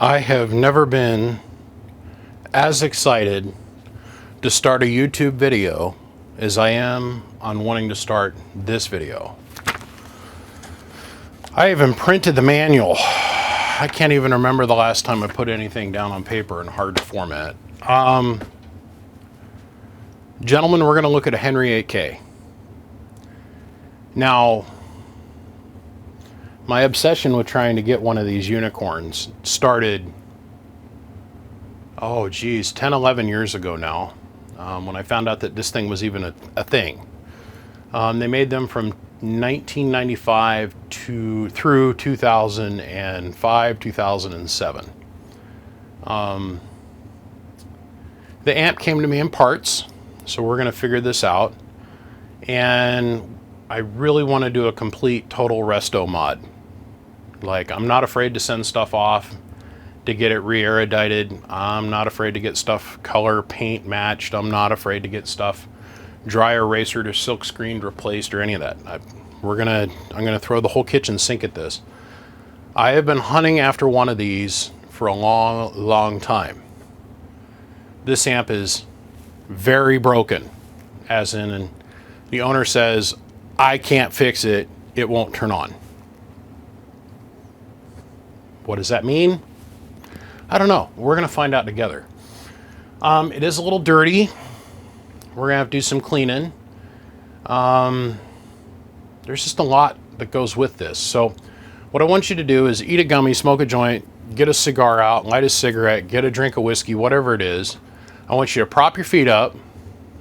I have never been as excited to start a YouTube video as I am on wanting to start this video. I even printed the manual. I can't even remember the last time I put anything down on paper in hard format. Gentlemen, we're going to look at a Henry 8K. Now, my obsession with trying to get one of these unicorns started, oh geez, 10, 11 years ago now, when I found out that this thing was even a thing. They made them from 1995 through 2005, 2007. The amp came to me in parts, so we're going to figure this out. And I really want to do a complete total resto mod. Like, I'm not afraid to send stuff off to get it re-erudited. I'm not afraid to get stuff color paint matched. I'm not afraid to get stuff dry erasered or silk screened replaced or any of that. I'm gonna throw the whole kitchen sink at this. I have been hunting after one of these for a long time. This amp is very broken, as in the owner says, I can't fix it, it won't turn on. What does that mean? I don't know. We're going to find out together. It is a little dirty. We're going to have to do some cleaning. There's just a lot that goes with this. So what I want you to do is eat a gummy, smoke a joint, get a cigar out, light a cigarette, get a drink of whiskey, whatever it is. I want you to prop your feet up.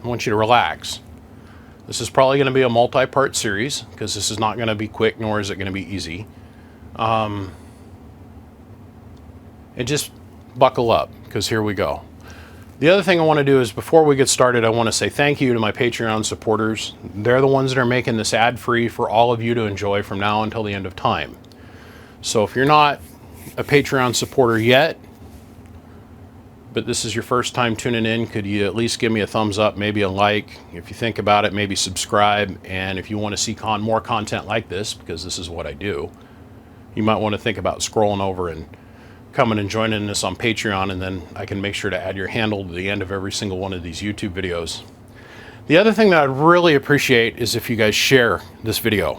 I want you to relax. This is probably going to be a multi-part series because this is not going to be quick, nor is it going to be easy. And just buckle up, because here we go. The other thing I want to do is, before we get started, I want to say thank you to my Patreon supporters. They're the ones that are making this ad-free for all of you to enjoy from now until the end of time. So if you're not a Patreon supporter yet, but this is your first time tuning in, could you at least give me a thumbs up, maybe a like? If you think about it, maybe subscribe. And if you want to see more content like this, because this is what I do, you might want to think about scrolling over and coming and joining us on Patreon, and then I can make sure to add your handle to the end of every single one of these YouTube videos. The other thing that I'd really appreciate is if you guys share this video.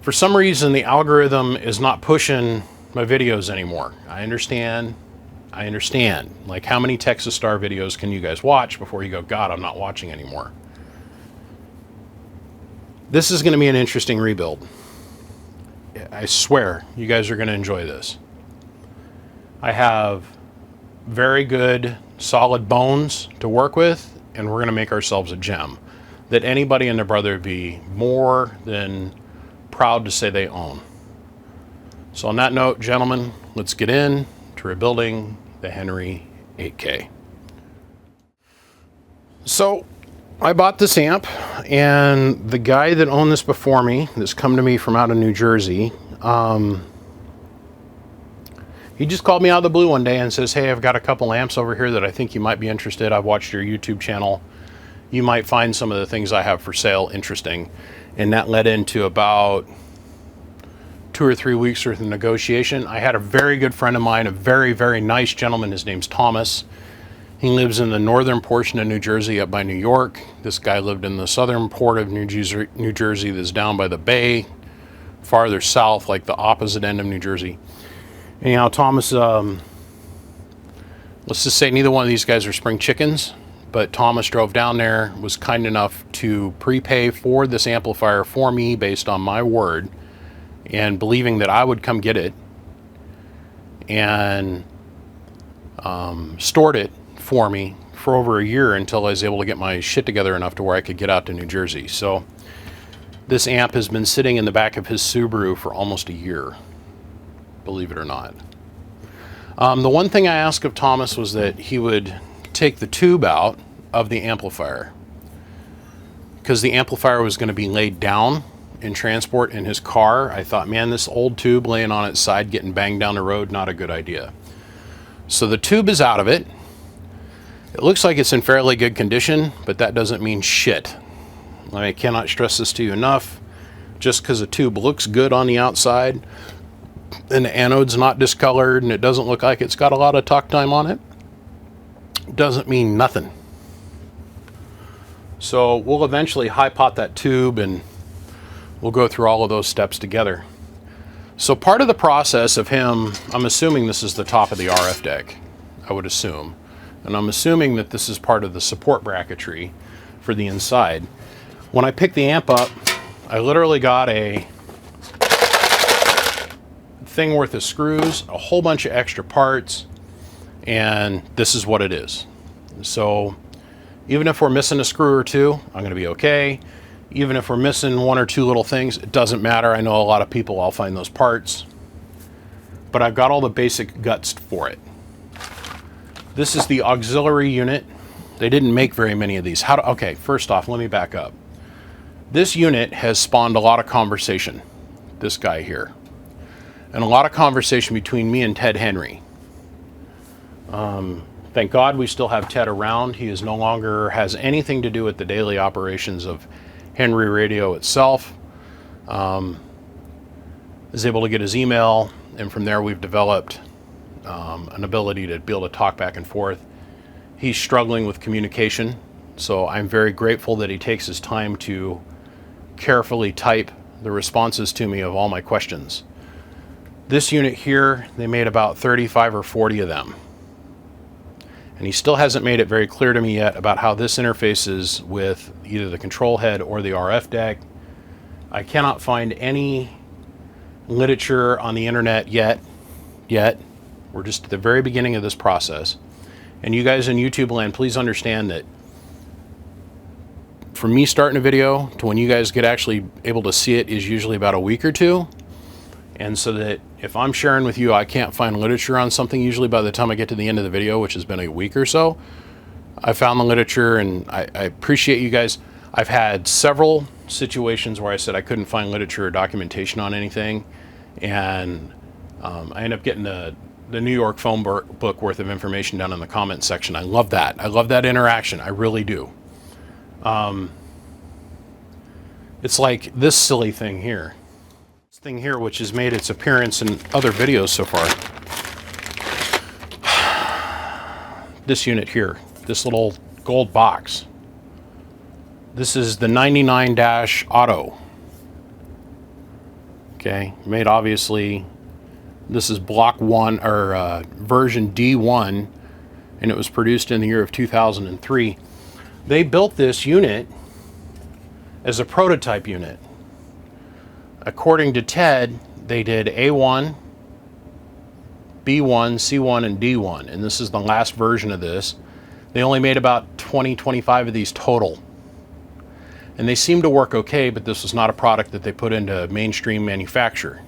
For some reason, the algorithm is not pushing my videos anymore. I understand. Like, how many Texas Star videos can you guys watch before you go, God, I'm not watching anymore? This is going to be an interesting rebuild. I swear you guys are going to enjoy this. I have very good solid bones to work with, and we're going to make ourselves a gem that anybody and their brother would be more than proud to say they own. So on that note, gentlemen, let's get in to rebuilding the Henry 8K. So I bought this amp, and the guy that owned this before me, that's come to me from out of New Jersey, he just called me out of the blue one day and says, hey, I've got a couple amps over here that I think you might be interested. I've watched your YouTube channel. You might find some of the things I have for sale interesting. And that led into about 2 or 3 weeks worth of negotiation. I had a very good friend of mine, a very, very nice gentleman. His name's Thomas. He lives in the northern portion of New Jersey up by New York. This guy lived in the southern port of New Jersey that's down by the bay, farther south, like the opposite end of New Jersey. Anyhow, Thomas, let's just say neither one of these guys are spring chickens, but Thomas drove down there, was kind enough to prepay for this amplifier for me based on my word, and believing that I would come get it, and stored it for me for over a year until I was able to get my shit together enough to where I could get out to New Jersey. So this amp has been sitting in the back of his Subaru for almost a year, believe it or not. The one thing I asked of Thomas was that he would take the tube out of the amplifier, because the amplifier was going to be laid down in transport in his car. I thought, man, this old tube laying on its side getting banged down the road, not a good idea. So the tube is out of it. It looks like it's in fairly good condition, but that doesn't mean shit. I cannot stress this to you enough. Just because a tube looks good on the outside and the anode's not discolored and it doesn't look like it's got a lot of talk time on it, doesn't mean nothing. So we'll eventually high pot that tube and we'll go through all of those steps together. So part of the process of him, I'm assuming this is the top of the RF deck, I would assume. And I'm assuming that this is part of the support bracketry for the inside. When I picked the amp up, I literally got a thing worth of screws, a whole bunch of extra parts, and this is what it is. So even if we're missing a screw or two, I'm going to be okay. Even if we're missing one or two little things, it doesn't matter. I know a lot of people, I'll find those parts. But I've got all the basic guts for it. This is the auxiliary unit. They didn't make very many of these. Okay, first off, let me back up. This unit has spawned a lot of conversation, this guy here. And a lot of conversation between me and Ted Henry. Thank God we still have Ted around. He is no longer has anything to do with the daily operations of Henry Radio itself. Is able to get his email, and from there we've developed an ability to be able to talk back and forth. He's struggling with communication, so I'm very grateful that he takes his time to carefully type the responses to me of all my questions. This unit here, they made about 35 or 40 of them. And he still hasn't made it very clear to me yet about how this interfaces with either the control head or the RF deck. I cannot find any literature on the internet yet. We're just at the very beginning of this process. And you guys in YouTube land, please understand that from me starting a video to when you guys get actually able to see it is usually about a week or two. And so that if I'm sharing with you, I can't find literature on something, usually by the time I get to the end of the video, which has been a week or so, I found the literature, and I appreciate you guys. I've had several situations where I said I couldn't find literature or documentation on anything, and I end up getting the New York phone book worth of information down in the comment section. I love that. I love that interaction. I really do. It's like this silly thing here. Thing here, which has made its appearance in other videos so far. This unit here, this little gold box. This is the 99-auto. Okay, made obviously, this is block 1 or version D1, and it was produced in the year of 2003. They built this unit as a prototype unit. According to Ted, they did A1, B1, C1, and D1, and this is the last version of this. They only made about 20, 25 of these total. And they seem to work okay, but this was not a product that they put into mainstream manufacture.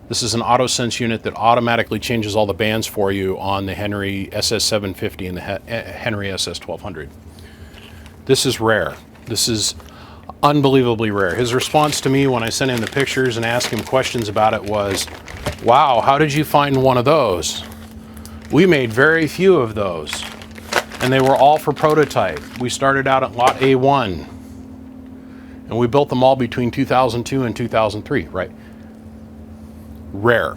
This is an AutoSense unit that automatically changes all the bands for you on the Henry SS750 and the Henry SS1200. This is rare. This is unbelievably rare. His response to me when I sent him the pictures and asked him questions about it was, wow, how did you find one of those? We made very few of those, and they were all for prototype. We started out at lot A1, and we built them all between 2002 and 2003, right? Rare.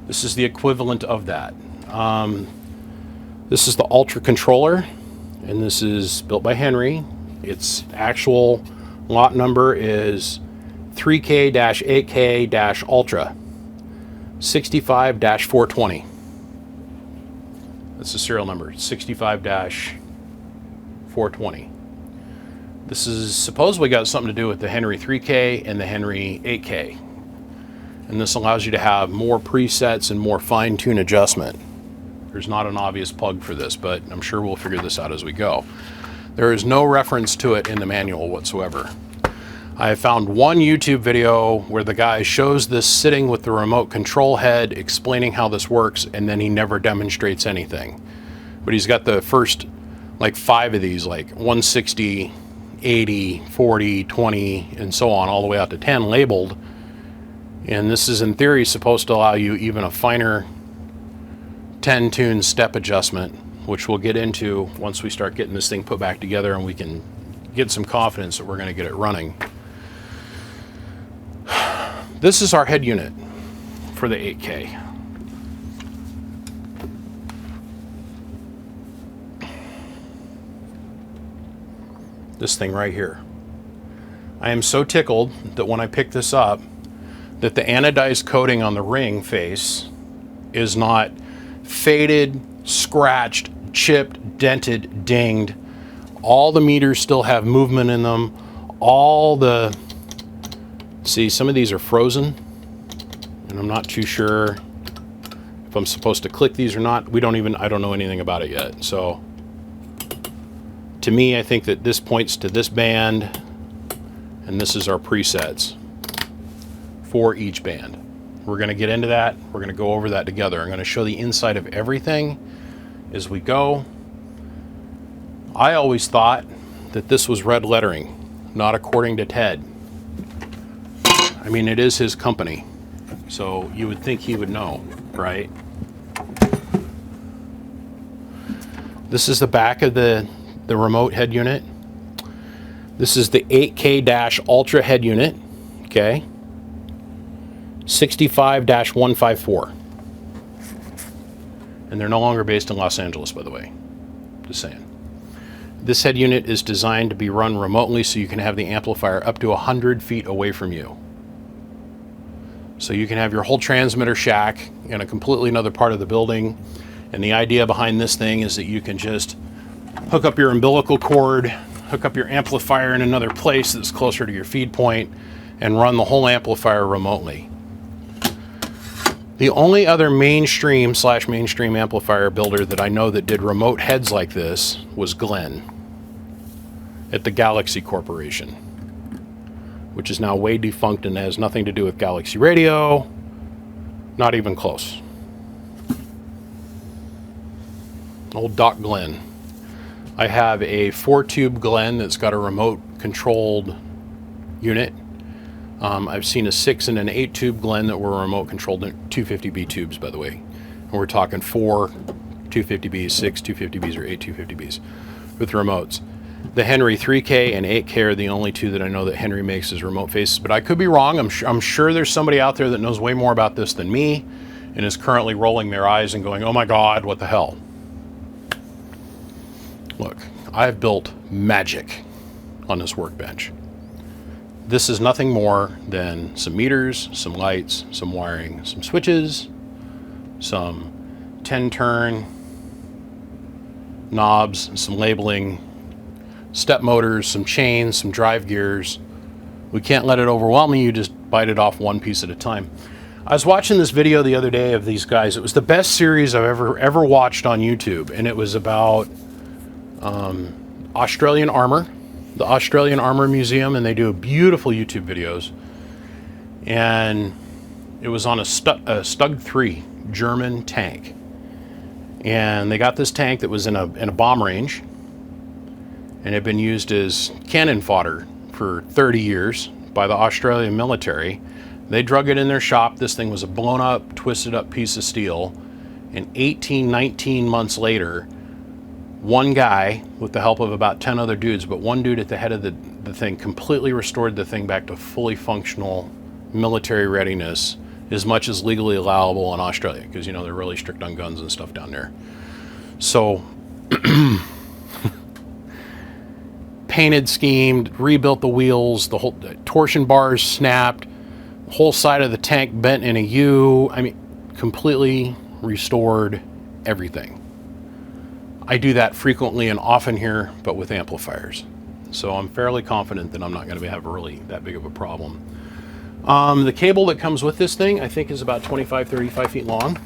This is the equivalent of that. This is the Ultra controller, and this is built by Henry. Its actual lot number is 3K-8K-Ultra 65-420. That's the serial number, 65-420. This is supposedly got something to do with the Henry 3K and the Henry 8K. And this allows you to have more presets and more fine-tune adjustment. There's not an obvious plug for this, but I'm sure we'll figure this out as we go. There is no reference to it in the manual whatsoever. I have found one YouTube video where the guy shows this sitting with the remote control head explaining how this works, and then he never demonstrates anything. But he's got the first like 5 of these, like 160, 80, 40, 20, and so on, all the way out to 10 labeled. And this is in theory supposed to allow you even a finer 10-tune step adjustment, which we'll get into once we start getting this thing put back together and we can get some confidence that we're going to get it running. This is our head unit for the 8K. This thing right here. I am so tickled that when I pick this up, that the anodized coating on the ring face is not faded, scratched, chipped, dented, dinged. All the meters still have movement in them. See, some of these are frozen, and I'm not too sure if I'm supposed to click these or not. I don't know anything about it yet. So to me, I think that this points to this band, and this is our presets for each band. We're going to get into that. We're going to go over that together. I'm going to show the inside of everything as we go. I always thought that this was red lettering, not according to Ted. I mean, it is his company, so you would think he would know, right? This is the back of the remote head unit. This is the 8K Ultra head unit, okay? 65-154. And they're no longer based in Los Angeles, by the way. Just saying. This head unit is designed to be run remotely so you can have the amplifier up to 100 feet away from you. So you can have your whole transmitter shack in a completely another part of the building. And the idea behind this thing is that you can just hook up your umbilical cord, hook up your amplifier in another place that's closer to your feed point, and run the whole amplifier remotely. The only other mainstream amplifier builder that I know that did remote heads like this was Glenn at the Galaxy Corporation, which is now way defunct and has nothing to do with Galaxy Radio. Not even close. Old Doc Glenn. I have a 4-tube Glenn that's got a remote controlled unit. I've seen a 6 and an 8-tube Glenn that were remote controlled, 250B tubes, by the way. And we're talking 4 250Bs, 6 250Bs, or 8 250Bs with remotes. The Henry 3K and 8K are the only two that I know that Henry makes as remote faces, but I could be wrong. I'm sure there's somebody out there that knows way more about this than me and is currently rolling their eyes and going, oh my God, what the hell? Look, I've built magic on this workbench. This is nothing more than some meters, some lights, some wiring, some switches, some 10-turn knobs, some labeling, step motors, some chains, some drive gears. We can't let it overwhelm you, just bite it off one piece at a time. I was watching this video the other day of these guys. It was the best series I've ever watched on YouTube, and it was about Australian armor, the Australian Armor Museum, and they do beautiful YouTube videos. And it was on a Stug 3 German tank, and they got this tank that was in a bomb range and had been used as cannon fodder for 30 years by the Australian military. They drug it in their shop. This thing was a blown up, twisted up piece of steel. And 19 months later, one guy, with the help of about 10 other dudes, but one dude at the head of the thing, completely restored the thing back to fully functional military readiness, as much as legally allowable in Australia, because, you know, they're really strict on guns and stuff down there. So painted, schemed, rebuilt the wheels, the whole torsion bars snapped, the whole side of the tank bent in a U. I mean, completely restored everything. I do that frequently and often here, but with amplifiers. So I'm fairly confident that I'm not going to have really that big of a problem. The cable that comes with this thing, I think, is about 25, 35 feet long,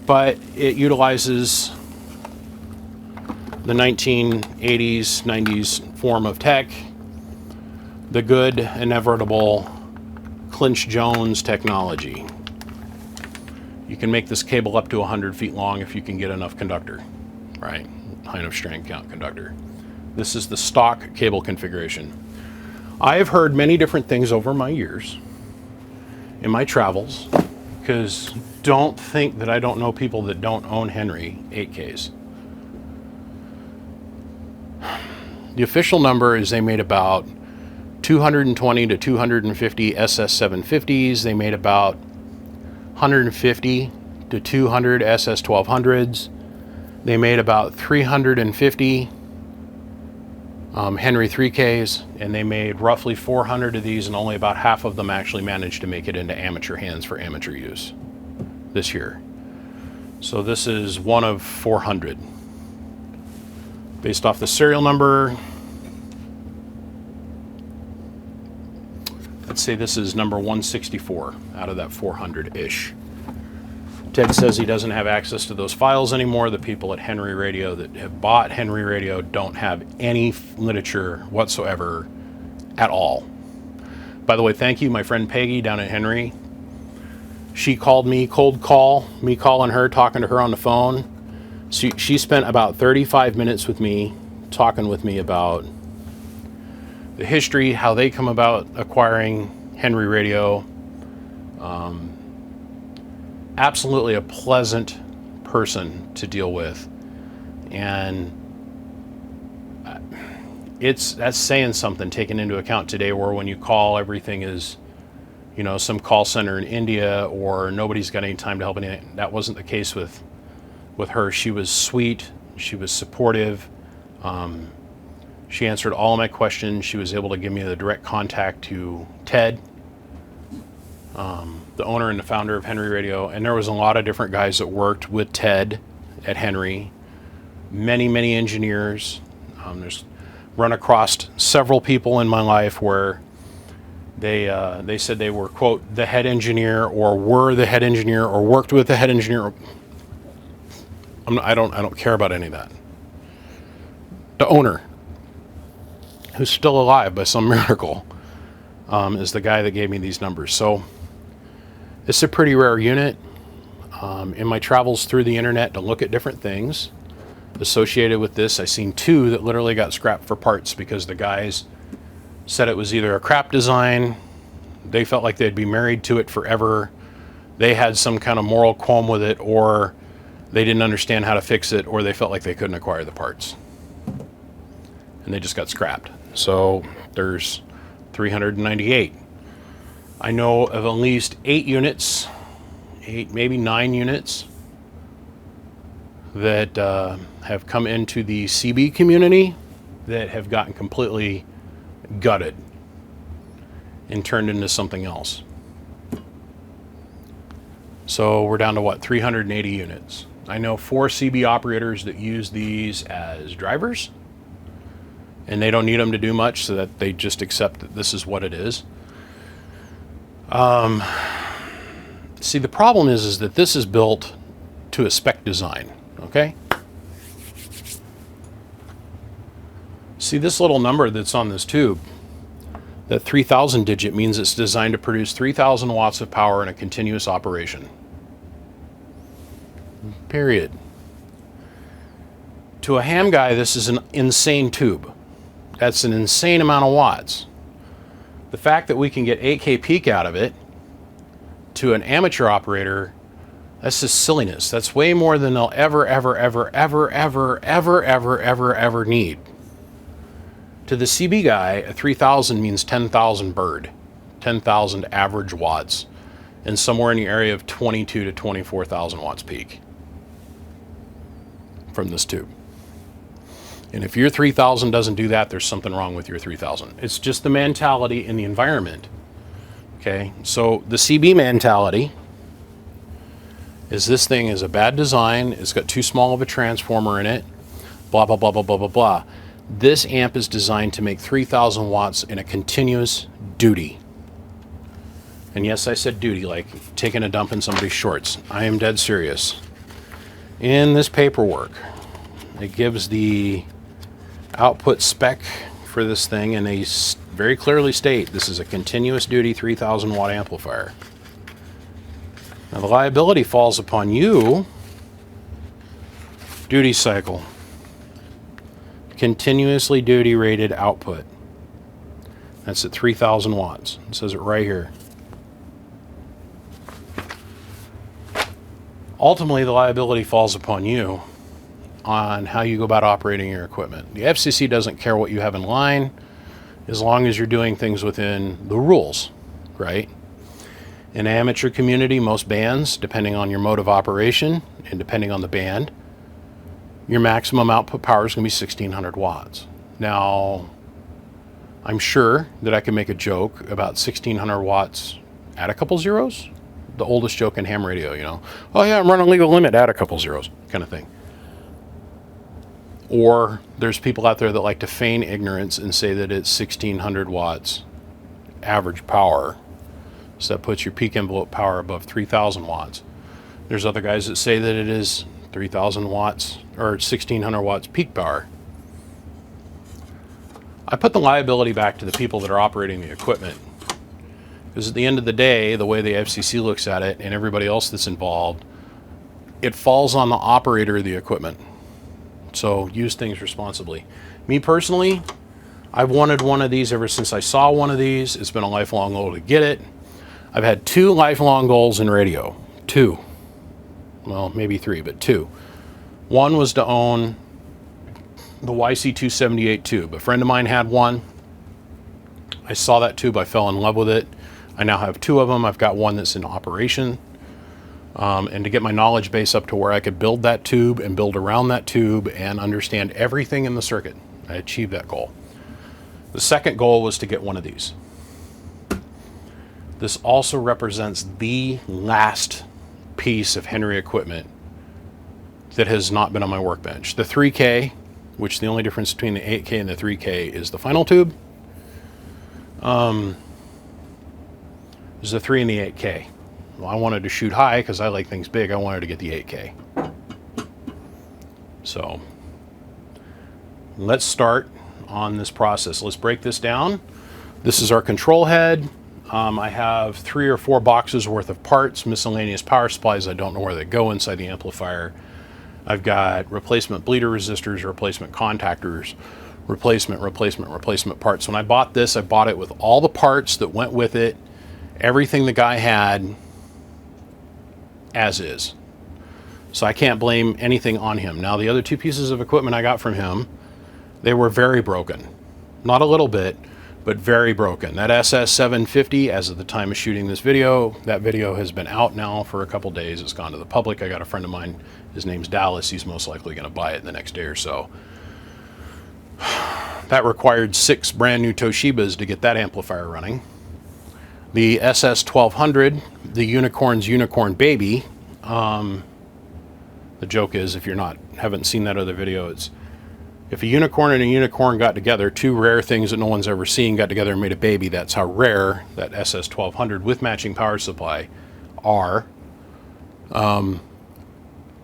but it utilizes the 1980s, 90s form of tech, the good, inevitable Clinch-Jones technology. You can make this cable up to 100 feet long if you can get enough conductor, right? High enough strand count conductor. This is the stock cable configuration. I have heard many different things over my years in my travels, because don't think that I don't know people that don't own Henry 8Ks. The official number is they made about 220 to 250 SS750s. They made about 150 to 200 SS1200s. They made about 350 Henry 3Ks, and they made roughly 400 of these, and only about half of them actually managed to make it into amateur hands for amateur use this year. So this is one of 400. Based off the serial number, let's say this is number 164 out of that 400-ish. Ted says he doesn't have access to those files anymore. The people at Henry Radio that have bought Henry Radio don't have any literature whatsoever at all. By the way, thank you, my friend Peggy down at Henry. She called me, cold call, me calling her, talking to her on the phone. She spent about 35 minutes with me, talking with me about the history, how they come about acquiring Henry Radio. Absolutely a pleasant person to deal with, and that's saying something, taken into account today, where when you call, everything is, you know, some call center in India, or nobody's got any time to help anything. That wasn't the case with her. She was sweet, she was supportive, she answered all of my questions. She was able to give me the direct contact to Ted, the owner and the founder of Henry Radio. And there was a lot of different guys that worked with Ted at Henry, many engineers. There's run across several people in my life where they said they were, quote, the head engineer, or were the head engineer, or worked with the head engineer. I don't care about any of that. The owner, who's still alive by some miracle, is the guy that gave me these numbers. So it's a pretty rare unit. In my travels through the internet to look at different things associated with this, I seen two that literally got scrapped for parts because the guys said it was either a crap design, they felt like they'd be married to it forever, they had some kind of moral qualm with it, or they didn't understand how to fix it, or they felt like they couldn't acquire the parts. And they just got scrapped. So there's 398. I know of at least 8 units, 8, maybe 9 units that have come into the CB community that have gotten completely gutted and turned into something else. So we're down to what, 380 units. I know 4 CB operators that use these as drivers, and they don't need them to do much, so that they just accept that this is what it is. See, the problem is that this is built to a spec design, okay? See this little number that's on this tube, that 3000 digit means it's designed to produce 3000 watts of power in a continuous operation. Period. To a ham guy, this is an insane tube. That's an insane amount of watts. The fact that we can get 8K peak out of it, to an amateur operator, that's just silliness. That's way more than they'll ever need. To the CB guy, a 3000 means 10,000 bird, 10,000 average watts, and somewhere in the area of 22 to 24,000 watts peak from this tube. And if your 3000 doesn't do that, there's something wrong with your 3000. It's just the mentality in the environment. Okay, so the CB mentality is this thing is a bad design, it's got too small of a transformer in it, blah, blah, blah, blah, blah, blah, blah. This amp is designed to make 3000 watts in a continuous duty. And yes, I said duty, like taking a dump in somebody's shorts. I am dead serious. In this paperwork, it gives the output spec for this thing, and they very clearly state this is a continuous duty 3000 watt amplifier. Now the liability falls upon you. Duty cycle. Continuously duty rated output. That's at 3000 watts. It says it right here. Ultimately, the liability falls upon you on how you go about operating your equipment. The FCC doesn't care what you have in line. as long as you're doing things within the rules, right? In the amateur community, most bands, depending on your mode of operation and depending on the band, your maximum output power is going to be 1600 watts. Now, I'm sure that I can make a joke about 1600 watts at a couple zeros. The oldest joke in ham radio, you know. Oh yeah, I'm running legal limit at a couple zeros, kind of thing. Or there's people out there that like to feign ignorance and say that it's 1600 watts average power. So that puts your peak envelope power above 3000 watts. There's other guys that say that it is 3000 watts or 1600 watts peak power. I put the liability back to the people that are operating the equipment. Because at the end of the day, the way the FCC looks at it and everybody else that's involved, it falls on the operator of the equipment. So use things responsibly. Me personally, I've wanted one of these ever since I saw one of these. It's been a lifelong goal to get it. I've had 2 lifelong goals in radio. 2. Well, maybe 3, but 2. One was to own the YC278 tube. A friend of mine had one. I saw that tube. I fell in love with it. I now have 2 of them. I've got one that's in operation. And to get my knowledge base up to where I could build that tube and build around that tube and understand everything in the circuit. I achieved that goal. The second goal was to get one of these. This also represents the last piece of Henry equipment that has not been on my workbench. The 3K, which the only difference between the 8K and the 3K is the final tube. There's the 3 and the 8K. Well, I wanted to shoot high because I like things big. I wanted to get the 8K. So let's start on this process. Let's break this down. This is our control head. I have 3 or 4 boxes worth of parts, miscellaneous power supplies. I don't know where they go inside the amplifier. I've got replacement bleeder resistors, replacement contactors, replacement parts. When I bought this, I bought it with all the parts that went with it, everything the guy had as is. So I can't blame anything on him. Now, the other 2 pieces of equipment I got from him, they were very broken. Not a little bit, but very broken. That SS750, as of the time of shooting this video, that video has been out now for a couple days. It's gone to the public. I got a friend of mine, his name's Dallas. He's most likely going to buy it in the next day or so. That required 6 brand new Toshibas to get that amplifier running. The SS1200, the unicorn's unicorn baby. The joke is, if you're haven't seen that other video, it's if a unicorn and a unicorn got together, 2 rare things that no one's ever seen got together and made a baby. That's how rare that SS1200 with matching power supply are.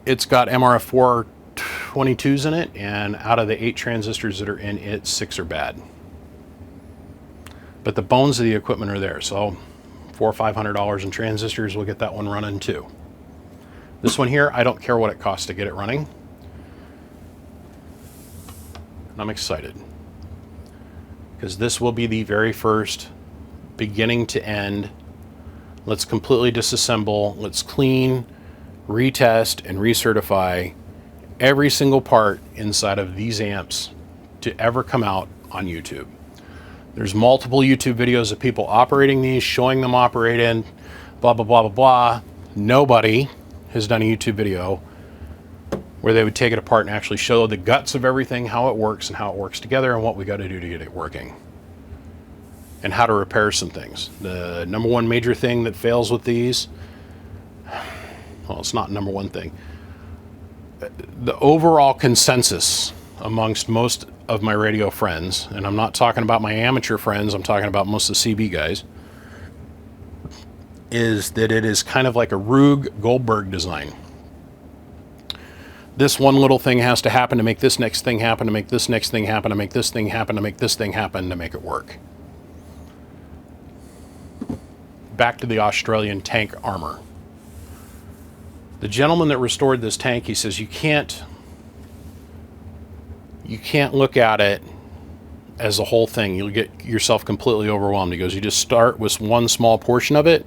It's got MRF 422s in it, and out of the 8 transistors that are in it, 6 are bad. But the bones of the equipment are there, so $400 or $500 in transistors will get that one running too. This one here, I don't care what it costs to get it running. And I'm excited because this will be the very first beginning to end. Let's completely disassemble, let's clean, retest, and recertify every single part inside of these amps to ever come out on YouTube. There's multiple YouTube videos of people operating these, showing them operating, blah, blah, blah, blah, blah. Nobody has done a YouTube video where they would take it apart and actually show the guts of everything, how it works and how it works together and what we got to do to get it working. And how to repair some things. The number one major thing that fails with these, well, it's not number one thing. The overall consensus amongst most of my radio friends, and I'm not talking about my amateur friends, I'm talking about most of the CB guys, is that it is kind of like a Rube Goldberg design. This one little thing has to happen to make this next thing happen, to make this next thing happen, to make this thing happen, to make this thing happen, to make it work. Back to the Australian tank armor. The gentleman that restored this tank, he says, you can't look at it as the whole thing. You'll get yourself completely overwhelmed. He goes, you just start with one small portion of it,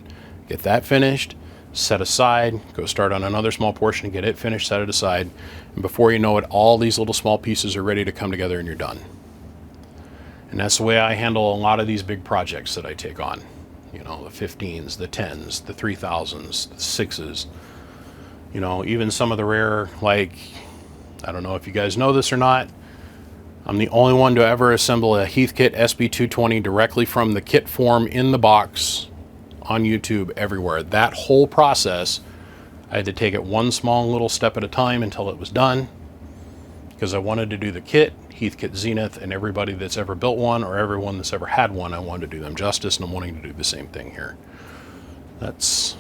get that finished, set aside, go start on another small portion, get it finished, set it aside, and before you know it, all these little small pieces are ready to come together and you're done. And that's the way I handle a lot of these big projects that I take on. You know, the 15s, the 10s, the 3000s, the 6s. You know, even some of the rare, like, I don't know if you guys know this or not, I'm the only one to ever assemble a Heathkit SB220 directly from the kit form in the box on YouTube everywhere. That whole process, I had to take it one small little step at a time until it was done, because I wanted to do the kit, Heathkit Zenith, and everybody that's ever built one or everyone that's ever had one, I wanted to do them justice, and I'm wanting to do the same thing here. That's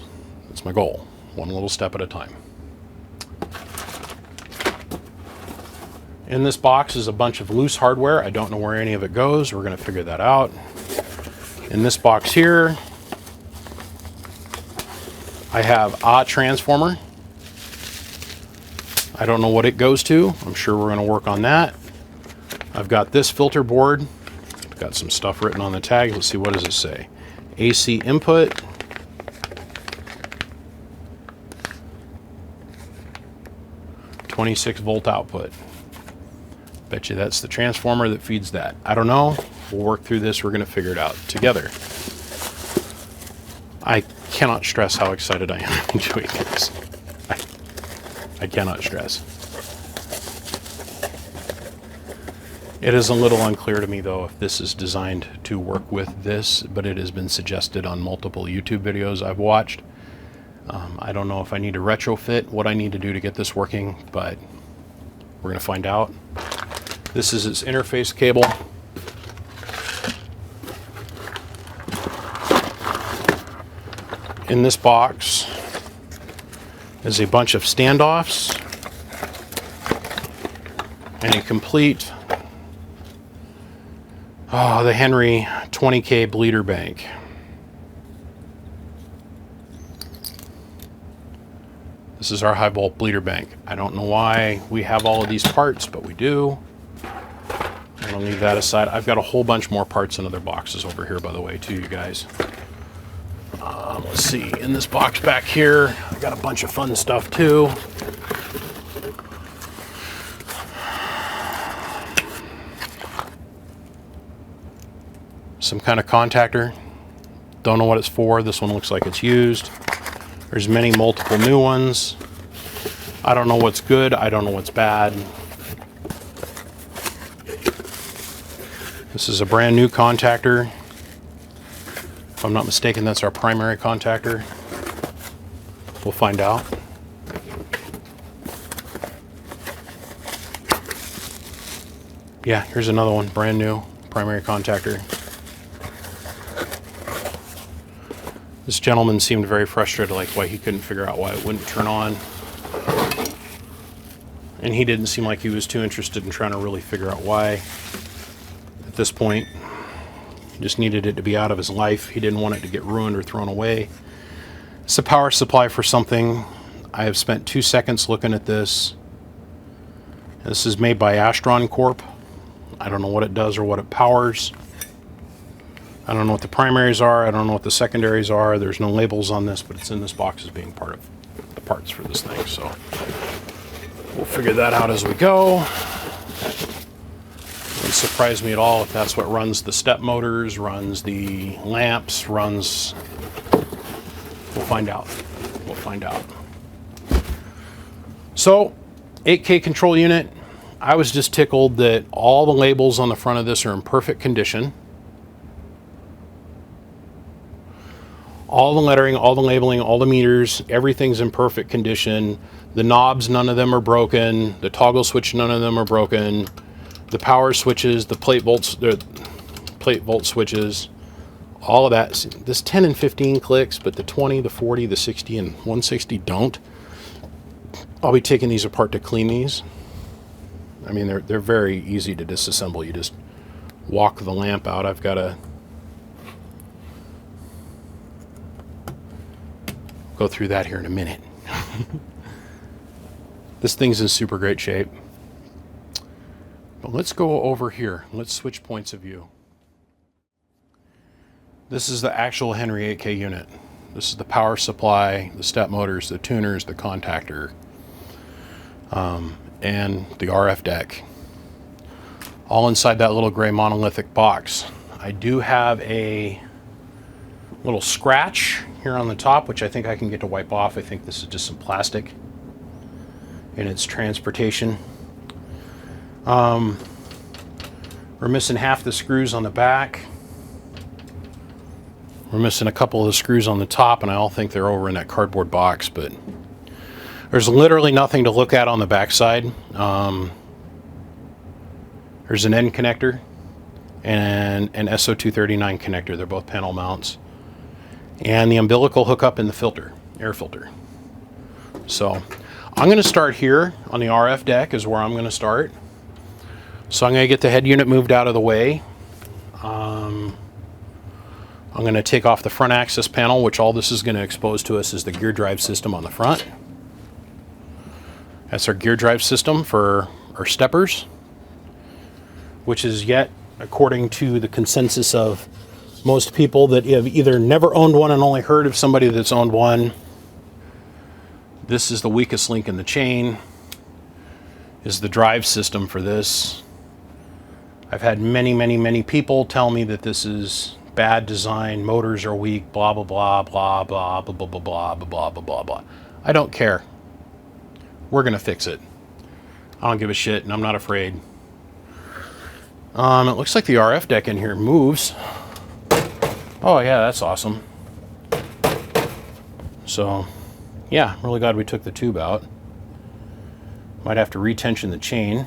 my goal, one little step at a time. In this box is a bunch of loose hardware. I don't know where any of it goes. We're going to figure that out. In this box here, I have a transformer. I don't know what it goes to. I'm sure we're going to work on that. I've got this filter board. I've got some stuff written on the tag. Let's see, what does it say? AC input. "26-volt output." Bet you that's the transformer that feeds that. I don't know. We'll work through this. We're going to figure it out together. I cannot stress how excited I am doing this. I cannot stress. It is a little unclear to me, though, if this is designed to work with this, but it has been suggested on multiple YouTube videos I've watched. I don't know if I need to retrofit what I need to do to get this working, but we're going to find out. This is its interface cable. In this box is a bunch of standoffs and a complete, the Henry 20K bleeder bank. This is our high volt bleeder bank. I don't know why we have all of these parts, but we do. I'm gonna leave that aside. I've got a whole bunch more parts in other boxes over here, by the way, too, you guys. Let's see, in this box back here, I got a bunch of fun stuff too. Some kind of contactor. Don't know what it's for. This one looks like it's used. There's multiple new ones. I don't know what's good. I don't know what's bad. This is a brand new contactor. If I'm not mistaken, that's our primary contactor. We'll find out. Yeah, here's another one, brand new, primary contactor. This gentleman seemed very frustrated, like why he couldn't figure out why it wouldn't turn on. And he didn't seem like he was too interested in trying to really figure out why. At this point, he just needed it to be out of his life. He didn't want it to get ruined or thrown away. It's a power supply for something. I have spent 2 seconds looking at this. This is made by Astron Corp. I don't know what it does or what it powers. I don't know what the primaries are. I don't know what the secondaries are. There's no labels on this, but it's in this box as being part of the parts for this thing. So we'll figure that out as we go. It wouldn't surprise me at all if that's what runs the step motors, runs the lamps, runs... We'll find out. We'll find out. So, 8K control unit. I was just tickled that all the labels on the front of this are in perfect condition. All the lettering, all the labeling, all the meters, everything's in perfect condition. The knobs, none of them are broken. The toggle switch, none of them are broken. The power switches, the plate volt switches, all of that. This 10 and 15 clicks, but the 20, the 40, the 60, and 160 don't. I'll be taking these apart to clean these. I mean, they're very easy to disassemble. You just walk the lamp out. I've got to go through that here in a minute. This thing's in super great shape. But let's go over here. Let's switch points of view. This is the actual Henry 8K unit. This is the power supply, the step motors, the tuners, the contactor, and the RF deck. all inside that little gray monolithic box. I do have a little scratch here on the top, which I think I can get to wipe off. I think this is just some plastic in its transportation. We're missing half the screws on the back. We're missing a couple of the screws on the top, and I all think they're over in that cardboard box, but there's literally nothing to look at on the back side. There's an end connector and an SO239 connector. They're both panel mounts. And the umbilical hookup in the filter, air filter. So I'm going to start here on the RF deck is where I'm going to start. So I'm going to get the head unit moved out of the way. I'm going to take off the front access panel, which all this is going to expose to us is the gear drive system on the front. That's our gear drive system for our steppers, which is yet, according to the consensus of most people that have either never owned one and only heard of somebody that's owned one, this is the weakest link in the chain, is the drive system for this. I've had many people tell me that this is bad design, motors are weak, blah, blah, blah, blah, blah, blah, blah, blah, blah, blah, blah, blah, blah. I don't care. We're gonna fix it. I don't give a shit, and I'm not afraid. It looks like the RF deck in here moves. Oh yeah, that's awesome. So, yeah, really glad we took the tube out. Might have to retension the chain.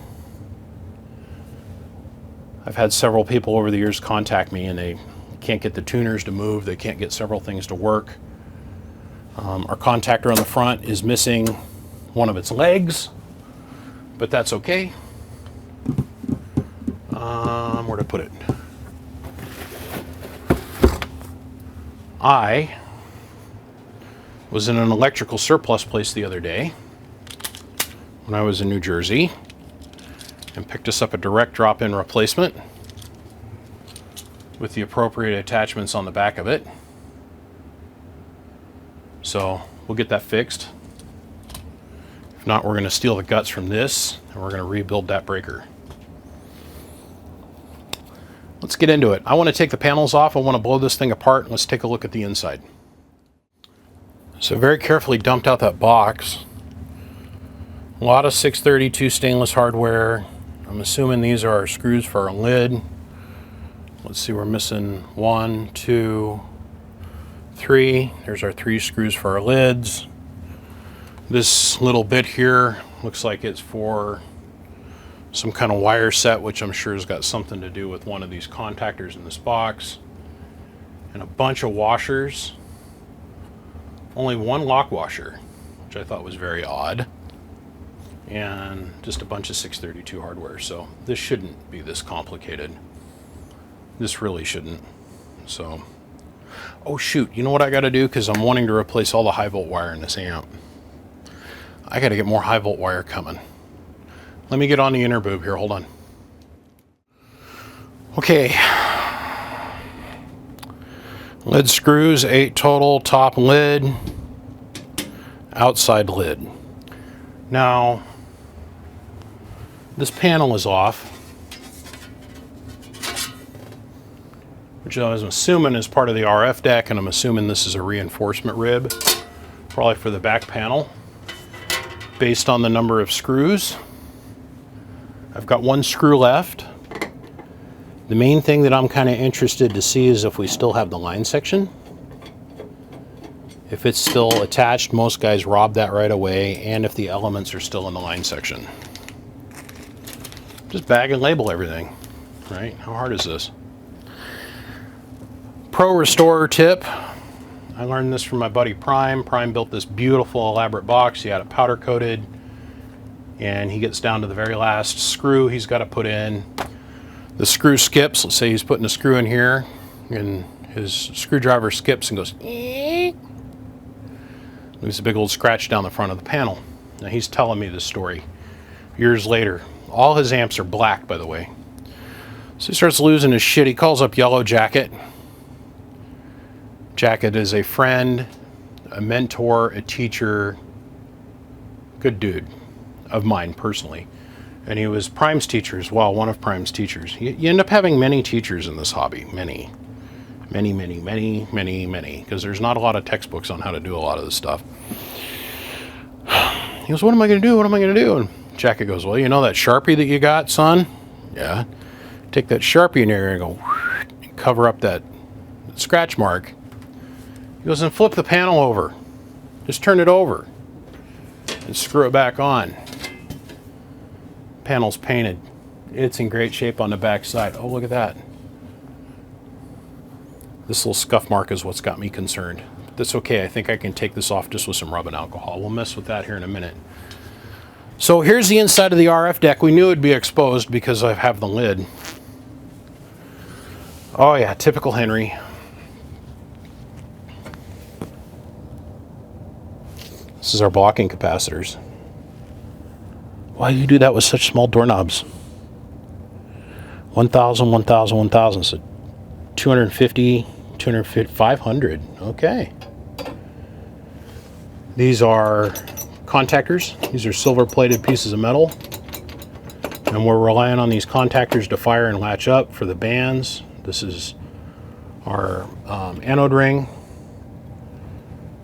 I've had several people over the years contact me and they can't get the tuners to move. They can't get several things to work. Our contactor on the front is missing one of its legs, but that's okay. Where to put it? I was in an electrical surplus place the other day when I was in New Jersey and picked us up a direct drop-in replacement with the appropriate attachments on the back of it. So we'll get that fixed. If not, we're going to steal the guts from this and we're going to rebuild that breaker. Let's get into it. I want to take the panels off. I want to blow this thing apart and let's take a look at the inside. So very carefully dumped out that box. A lot of 632 stainless hardware. I'm assuming these are our screws for our lid. Let's see, we're missing 1, 2, 3. There's our 3 screws for our lids. This little bit here looks like it's for some kind of wire set, which I'm sure has got something to do with one of these contactors in this box. And a bunch of washers. Only one lock washer, which I thought was very odd. And just a bunch of 632 hardware. So this shouldn't be this complicated. This really shouldn't. So, oh shoot, you know what I gotta do? Because I'm wanting to replace all the high volt wire in this amp. I gotta get more high volt wire coming. Let me get on the inner boob here, hold on. Okay. Lid screws, 8 total, top lid, outside lid. Now, this panel is off, which I was assuming is part of the RF deck, and I'm assuming this is a reinforcement rib, probably for the back panel, based on the number of screws. I've got 1 screw left. The main thing that I'm kind of interested to see is if we still have the line section. If it's still attached, most guys rob that right away, and if the elements are still in the line section. Just bag and label everything, right? How hard is this? Pro Restorer tip. I learned this from my buddy Prime. Prime built this beautiful elaborate box. He had it powder coated. And he gets down to the very last screw he's got to put in. The screw skips. Let's say he's putting a screw in here and his screwdriver skips and goes eek. Leaves a big old scratch down the front of the panel. Now he's telling me this story years later. All his amps are black, by the way. So he starts losing his shit. He calls up Yellow Jacket. Jacket is a friend, a mentor, a teacher, good dude of mine personally. And he was Prime's teacher as well, one of Prime's teachers. You end up having many teachers in this hobby, many, because there's not a lot of textbooks on how to do a lot of this stuff. He goes, what am I going to do? What am I going to do? And Jacket goes, well, you know that Sharpie that you got, son? Yeah. Take that Sharpie in there and go, and cover up that scratch mark. He goes, and flip the panel over. Just turn it over and screw it back on. Panel's painted. It's in great shape on the back side. Oh, look at that. This little scuff mark is what's got me concerned. But that's okay. I think I can take this off just with some rubbing alcohol. We'll mess with that here in a minute. So here's the inside of the RF deck. We knew it would be exposed because I have the lid. Oh yeah, typical Henry. This is our blocking capacitors. Why do you do that with such small doorknobs? 1,000, 1,000, 1,000. So 250, 250, 500. Okay. These are contactors. These are silver-plated pieces of metal. And we're relying on these contactors to fire and latch up for the bands. This is our anode ring.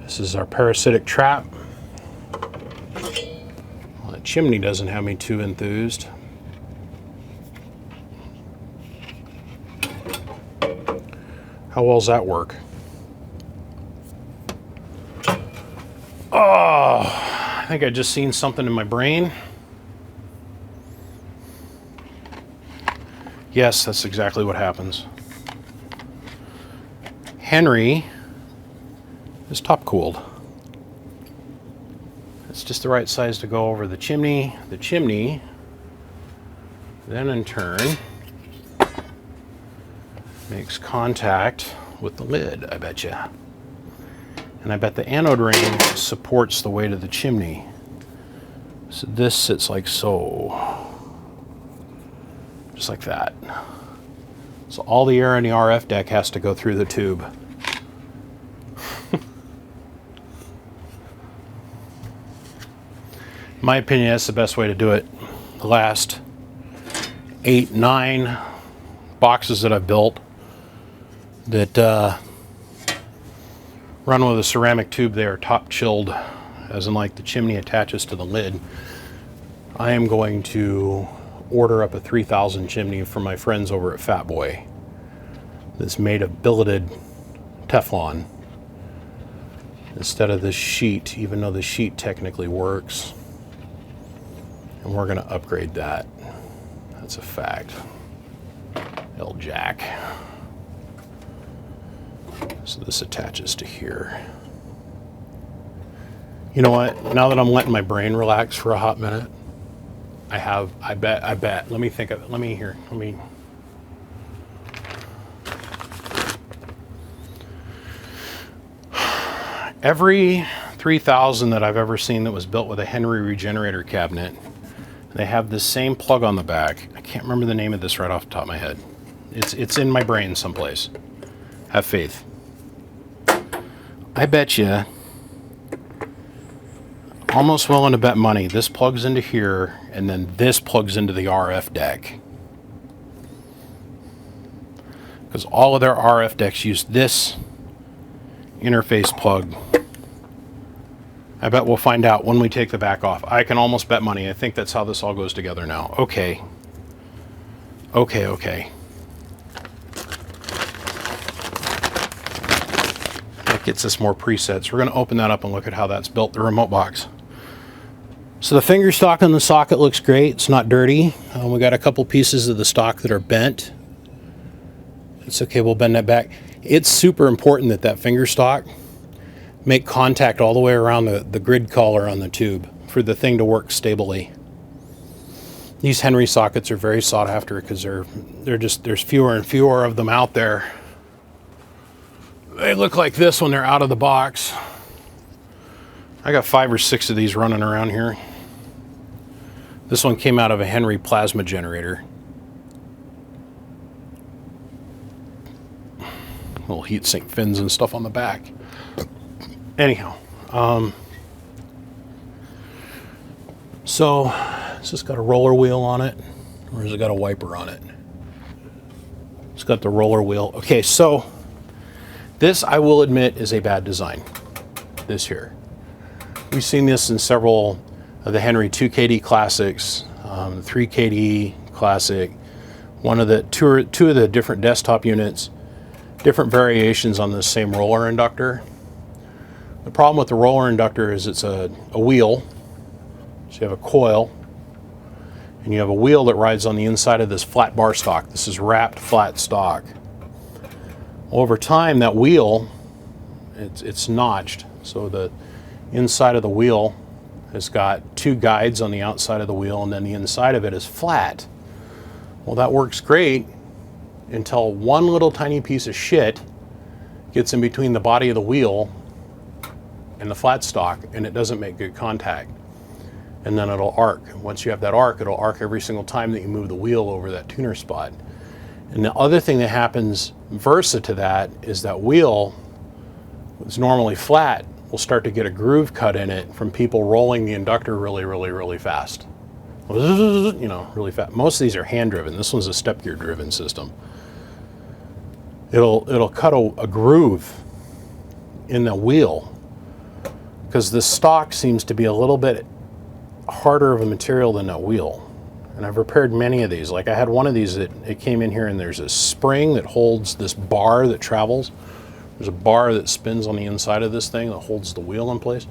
This is our parasitic trap. Well, that chimney doesn't have me too enthused. How well does that work? Oh, I think I just seen something in my brain. Yes, that's exactly what happens. Henry is top cooled. It's just the right size to go over the chimney. The chimney, then in turn, makes contact with the lid, I bet you. And I bet the anode ring supports the weight of the chimney. So this sits like so. Just like that. So all the air in the RF deck has to go through the tube. In my opinion, that's the best way to do it. The last 8, 9 boxes that I've built that run with a ceramic tube, they are top chilled, as in like the chimney attaches to the lid. I am going to order up a 3000 chimney from my friends over at Fat Boy that's made of billeted Teflon instead of this sheet, even though the sheet technically works. And we're going to upgrade that. That's a fact. L jack. So this attaches to here. You know what? Now that I'm letting my brain relax for a hot minute, I bet. Let me think of it. Let me. Every 3000 that I've ever seen that was built with a Henry regenerator cabinet, they have this same plug on the back. I can't remember the name of this right off the top of my head. It's in my brain someplace. Have faith. I bet you, almost willing to bet money, this plugs into here, and then this plugs into the RF deck. Because all of their RF decks use this interface plug. I bet we'll find out when we take the back off. I can almost bet money. I think that's how this all goes together now. Okay. That gets us more presets. We're going to open that up and look at how that's built, the remote box. So the finger stock on the socket looks great. It's not dirty. We got a couple pieces of the stock that are bent. It's okay, we'll bend that back. It's super important that that finger stock make contact all the way around the grid collar on the tube for the thing to work stably. These Henry sockets are very sought after because there's fewer and fewer of them out there. They look like this when they're out of the box. I got 5 or 6 of these running around here. This one came out of a Henry plasma generator. Little heatsink fins and stuff on the back. Anyhow, so Has this got a roller wheel on it, or has it got a wiper on it? It's got the roller wheel. Okay, so this, I will admit, is a bad design. This here. We've seen this in several of the Henry 2KD classics, 3KD classic, two of the different desktop units, different variations on this same roller inductor. The problem with the roller inductor is it's a wheel. So you have a coil, and you have a wheel that rides on the inside of this flat bar stock. This is wrapped flat stock. Over time, that wheel, it's notched. So the inside of the wheel has got two guides on the outside of the wheel, and then the inside of it is flat. Well, that works great until one little tiny piece of shit gets in between the body of the wheel and the flat stock, and it doesn't make good contact. And then it'll arc. Once you have that arc, it'll arc every single time that you move the wheel over that tuner spot. And the other thing that happens versa to that is that wheel, it's normally flat, will start to get a groove cut in it from people rolling the inductor really, really, really fast. You know, really fast. Most of these are hand driven. This one's a step gear driven system. It'll cut a groove in the wheel because the stock seems to be a little bit harder of a material than that wheel. And I've repaired many of these. Like I had one of these that it came in here and there's a spring that holds this bar that travels. There's a bar that spins on the inside of this thing that holds the wheel in place.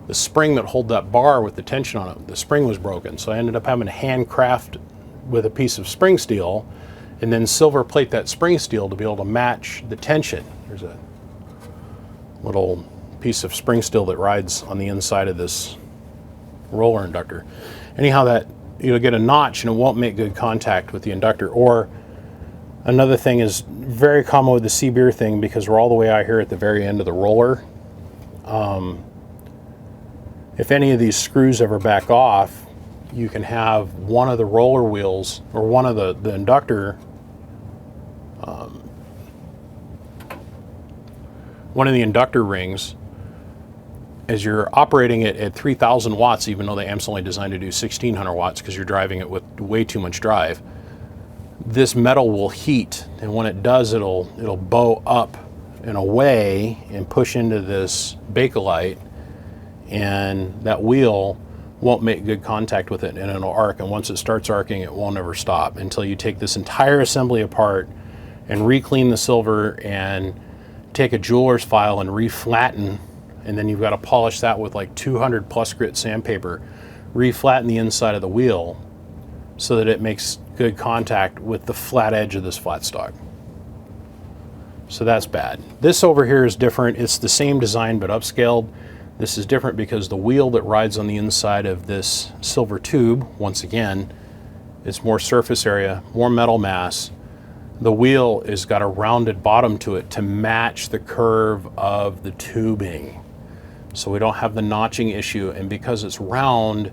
The spring that holds that bar with the tension on it, the spring was broken. So I ended up having to handcraft with a piece of spring steel and then silver plate that spring steel to be able to match the tension. There's a little piece of spring steel that rides on the inside of this roller inductor. Anyhow, that you'll get a notch and it won't make good contact with the inductor. Or another thing is very common with the C-beer thing, because we're all the way out here at the very end of the roller. If any of these screws ever back off, you can have one of the roller wheels or one of the inductor, one of the inductor rings, as you're operating it at 3,000 watts, even though the amp's only designed to do 1,600 watts because you're driving it with way too much drive, this metal will heat, and when it does, it'll bow up and away and push into this Bakelite, and that wheel won't make good contact with it and it'll arc, and once it starts arcing, it won't ever stop until you take this entire assembly apart and re-clean the silver and take a jeweler's file and re-flatten, and then you've got to polish that with like 200 plus grit sandpaper, re-flatten the inside of the wheel so that it makes good contact with the flat edge of this flat stock. So that's bad. This over here is different. It's the same design but upscaled. This is different because the wheel that rides on the inside of this silver tube, once again, it's more surface area, more metal mass. The wheel has got a rounded bottom to it to match the curve of the tubing. So we don't have the notching issue, and because it's round,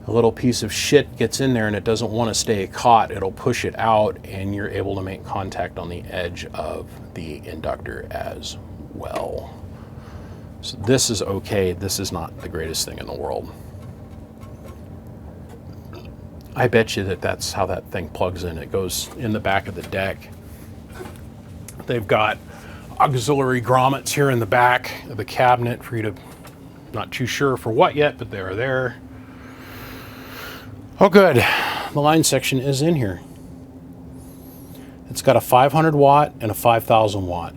a little piece of shit gets in there and it doesn't want to stay caught. It'll push it out and you're able to make contact on the edge of the inductor as well. So this is okay. This is not the greatest thing in the world. I bet you that that's how that thing plugs in. It goes in the back of the deck. They've got auxiliary grommets here in the back of the cabinet for you to, not too sure for what yet, but they're there. Oh good, the line section is in here. It's got a 500 watt and a 5,000 watt.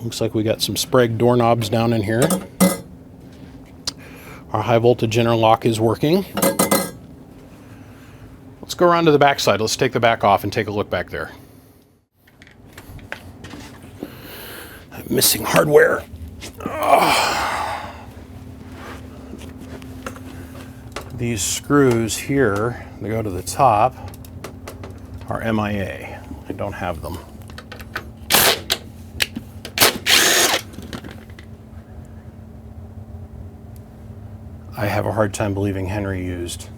Looks like we got some Sprague doorknobs down in here. Our high voltage interlock is working. Let's go around to the back side. Let's take the back off and take a look back there. I'm missing hardware. Oh. These screws here that go to the top are MIA. I don't have them. I have a hard time believing Henry used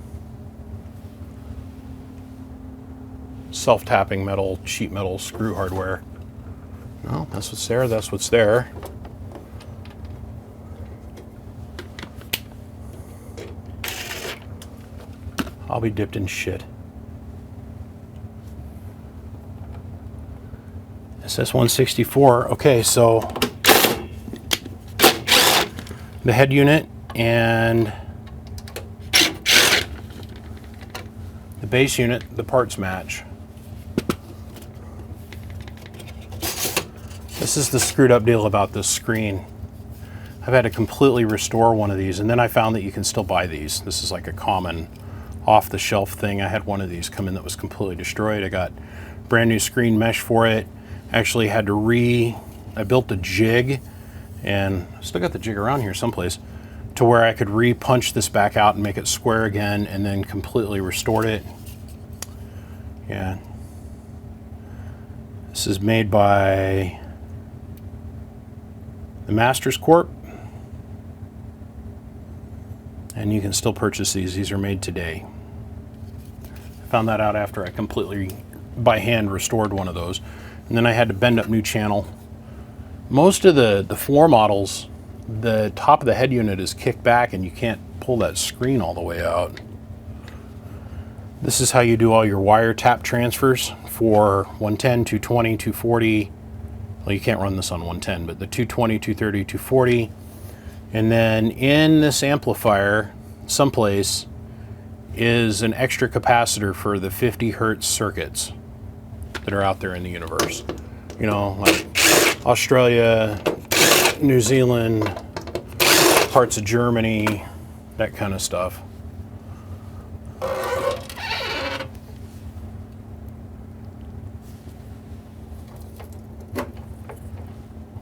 self-tapping metal, sheet metal screw hardware. No, that's what's there, that's what's there. I'll be dipped in shit. SS164. Okay, so the head unit and the base unit, the parts match. This is the screwed up deal about this screen. I've had to completely restore one of these, and then I found that you can still buy these. This is like a common off-the-shelf thing. I had one of these come in that was completely destroyed. I got brand new screen mesh for it. Actually had to I built a jig, and I still got the jig around here someplace, to where I could re-punch this back out and make it square again, and then completely restored it. Yeah. This is made by the Masters Corp, and you can still purchase these. These are made today. I found that out after I completely by hand restored one of those, and then I had to bend up new channel. Most of the floor models, the top of the head unit is kicked back and you can't pull that screen all the way out. This is how you do all your wire tap transfers for 110, 220, 240. Well, you can't run this on 110, but the 220, 230, 240. And then in this amplifier, someplace, is an extra capacitor for the 50 hertz circuits that are out there in the universe. You know, like Australia, New Zealand, parts of Germany, that kind of stuff.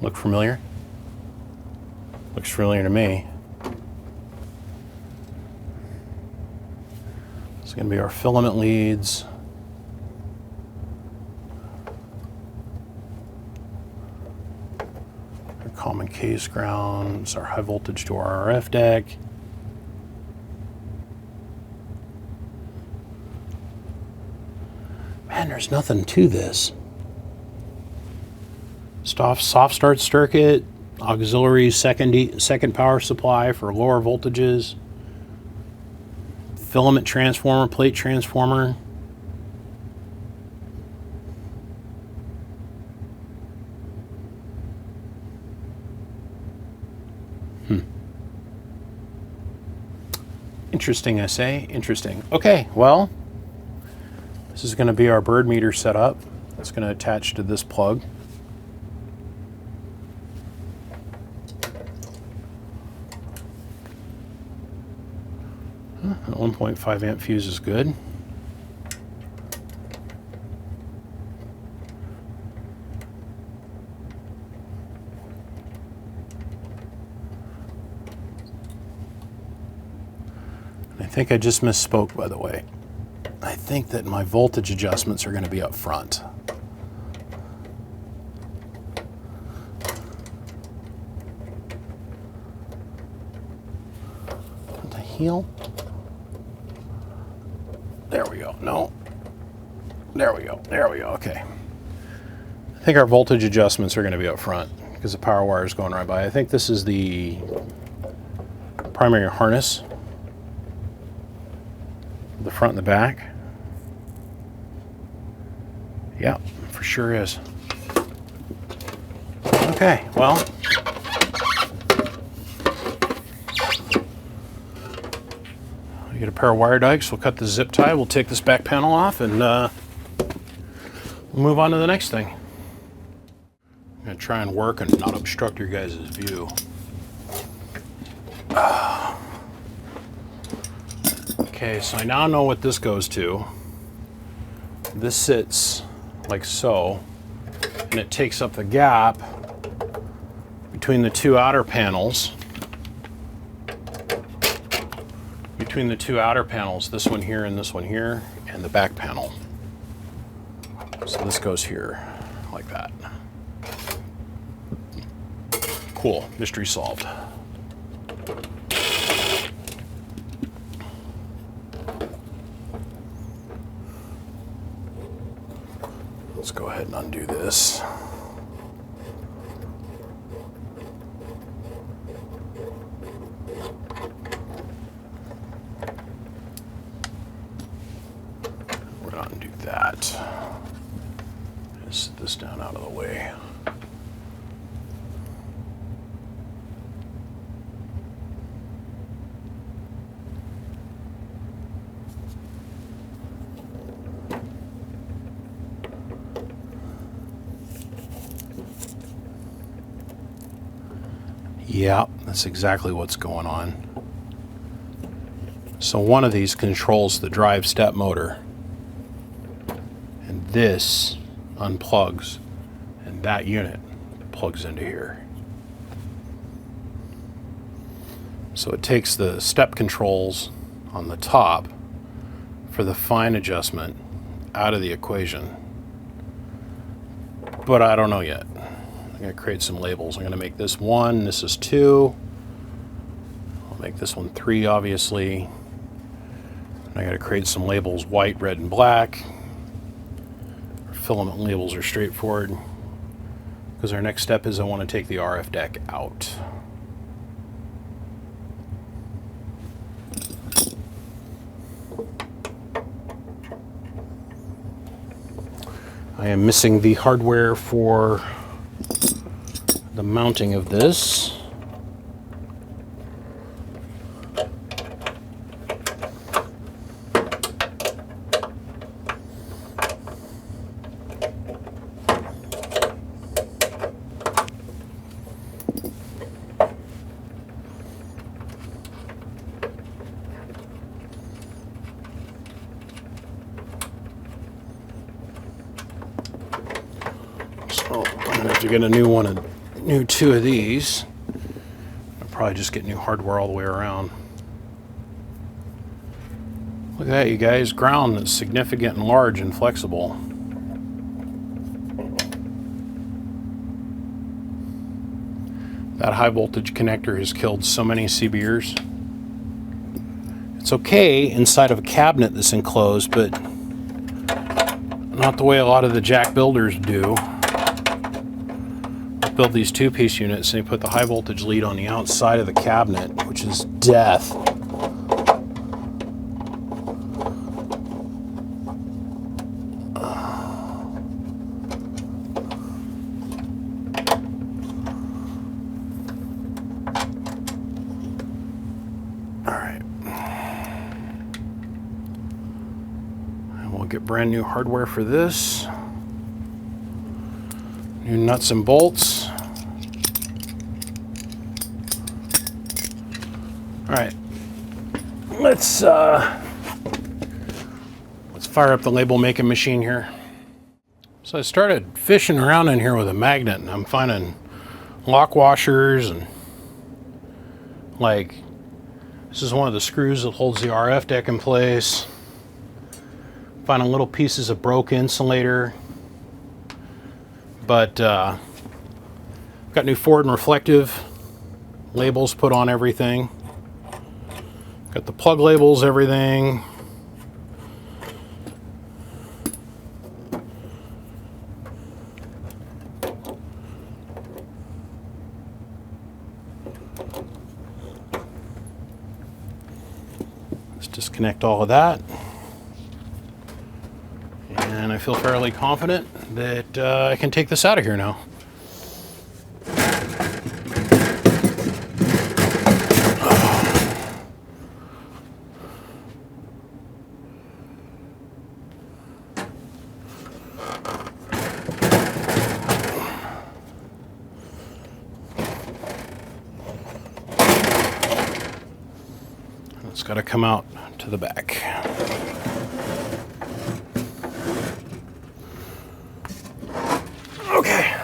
Look familiar? Looks familiar to me. It's going to be our filament leads. Our common case grounds, our high voltage to our RF deck. Man, there's nothing to this. Soft start circuit, auxiliary second power supply for lower voltages, filament transformer, plate transformer. Interesting, I say. Interesting. Okay, well, this is going to be our bird meter setup. It's going to attach to this plug. 1.5 amp fuse is good. I think I just misspoke, by the way. I think that my voltage adjustments are going to be up front. What the hell? There we go. No. There we go. There we go. Okay. I think our voltage adjustments are going to be up front because the power wire is going right by. I think this is the primary harness. The front and the back. Yeah, for sure is. Okay, well. We get a pair of wire dikes. We'll cut the zip tie. We'll take this back panel off and we'll move on to the next thing. I'm going to try and work and not obstruct your guys' view. Okay, so I now know what this goes to. This sits like so, and it takes up the gap between the two outer panels. Between the two outer panels, this one here and this one here, and the back panel. So this goes here, like that. Cool, mystery solved. Let's go ahead and undo this. Yeah, that's exactly what's going on. So one of these controls the drive step motor, and this unplugs, and that unit plugs into here. So it takes the step controls on the top for the fine adjustment out of the equation. But I don't know yet. I'm going to create some labels. I'm going to make this 1, this is 2. I'll make this one 3, obviously. I got to create some labels, white, red, and black. Filament labels are straightforward, because our next step is I want to take the RF deck out. I am missing the hardware for the mounting of this. So I'm gonna have to get a new 2 of these. I'll probably just get new hardware all the way around. Look at that, you guys. Ground that's significant and large and flexible. That high voltage connector has killed so many CBers. It's okay inside of a cabinet that's enclosed, but not the way a lot of the jack builders do. They build these 2-piece units and they put the high voltage lead on the outside of the cabinet, which is death. Get brand new hardware for this. New nuts and bolts. All right, let's fire up the label making machine here. So I started fishing around in here with a magnet, and I'm finding lock washers, and like this is one of the screws that holds the RF deck in place. Finding little pieces of broke insulator, but got new forward and reflective labels put on everything. Got the plug labels, everything. Let's disconnect all of that. And I feel fairly confident that I can take this out of here now. It's got to come out to the back. Okay.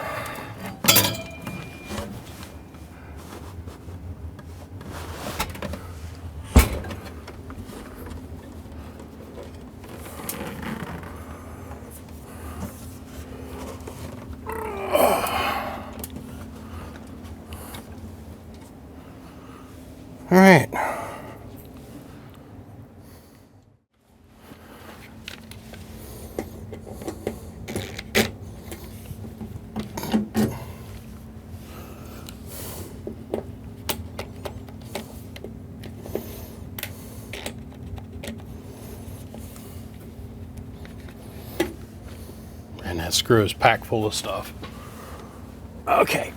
All right. And that screw is packed full of stuff. Okay.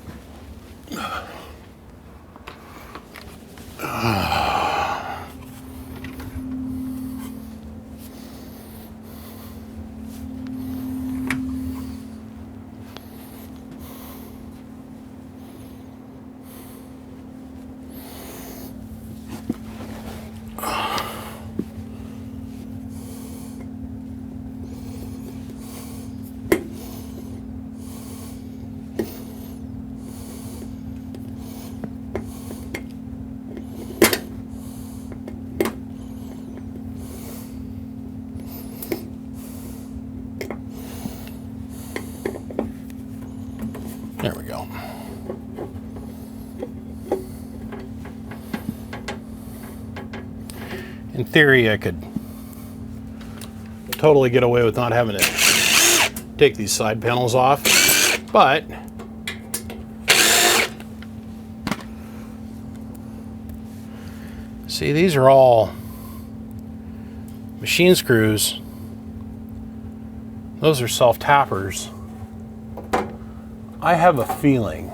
In theory, I could totally get away with not having to take these side panels off, but see, these are all machine screws. Those are self-tappers. I have a feeling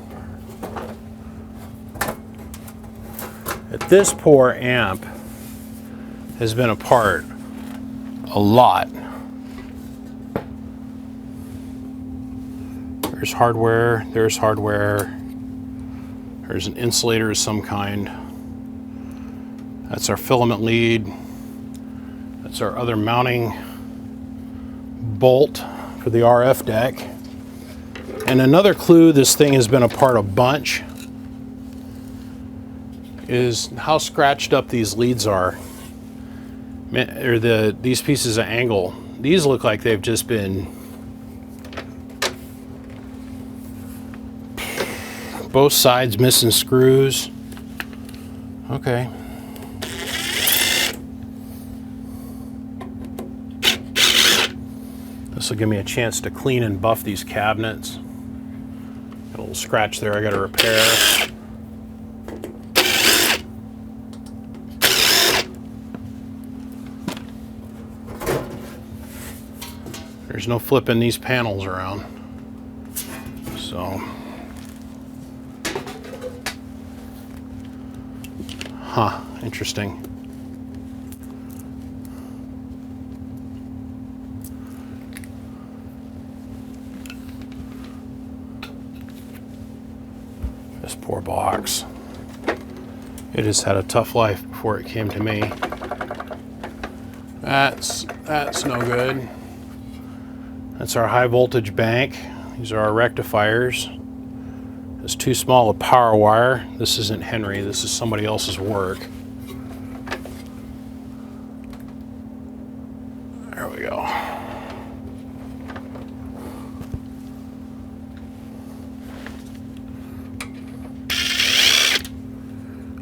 that this poor amp has been apart a lot. There's hardware, there's hardware, there's an insulator of some kind. That's our filament lead. That's our other mounting bolt for the RF deck. And another clue this thing has been apart a bunch is how scratched up these leads are. Or these pieces of angle. These look like they've just been both sides missing screws. Okay. This will give me a chance to clean and buff these cabinets. Got a little scratch there I got to repair. There's no flipping these panels around. So, interesting. This poor box. It has had a tough life before it came to me. That's no good. That's our high voltage bank. These are our rectifiers. It's too small a power wire. This isn't Henry, this is somebody else's work. There we go.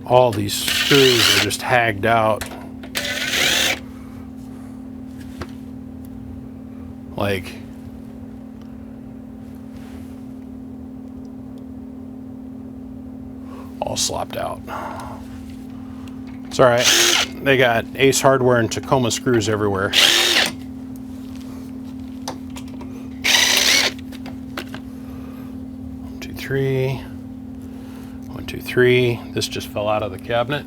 All these screws are just hagged out. Like, all slopped out. It's all right. They got Ace Hardware and Tacoma screws everywhere. 1, 2, 3. 1, 2, 3. This just fell out of the cabinet.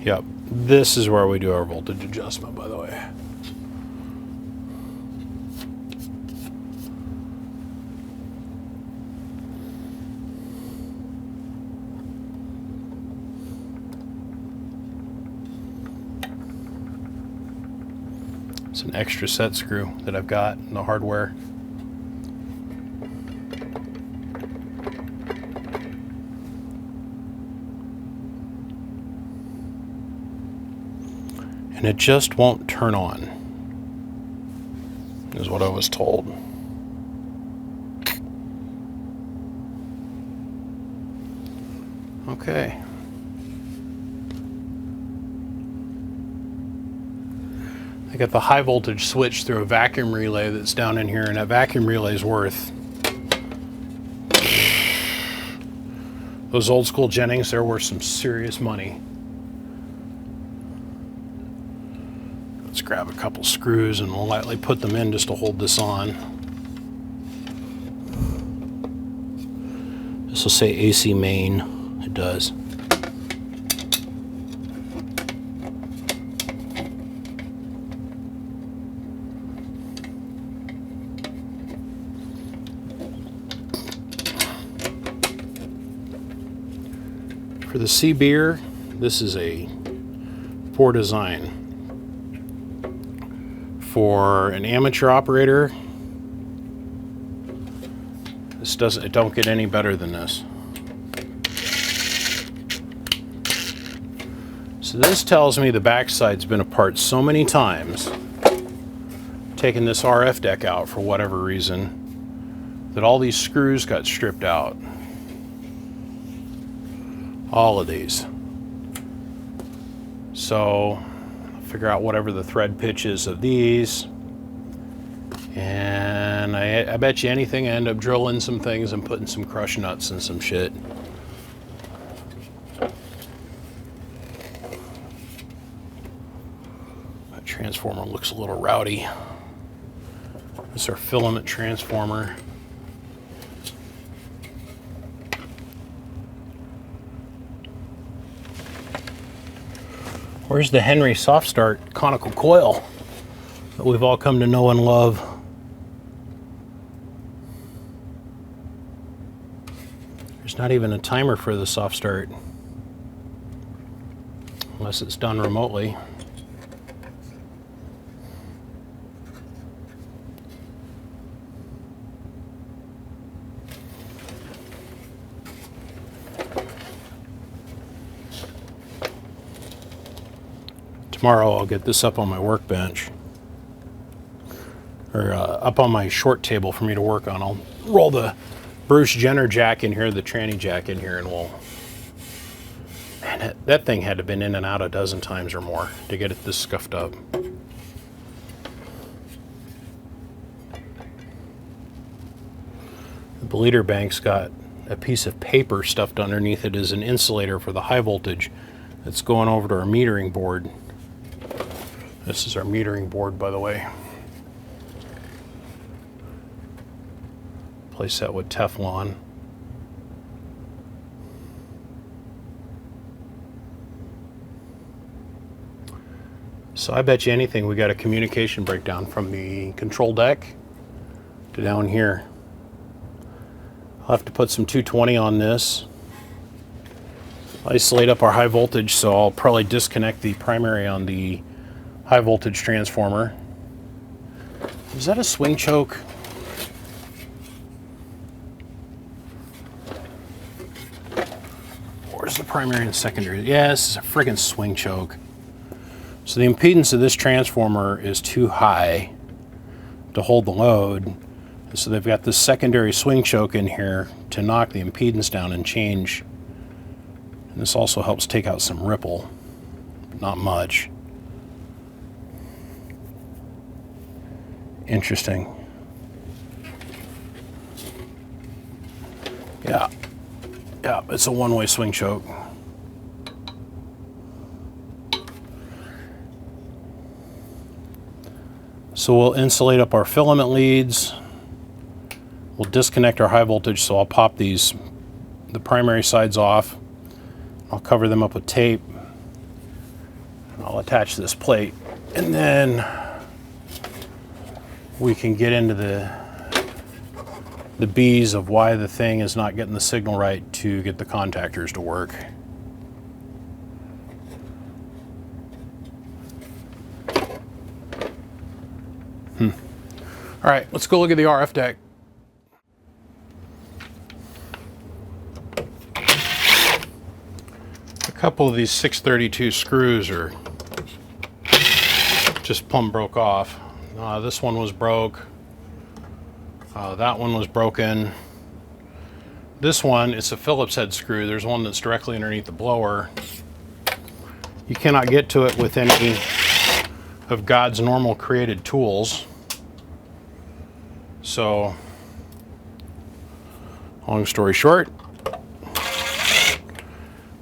Yep, this is where we do our voltage adjustment, by the way. It's an extra set screw that I've got in the hardware. And it just won't turn on, is what I was told. Okay. I got the high voltage switch through a vacuum relay that's down in here, and that vacuum relay is worth, those old school Jennings, they're worth some serious money. Let's grab a couple screws and we'll lightly put them in just to hold this on. This will say AC main. It does. For the C-Beer, this is a poor design. For an amateur operator, it don't get any better than this. So this tells me the backside's been apart so many times, taking this RF deck out for whatever reason, that all these screws got stripped out. All of these. So I'll figure out whatever the thread pitch is of these. And I bet you anything I end up drilling some things and putting some crush nuts and some shit. That transformer looks a little rowdy. This is our filament transformer. Where's the Henry soft start conical coil that we've all come to know and love? There's not even a timer for the soft start, unless it's done remotely. Tomorrow I'll get this up on my workbench, or up on my short table for me to work on. I'll roll the Bruce Jenner jack in here, the tranny jack in here, and we'll... Man, that thing had to have been in and out a dozen times or more to get it this scuffed up. The bleeder bank's got a piece of paper stuffed underneath it as an insulator for the high voltage that's going over to our metering board. This is our metering board, by the way. Place that with Teflon. So I bet you anything we got a communication breakdown from the control deck to down here. I'll have to put some 220 on this. Isolate up our high voltage, so I'll probably disconnect the primary on the high voltage transformer. Is that a swing choke? Where's the primary and secondary? Yeah, this is a friggin' swing choke. So the impedance of this transformer is too high to hold the load. So they've got this secondary swing choke in here to knock the impedance down and change. And this also helps take out some ripple, but not much. Interesting. Yeah, it's a one-way swing choke. So we'll insulate up our filament leads. We'll disconnect our high voltage, so I'll pop the primary sides off. I'll cover them up with tape. I'll attach this plate, and then we can get into the B's of why the thing is not getting the signal right to get the contactors to work. All right, let's go look at the RF deck. A couple of these 632 screws are just plumb broke off. This one was broke. That one was broken. This one, it's a Phillips head screw. There's one that's directly underneath the blower. You cannot get to it with any of God's normal created tools. So, long story short,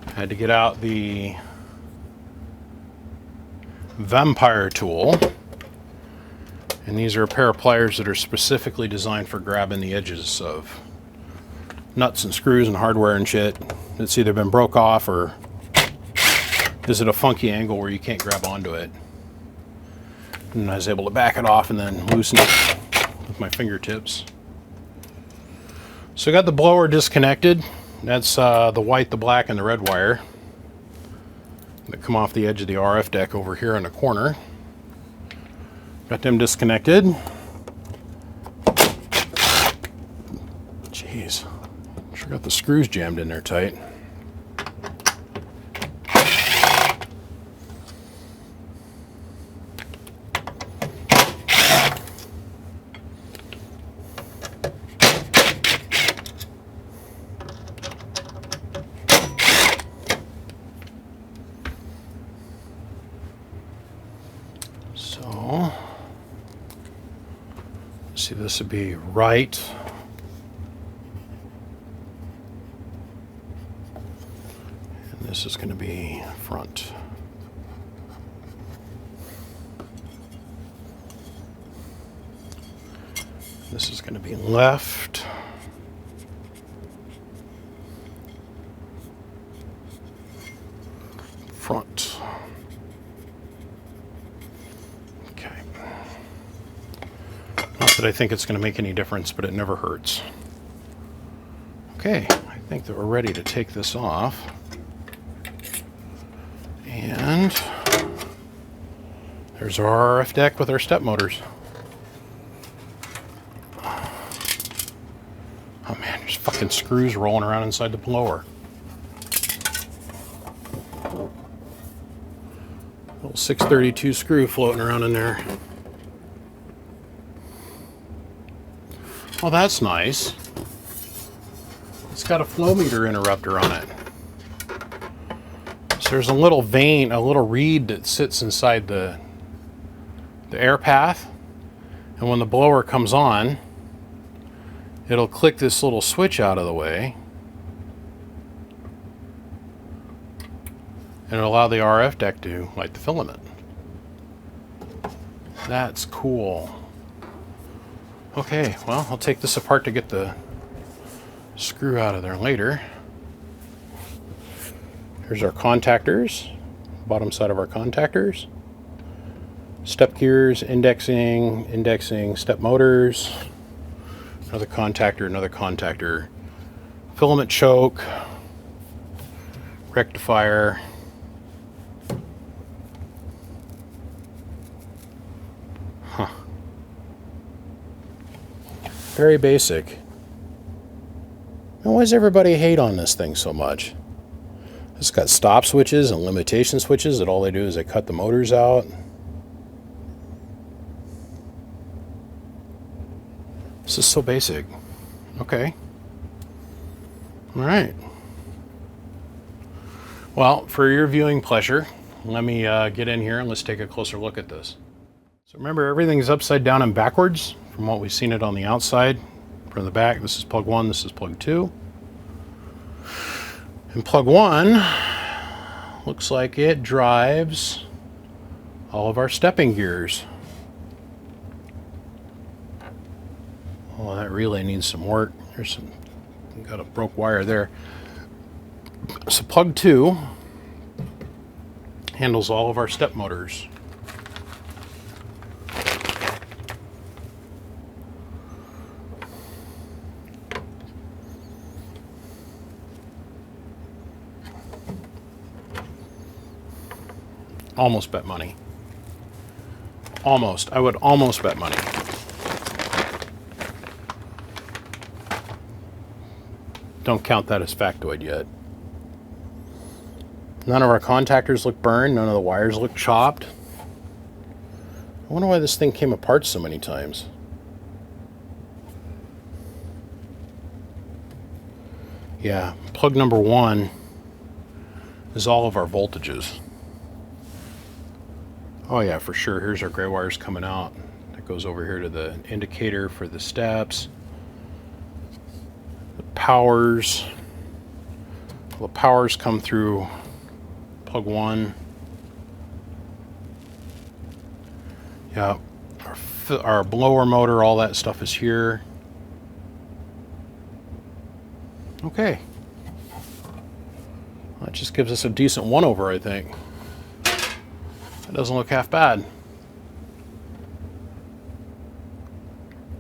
I had to get out the vampire tool. And these are a pair of pliers that are specifically designed for grabbing the edges of nuts and screws and hardware and shit. It's either been broke off or is it a funky angle where you can't grab onto it. And I was able to back it off and then loosen it with my fingertips. So I got the blower disconnected. That's the white, the black, and the red wire that come off the edge of the RF deck over here in the corner. Got them disconnected. Jeez, sure got the screws jammed in there tight. See, this would be right. And this is going to be front. This is going to be left. Front. Okay. Not that I think it's going to make any difference, but it never hurts. Okay, I think that we're ready to take this off. And there's our RF deck with our step motors. Oh man, there's fucking screws rolling around inside the blower. Little 632 screw floating around in there. Oh, that's nice. It's got a flow meter interrupter on it. So there's a little vane, a little reed that sits inside the air path. And when the blower comes on, it'll click this little switch out of the way. And it'll allow the RF deck to light the filament. That's cool. Okay, well, I'll take this apart to get the screw out of there later. Here's our contactors, bottom side of our contactors. Step gears, indexing, step motors. Another contactor, filament choke, rectifier. Huh. Very basic. And why does everybody hate on this thing so much? It's got stop switches and limitation switches that all they do is they cut the motors out. This is so basic. Okay. All right. Well, for your viewing pleasure, let me get in here and let's take a closer look at this. So remember, everything's upside down and backwards from what we've seen it on the outside. From the back, this is plug 1, this is plug 2. And plug 1 looks like it drives all of our stepping gears. Oh, that relay needs some work. There's some, got a broke wire there. So plug 2 handles all of our step motors. Almost bet money. Almost. I would almost bet money. Don't count that as factoid yet. None of our contactors look burned. None of the wires look chopped. I wonder why this thing came apart so many times. Yeah, plug number 1 is all of our voltages. Oh yeah, for sure. Here's our gray wires coming out. That goes over here to the indicator for the steps. The powers. The powers come through plug 1. Yeah, our blower motor, all that stuff is here. Okay. That just gives us a decent 1-over, I think. That doesn't look half bad.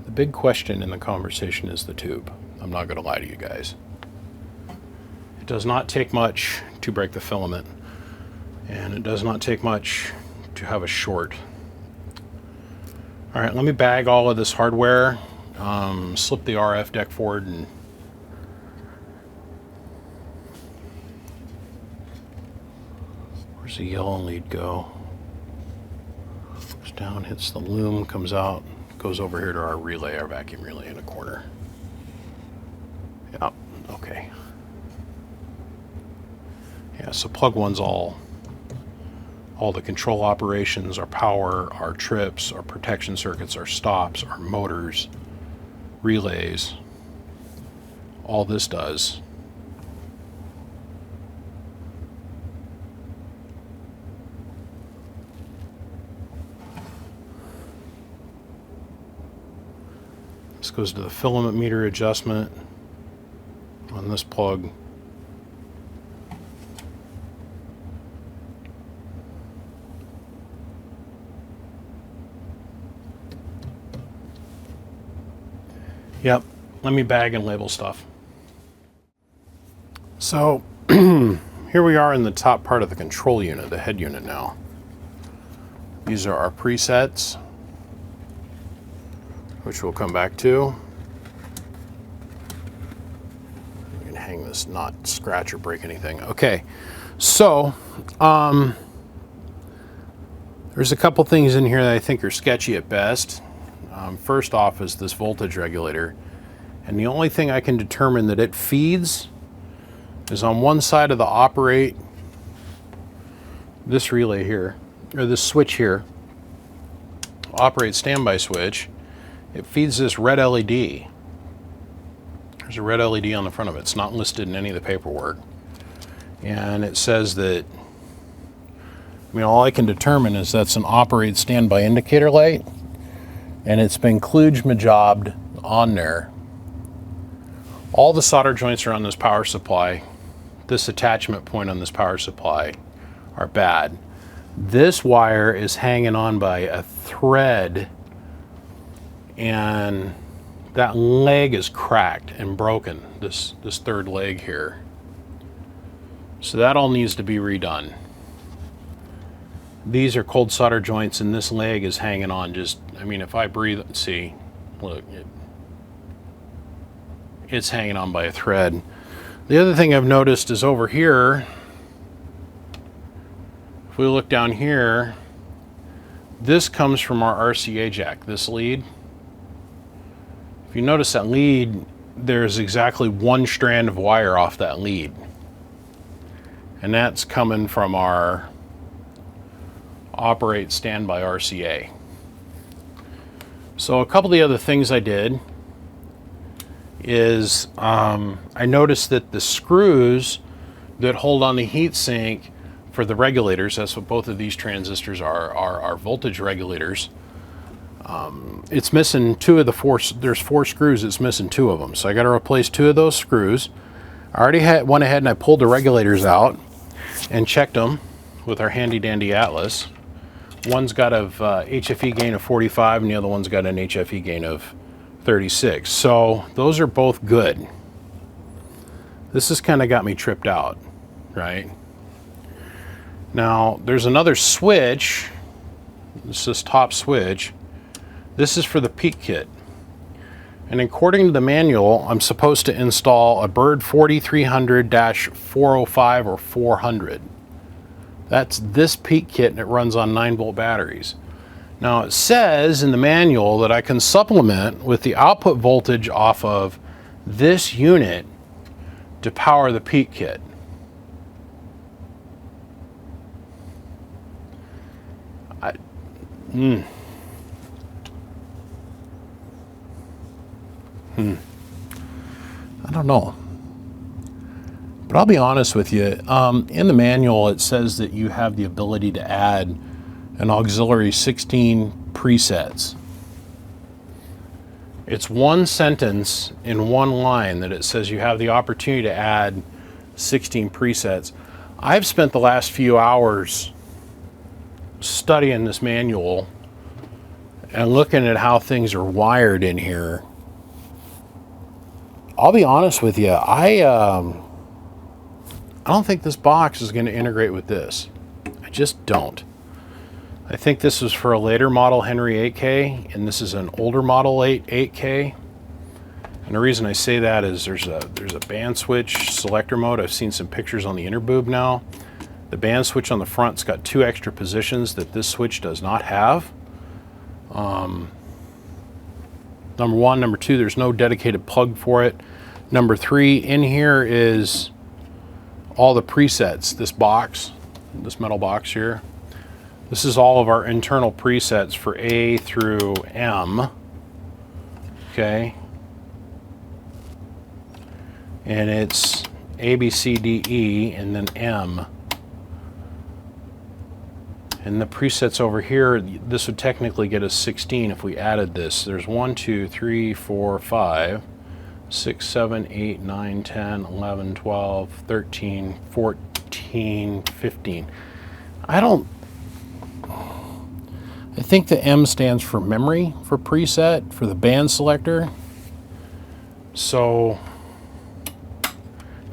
The big question in the conversation is the tube. I'm not going to lie to you guys. It does not take much to break the filament, and it does not take much to have a short. All right, let me bag all of this hardware, slip the RF deck forward, and where's the yellow lead go? Goes down, hits the loom, comes out, goes over here to our relay, our vacuum relay in a corner. Yep, okay. Yeah, so plug 1's all all the control operations, our power, our trips, our protection circuits, our stops, our motors, relays. All this does. This goes to the filament meter adjustment on this plug. Yep, let me bag and label stuff. So here we are in the top part of the control unit, the head unit now. These are our presets, which we'll come back to. You can hang this, not scratch or break anything. Okay, so there's a couple things in here that I think are sketchy at best. First off is this voltage regulator, and the only thing I can determine that it feeds is on one side of the operate, this relay here, or this switch here, operate standby switch. It feeds this red LED. There's a red LED on the front of it. It's not listed in any of the paperwork. And it says that, I mean, all I can determine is that's an operate standby indicator light, and it's been kludge jobbed on there. All the solder joints are on this power supply. This attachment point on this power supply are bad. This wire is hanging on by a thread, and that leg is cracked and broken, this third leg here. So that all needs to be redone. These are cold solder joints, and this leg is hanging on just, I mean, if I breathe, see, look, it's hanging on by a thread. The other thing I've noticed is over here, if we look down here, this comes from our RCA jack, this lead. If you notice that lead, there's exactly one strand of wire off that lead. And that's coming from our operate standby RCA. So a couple of the other things I did is I noticed that the screws that hold on the heat sink for the regulators, that's what both of these transistors are voltage regulators. It's missing two of the four, there's 4 screws, it's missing 2 of them. So I got to replace 2 of those screws. I already went ahead and I pulled the regulators out and checked them with our handy dandy Atlas. One's got a HFE gain of 45 and the other one's got an HFE gain of 36. So those are both good. This has kind of got me tripped out, right? Now there's another switch. This is top switch. This is for the peak kit. And according to the manual, I'm supposed to install a Bird 4300-405 or 400. That's this peak kit, and it runs on 9-volt batteries. Now it says in the manual that I can supplement with the output voltage off of this unit to power the peak kit. I don't know. But I'll be honest with you, in the manual it says that you have the ability to add an auxiliary 16 presets. It's one sentence in one line that it says you have the opportunity to add 16 presets. I've spent the last few hours studying this manual and looking at how things are wired in here. I'll be honest with you, I don't think this box is going to integrate with this. I just don't. I think this was for a later model Henry 8K, and this is an older model 8K. And the reason I say that is there's a band switch selector mode. I've seen some pictures on the inner boob now. The band switch on the front's got 2 extra positions that this switch does not have. Number 1. Number 2, there's no dedicated plug for it. Number 3, in here is all the presets. This box, this metal box here, This is all of our internal presets for A through M. Okay. And it's A, B, C, D, E, and then M. And the presets over here, this would technically get us 16 if we added this. There's 1, 2, 3, 4, 5, 6, 7, 8, 9, 10, 11, 12, 13, 14, 15. I think the M stands for memory for preset, for the band selector. So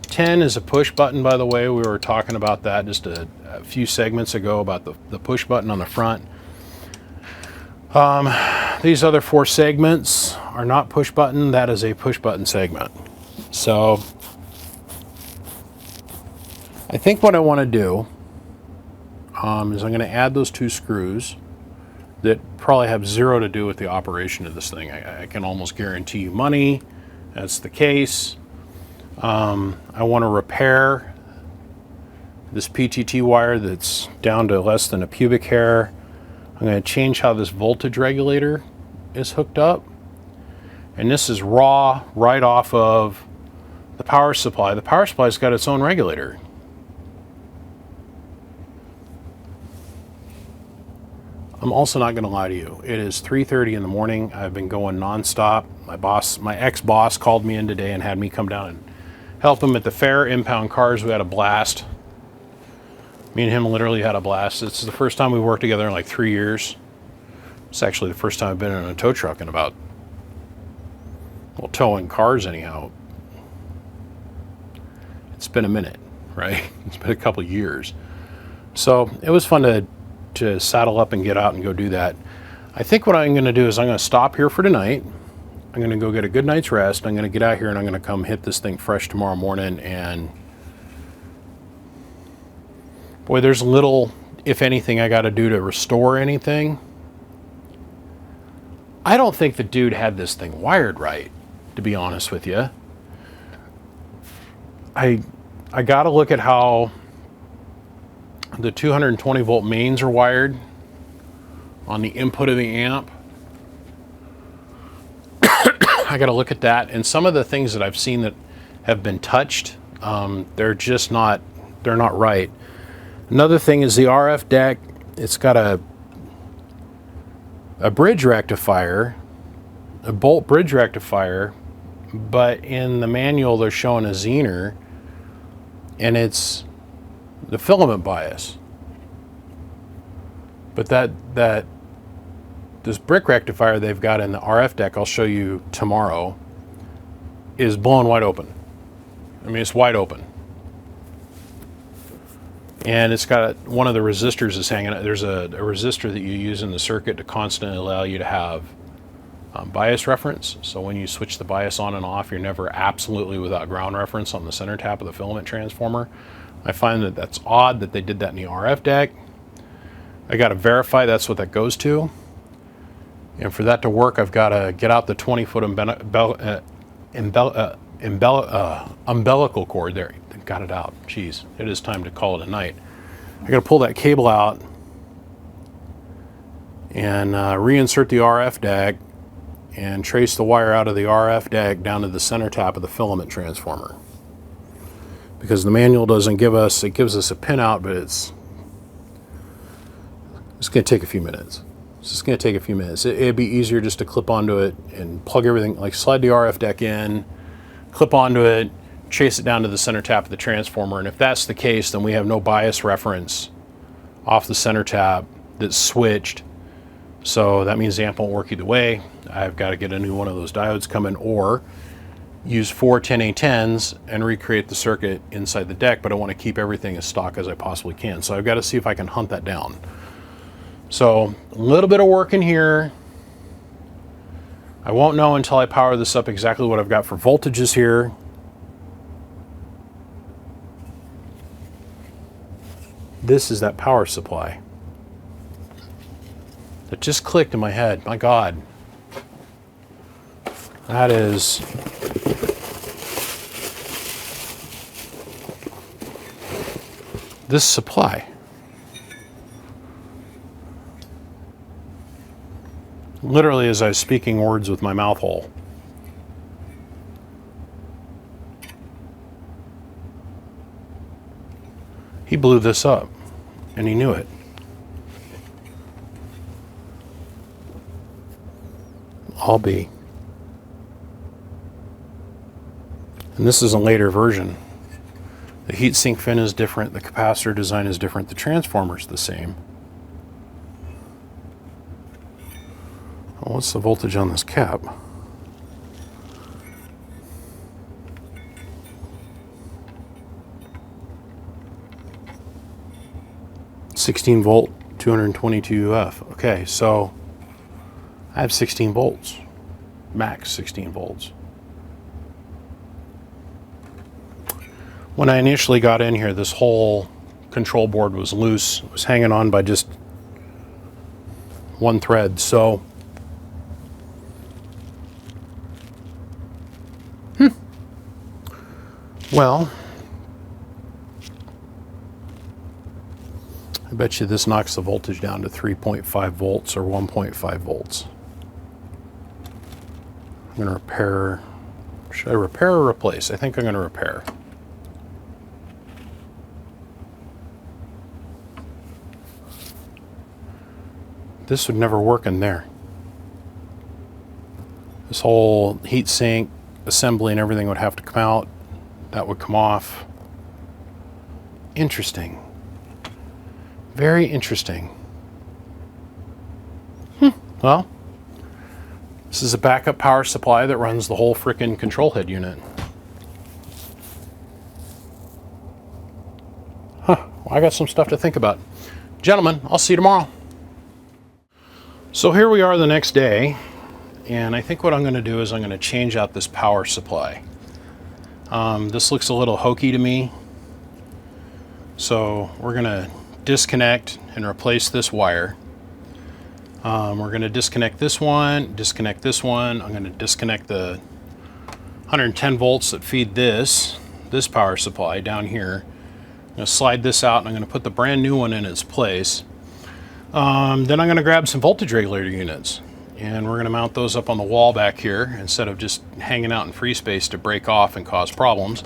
10 is a push button, by the way. We were talking about that just a few segments ago about the push button on the front. These other 4 segments are not push button. That is a push button segment. So I think what I want to do is I'm going to add those 2 screws that probably have 0 to do with the operation of this thing. I can almost guarantee you money. That's the case. I want to repair this PTT wire that's down to less than a pubic hair. I'm going to change how this voltage regulator is hooked up. And this is raw right off of the power supply. The power supply's got its own regulator. I'm also not going to lie to you. It is 3:30 in the morning. I've been going nonstop. My ex-boss called me in today and had me come down and help him at the fair, impound cars. We had a blast. Me and him literally had a blast. It's the first time we worked together in like 3 years. It's actually the first time I've been in a tow truck in about, well, towing cars anyhow. It's been a minute, right? It's been a couple years. So it was fun to saddle up and get out and go do that. I think what I'm going to do is I'm going to stop here for tonight. I'm going to go get a good night's rest. I'm going to get out here and I'm going to come hit this thing fresh tomorrow morning. And boy, there's little, if anything, I got to do to restore anything. I don't think the dude had this thing wired right, to be honest with you. I got to look at how the 220 volt mains are wired on the input of the amp. I got to look at that, and some of the things that I've seen that have been touched, they're just not, they're not right. Another thing is the RF deck. It's got a bridge rectifier, a bolt bridge rectifier, but in the manual they're showing a Zener, and it's the filament bias. But this brick rectifier they've got in the RF deck, I'll show you tomorrow, is blown wide open. I mean, it's wide open. And it's got one of the resistors is hanging out. There's a resistor that you use in the circuit to constantly allow you to have bias reference. So when you switch the bias on and off, you're never absolutely without ground reference on the center tap of the filament transformer. I find that that's odd that they did that in the RF deck. I got to verify that's what that goes to. And for that to work, I've got to get out the 20-foot umbilical cord. There, got it out. Jeez, it is time to call it a night. I got to pull that cable out and reinsert the RF deck and trace the wire out of the RF deck down to the center tap of the filament transformer. Because the manual doesn't give us, it gives us a pinout, but it's going to take a few minutes. It's just going to take a few minutes. It'd be easier just to clip onto it and plug everything, like slide the RF deck in, clip onto it, chase it down to the center tap of the transformer. And if that's the case, then we have no bias reference off the center tap that's switched. So that means the amp won't work either way. I've got to get a new one of those diodes coming, or use 4 10A10s and recreate the circuit inside the deck, but I want to keep everything as stock as I possibly can. So I've got to see if I can hunt that down. So a little bit of work in here. I won't know until I power this up exactly what I've got for voltages here. This is that power supply. It just clicked in my head. My God. That is this supply. literally as I was speaking words with my mouth hole. He blew this up, and he knew it. I'll be. And this is a later version. The heatsink fin is different, the capacitor design is different, the transformer's the same. Well, what's the voltage on this cap? (16 volt, 222 UF). Okay, so I have 16 volts, max 16 volts. When I initially got in here, this whole control board was loose. It was hanging on by just one thread. So, well, I bet you this knocks the voltage down to 3.5 volts or 1.5 volts. I'm going to repair. Should I repair or replace? I think I'm going to repair. This would never work in there. This whole heat sink assembly and everything would have to come out. That would come off. Interesting. Very interesting. Well, this is a backup power supply that runs the whole frickin' control head unit. Well, I got some stuff to think about. Gentlemen, I'll see you tomorrow. So here we are the next day, and I think what I'm going to do is I'm going to change out this power supply. This looks a little hokey to me, so we're going to disconnect and replace this wire. We're going to disconnect this one. I'm going to disconnect the 110 volts that feed this power supply down here. I'm going to slide this out, and I'm going to put the brand new one in its place. Then I'm going to grab some voltage regulator units, and we're going to mount those up on the wall back here instead of just hanging out in free space to break off and cause problems.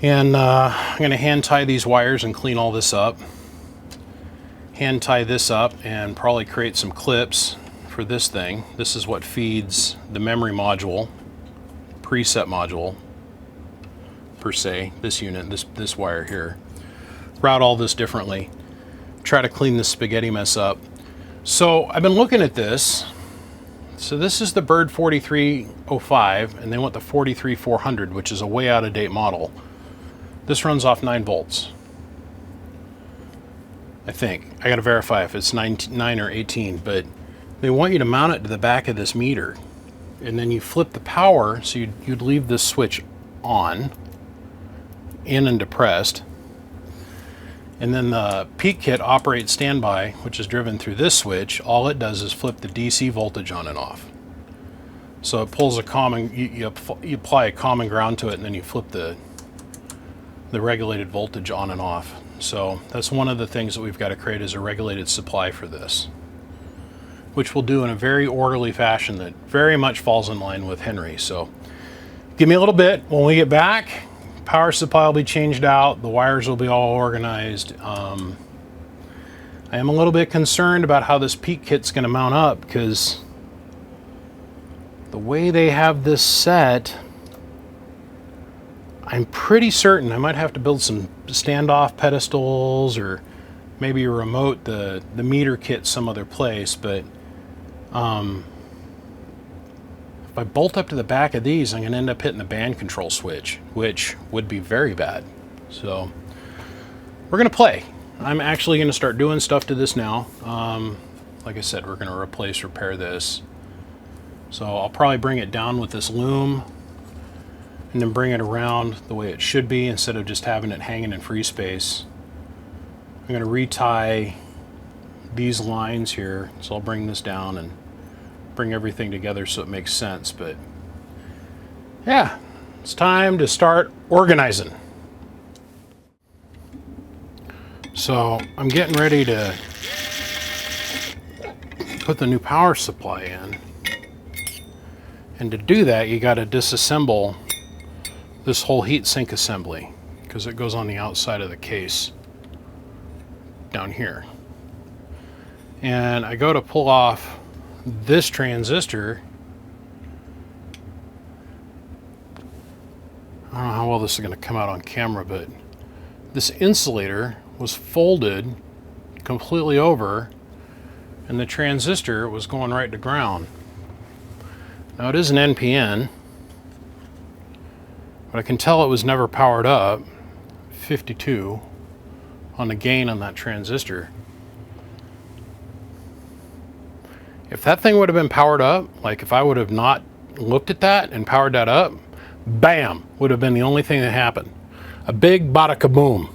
And I'm going to hand tie these wires and clean all this up. Hand tie this up and probably create some clips for this thing. This is what feeds the memory module, preset module per se, this unit, this wire here. Route all this differently. Try to clean this spaghetti mess up. So I've been looking at this. So this is the Bird 4305, and they want the 43400, which is a way out of date model. This runs off 9 volts. I think. I gotta verify if it's 9 or 18, but they want you to mount it to the back of this meter. And then you flip the power, so you'd leave this switch on, in and depressed. And then the peak kit operates standby, which is driven through this switch. All it does is flip the DC voltage on and off. So it pulls a common, you apply a common ground to it, and then you flip the regulated voltage on and off. So that's one of the things that we've got to create, is a regulated supply for this, which we'll do in a very orderly fashion that very much falls in line with Henry. So give me a little bit. When we get back, power supply will be changed out, the wires will be all organized. I am a little bit concerned about how this peak kit's going to mount up, because the way they have this set, I'm pretty certain I might have to build some standoff pedestals, or maybe remote the meter kit some other place. But if I bolt up to the back of these, I'm going to end up hitting the band control switch, which would be very bad. So we're going to play. I'm actually going to start doing stuff to this now. Like I said, we're going to repair this. So I'll probably bring it down with this loom, and then bring it around the way it should be instead of just having it hanging in free space. I'm going to retie these lines here, so I'll bring this down and bring everything together so it makes sense. But yeah, it's time to start organizing. So I'm getting ready to put the new power supply in. And to do that, you got to disassemble this whole heatsink assembly because it goes on the outside of the case down here. And I go to pull off this transistor. I don't know how well this is going to come out on camera, but this insulator was folded completely over and the transistor was going right to ground. Now it is an NPN, but I can tell it was never powered up. 52 on the gain on that transistor. If that thing would have been powered up, like if I would have not looked at that and powered that up, bam, would have been the only thing that happened. A big bada kaboom.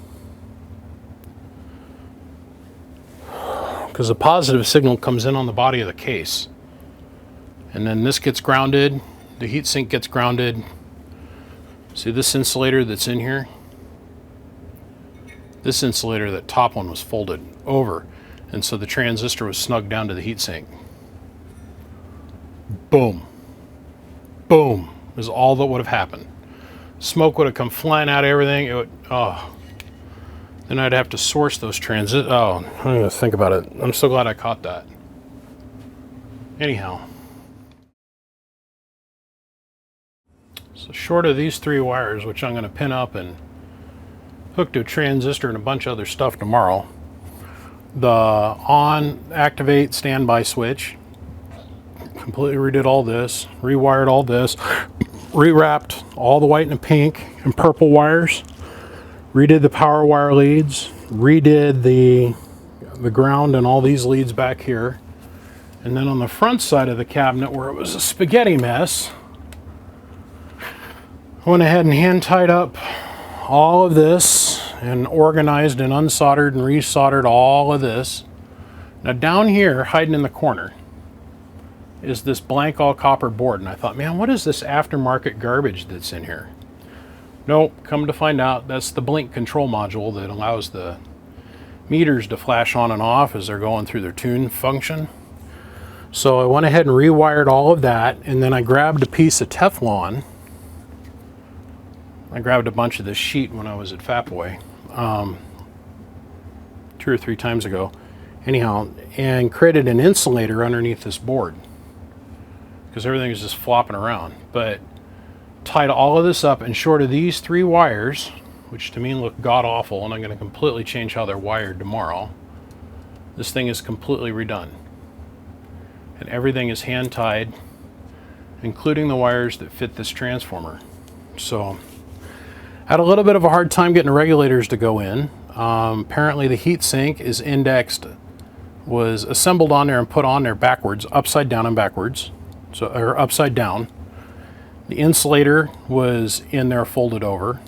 Because the positive signal comes in on the body of the case. And then this gets grounded, the heatsink gets grounded. See this insulator that's in here? This insulator, that top one was folded over. And so the transistor was snugged down to the heatsink. Boom. Boom is all that would have happened. Smoke would have come flying out of everything. It would, oh. Then I'd have to source those transistors. Oh, I'm going to think about it. I'm so glad I caught that. Anyhow. So short of these 3 wires, which I'm going to pin up and hook to a transistor and a bunch of other stuff tomorrow, the on, activate, standby switch, completely redid all this, rewired all this, rewrapped all the white and pink and purple wires, redid the power wire leads, redid the ground and all these leads back here. And then on the front side of the cabinet where it was a spaghetti mess, I went ahead and hand tied up all of this and organized and unsoldered and resoldered all of this. Now down here, hiding in the corner, is this blank all copper board. And I thought, man, what is this aftermarket garbage that's in here? Nope, come to find out, that's the blink control module that allows the meters to flash on and off as they're going through their tune function. So I went ahead and rewired all of that, and then I grabbed a piece of Teflon. I grabbed a bunch of this sheet when I was at Fatboy 2 or 3 times ago. Anyhow, and created an insulator underneath this board because everything is just flopping around. But tied all of this up, and short of these 3 wires, which to me look god-awful, and I'm going to completely change how they're wired tomorrow, this thing is completely redone. And everything is hand-tied, including the wires that fit this transformer. So had a little bit of a hard time getting the regulators to go in. Apparently the heatsink is indexed, was assembled on there and put on there backwards, upside down and backwards, so, or upside down. The insulator was in there folded over.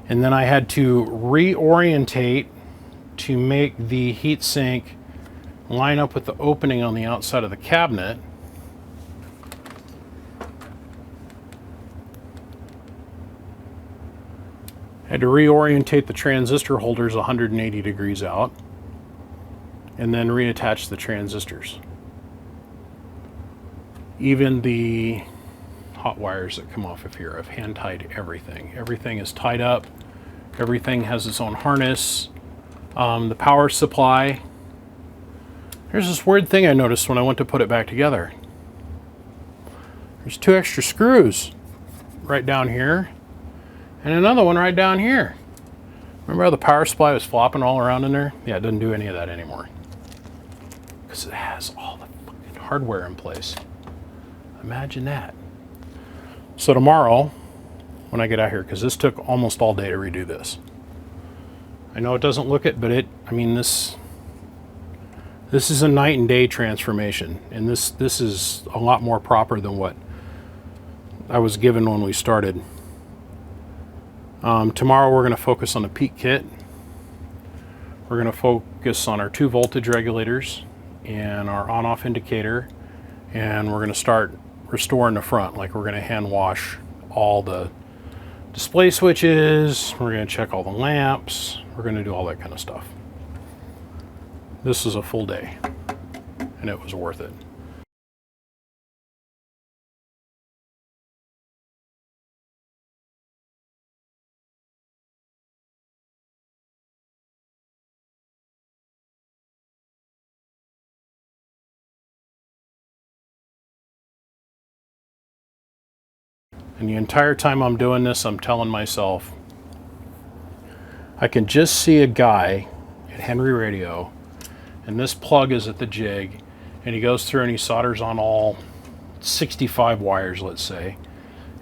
And then I had to reorientate to make the heatsink line up with the opening on the outside of the cabinet. Had to reorientate the transistor holders 180 degrees out and then reattach the transistors. Even the hot wires that come off of here, I've hand tied everything. Everything is tied up. Everything has its own harness. The power supply. Here's this weird thing I noticed when I went to put it back together. There's 2 extra screws right down here and another one right down here. Remember how the power supply was flopping all around in there? Yeah, it doesn't do any of that anymore because it has all the fucking hardware in place. Imagine that. So tomorrow, when I get out here, because this took almost all day to redo this. I know it doesn't look it, but I mean, this is a night and day transformation, and this is a lot more proper than what I was given when we started. Tomorrow we're going to focus on the peak kit. We're going to focus on our 2 voltage regulators and our on-off indicator, and we're going to start restoring the front. Like, we're going to hand wash all the display switches, we're going to check all the lamps, we're going to do all that kind of stuff. This is a full day, and it was worth it. And the entire time I'm doing this, I'm telling myself, I can just see a guy at Henry Radio, and this plug is at the jig, and he goes through and he solders on all 65 wires, let's say,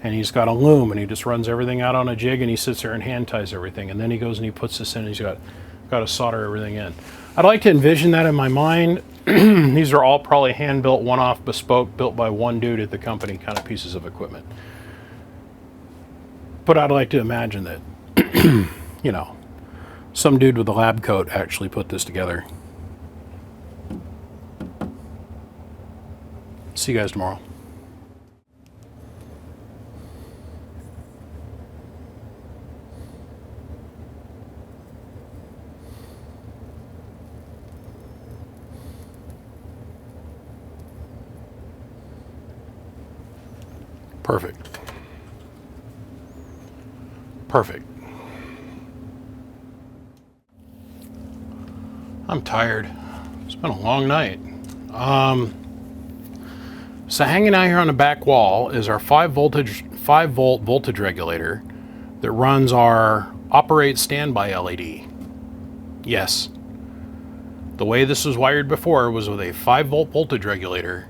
and he's got a loom, and he just runs everything out on a jig, and he sits there and hand ties everything, and then he goes and he puts this in, and he's got to solder everything in. I'd like to envision that in my mind. These are all probably hand-built, one-off, bespoke, built by one dude at the company kind of pieces of equipment. But I'd like to imagine that, you know, some dude with a lab coat actually put this together. See you guys tomorrow. Perfect. Perfect. I'm tired. It's been a long night. So hanging out here on the back wall is our 5 volt voltage regulator that runs our operate standby LED. Yes. The way this was wired before was with a 5 volt voltage regulator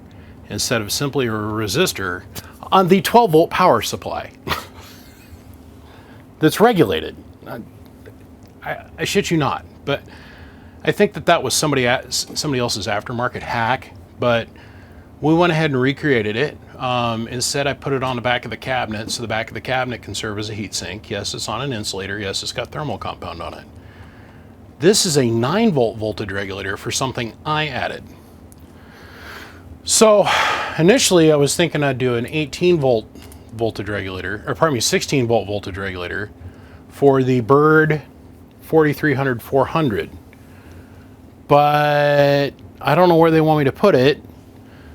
instead of simply a resistor on the 12 volt power supply. That's regulated. I shit you not, but I think that was somebody else's aftermarket hack, but we went ahead and recreated it. Instead, I put it on the back of the cabinet, so the back of the cabinet can serve as a heat sink. Yes, it's on an insulator. Yes, it's got thermal compound on it. This is a 9 volt voltage regulator for something I added. So initially I was thinking I'd do an 18 volt voltage regulator, or pardon me, 16 volt voltage regulator for the Bird 4300-400. But I don't know where they want me to put it,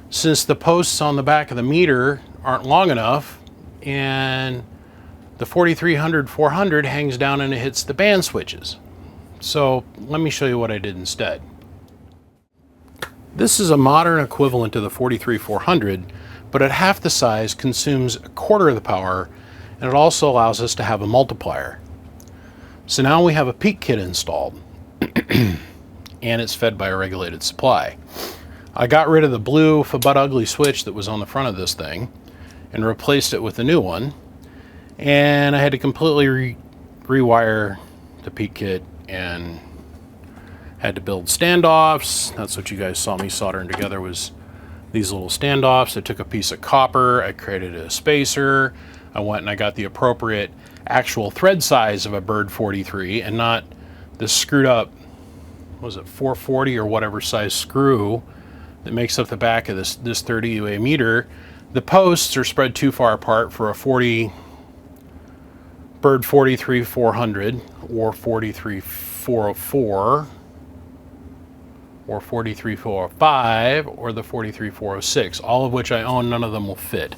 since the posts on the back of the meter aren't long enough, and the 4300-400 hangs down and it hits the band switches. So let me show you what I did instead. This is a modern equivalent to the 43-400, but at half the size consumes a quarter of the power, and it also allows us to have a multiplier. So now we have a peak kit installed, and it's fed by a regulated supply. I got rid of the blue but ugly switch that was on the front of this thing and replaced it with a new one, and I had to completely rewire the peak kit and had to build standoffs. That's what you guys saw me soldering together, was these little standoffs. I took a piece of copper, I created a spacer, I went and I got the appropriate actual thread size of a Bird 43 and not this screwed up, was it 440 or whatever size screw that makes up the back of this 30 UA meter. The posts are spread too far apart for a Bird 43-400 or 43-404 or 43-405 or the 43-406, all of which I own. None of them will fit.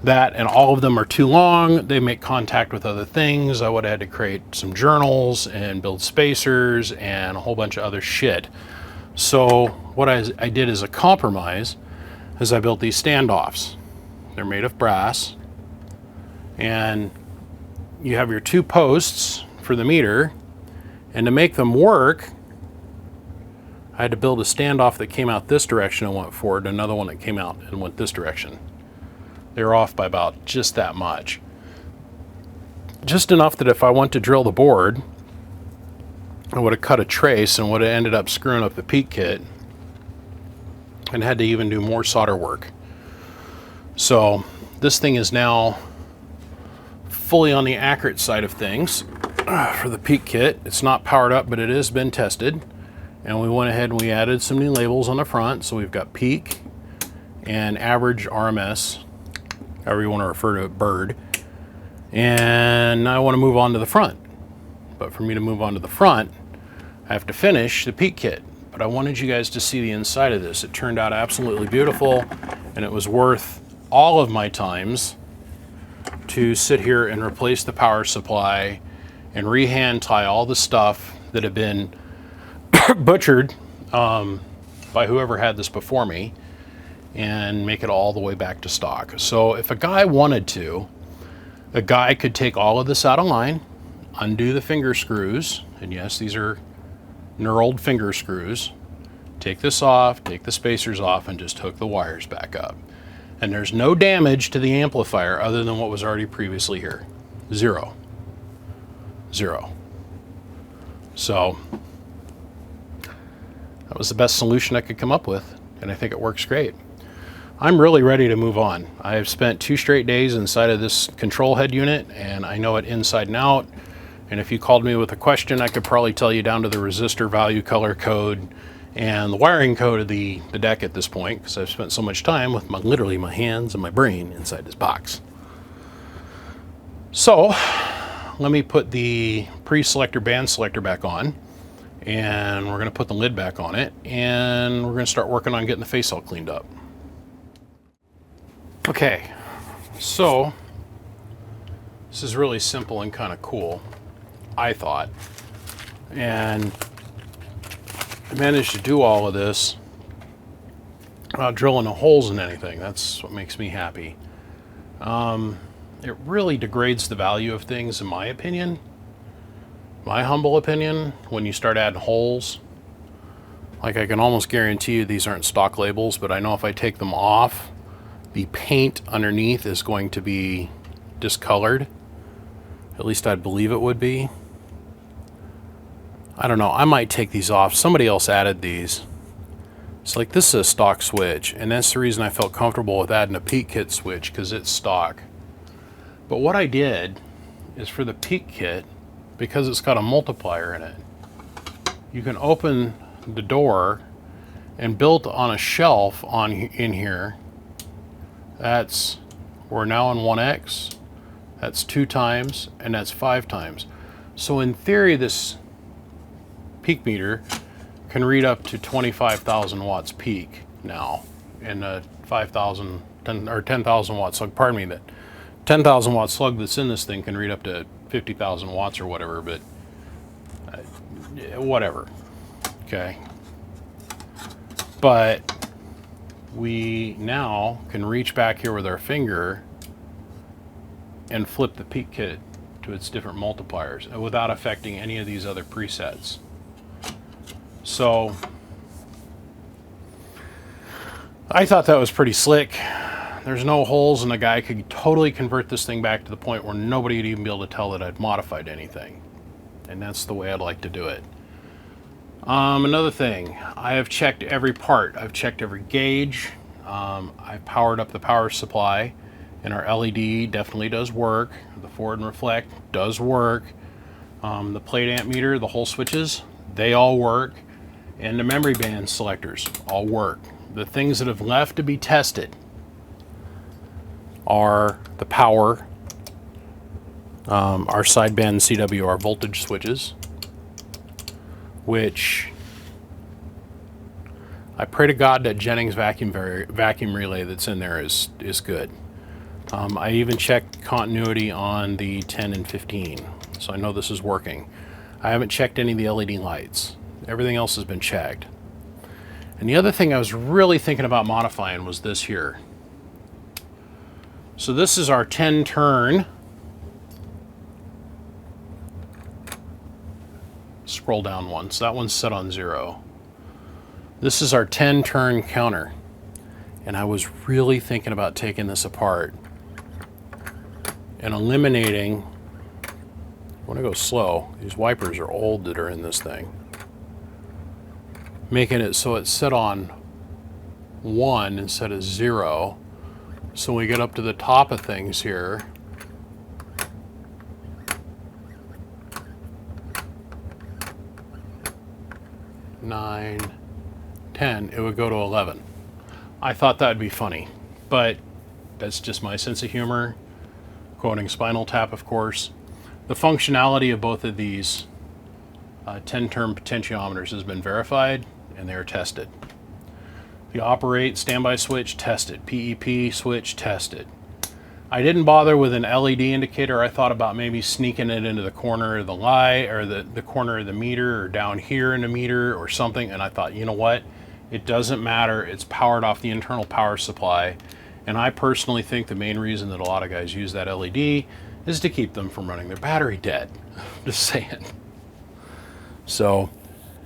That and all of them are too long. They make contact with other things. I would have had to create some journals and build spacers and a whole bunch of other shit. So what I did as a compromise is I built these standoffs. They're made of brass, and you have your 2 posts for the meter, and to make them work, I had to build a standoff that came out this direction and went forward, and another one that came out and went this direction. They were off by about just that much. Just enough that if I went to drill the board, I would have cut a trace and would have ended up screwing up the peak kit and had to even do more solder work. So this thing is now fully on the accurate side of things for the peak kit. It's not powered up, but it has been tested. And we went ahead and we added some new labels on the front. So we've got peak and average RMS, however you want to refer to it, Bird. And now I want to move on to the front. But for me to move on to the front, I have to finish the peak kit. but I wanted you guys to see the inside of this. It turned out absolutely beautiful, and it was worth all of my times to sit here and replace the power supply and re-hand tie all the stuff that had been butchered by whoever had this before me, and make it all the way back to stock. So if a guy wanted to, a guy could take all of this out of line, undo the finger screws, and yes, these are knurled finger screws, take this off, take the spacers off, and just hook the wires back up. And there's no damage to the amplifier other than what was already previously here. Zero. So that was the best solution I could come up with, and I think it works great. I'm really ready to move on. I've spent 2 straight days inside of this control head unit, and I know it inside and out. And if you called me with a question, I could probably tell you down to the resistor value, color code, and the wiring code of the deck at this point, because I've spent so much time with literally my hands and my brain inside this box. So let me put the pre-selector band selector back on, and we're going to put the lid back on it, and we're going to start working on getting the face all cleaned up. Okay, so this is really simple and kind of cool, I thought, and I managed to do all of this without drilling no holes in anything. That's what makes me happy. It really degrades the value of things, in my opinion, my humble opinion, when you start adding holes. Like, I can almost guarantee you these aren't stock labels, but I know if I take them off, the paint underneath is going to be discolored. At least I'd believe it would be. I don't know, I might take these off. Somebody else added these. It's like, this is a stock switch, and that's the reason I felt comfortable with adding a peak kit switch, because it's stock. But what I did is, for the peak kit, because it's got a multiplier in it, you can open the door, and built on a shelf in here, we're now on 1x, that's 2 times, and that's 5 times. So in theory, this peak meter can read up to 25,000 watts peak now, and 10,000 watts slug, pardon me, that 10,000 watt slug that's in this thing can read up to 50,000 watts or whatever, but whatever, okay. But we now can reach back here with our finger and flip the peak kit to its different multipliers without affecting any of these other presets. So I thought that was pretty slick. There's no holes, and the guy could totally convert this thing back to the point where nobody would even be able to tell that I'd modified anything. And that's the way I'd like to do it. Another thing, I have checked every part. I've checked every gauge. I've powered up the power supply, and our LED definitely does work. The forward and reflect does work. The plate amp meter, the whole switches, they all work. And the memory band selectors all work. The things that have left to be tested are the power, our sideband CW, our voltage switches, which I pray to God that Jennings vacuum relay that's in there is good. I even checked continuity on the 10 and 15, so I know this is working. I haven't checked any of the LED lights. Everything else has been checked. And the other thing I was really thinking about modifying was this here. So this is our 10 turn. Scroll down one, so that one's set on 0. This is our 10 turn counter. And I was really thinking about taking this apart and eliminating, I want to go slow, these wipers are old that are in this thing. Making it so it's set on 1 instead of 0. So we get up to the top of things here. Nine, 10, it would go to 11. I thought that'd be funny, but that's just my sense of humor. Quoting Spinal Tap, of course. The functionality of both of these 10-term potentiometers has been verified, and they're tested. The operate standby switch, tested. PEP switch, tested. I didn't bother with an LED indicator. I thought about maybe sneaking it into the corner of the light, or the corner of the meter, or down here in the meter or something, and I thought, you know what? It doesn't matter. It's powered off the internal power supply. And I personally think the main reason that a lot of guys use that LED is to keep them from running their battery dead. Just saying. So,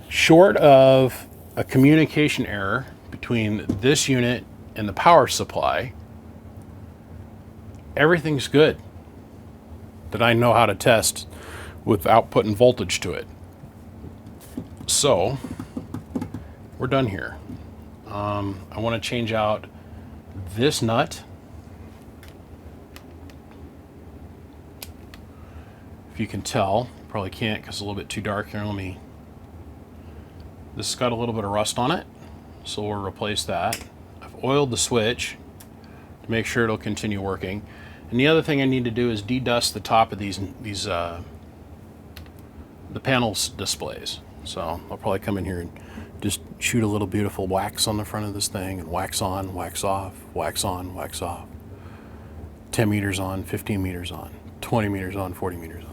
short of a communication error between this unit and the power supply, everything's good that I know how to test without putting voltage to it. So, we're done here. I want to change out this nut. If you can tell, probably can't because it's a little bit too dark here. This has got a little bit of rust on it, so we'll replace that. I've oiled the switch to make sure it'll continue working. And the other thing I need to do is de-dust the top of the panel's displays. So I'll probably come in here and just shoot a little beautiful wax on the front of this thing, and wax on, wax off, wax on, wax off. 10 meters on, 15 meters on, 20 meters on, 40 meters on.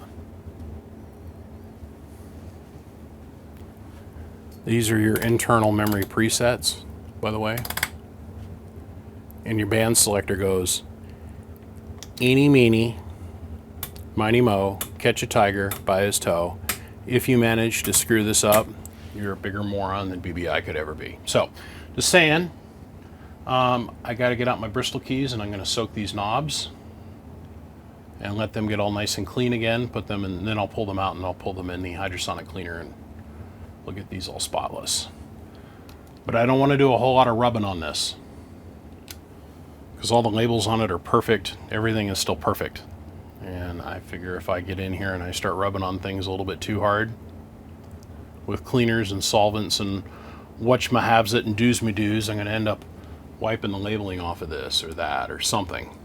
These are your internal memory presets, by the way. And your band selector goes eeny, meeny, miny, mo, catch a tiger by his toe. If you manage to screw this up, you're a bigger moron than BBI could ever be. So, just saying, I got to get out my Bristol keys, and I'm going to soak these knobs and let them get all nice and clean again. Put them in, and then I'll pull them out and I'll pull them in the hydrosonic cleaner, and we'll get these all spotless. But I don't want to do a whole lot of rubbing on this because all the labels on it are perfect. Everything is still perfect. And I figure if I get in here and I start rubbing on things a little bit too hard with cleaners and solvents and whatchmahabs-it and do's-me-do's, I'm going to end up wiping the labeling off of this or that or something.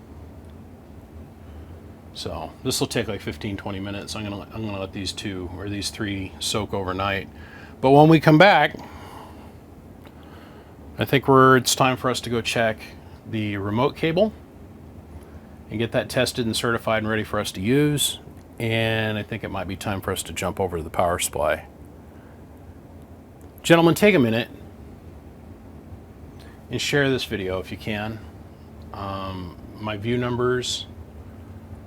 So this will take like 15-20 minutes. I'm gonna let these these three soak overnight. But when we come back, I think it's time for us to go check the remote cable and get that tested and certified and ready for us to use. And I think it might be time for us to jump over to the power supply. Gentlemen, take a minute and share this video if you can. My view numbers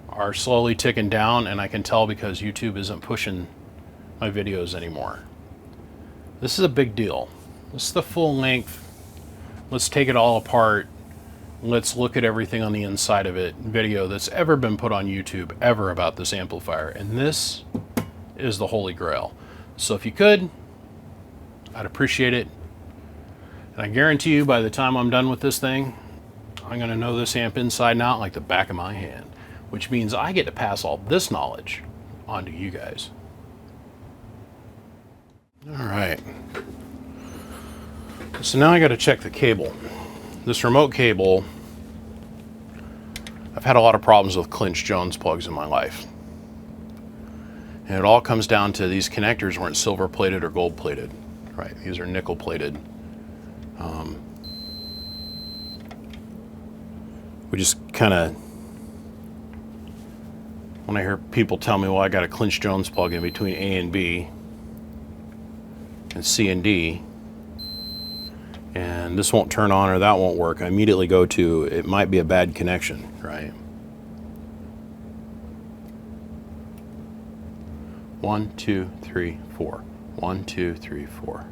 are slowly ticking down, and I can tell because YouTube isn't pushing my videos anymore. This is a big deal. This is the full length, let's take it all apart, let's look at everything on the inside of it video that's ever been put on YouTube ever about this amplifier. And this is the holy grail. So if you could, I'd appreciate it. And I guarantee you by the time I'm done with this thing, I'm going to know this amp inside and out like the back of my hand, which means I get to pass all this knowledge on to you guys. All right. So now I got to check the cable. This remote cable, I've had a lot of problems with Clinch Jones plugs in my life. And it all comes down to these connectors weren't silver plated or gold plated. Right, these are nickel plated. We just kind of, when I hear people tell me, well, I got a Clinch Jones plug in between A and B and C and D, and this won't turn on or that won't work, I immediately go to, it might be a bad connection, right? 1, 2, 3, 4. 1, 2, 3, 4.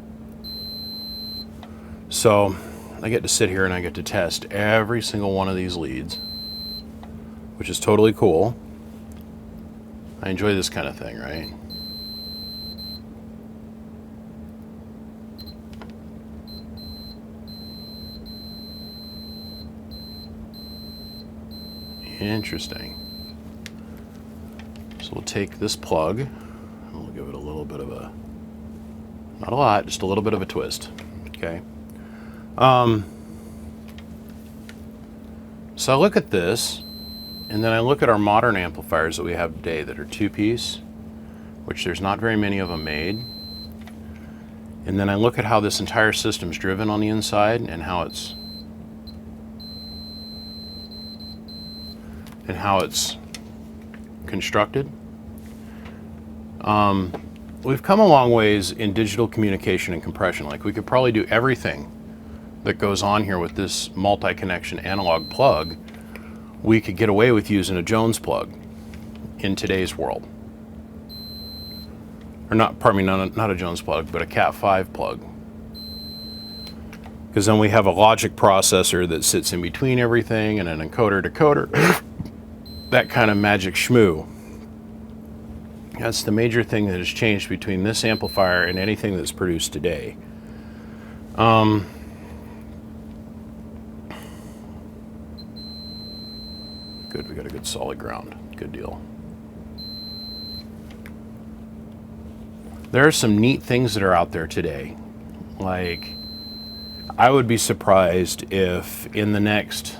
So I get to sit here and I get to test every single one of these leads, which is totally cool. I enjoy this kind of thing, right? Interesting. So we'll take this plug and we'll give it a little bit of a, not a lot, just a little bit of a twist. Okay. So I look at this, and then I look at our modern amplifiers that we have today that are two-piece, which there's not very many of them made. And then I look at how this entire system's driven on the inside and how it's constructed. We've come a long ways in digital communication and compression. Like, we could probably do everything that goes on here with this multi-connection analog plug. We could get away with using a Jones plug in today's world. Or not, pardon me, not a Jones plug, but a Cat5 plug. Because then we have a logic processor that sits in between everything and an encoder decoder. That kind of magic schmoo. That's the major thing that has changed between this amplifier and anything that's produced today. Good, we got a good solid ground. Good deal. There are some neat things that are out there today. Like, I would be surprised if in the next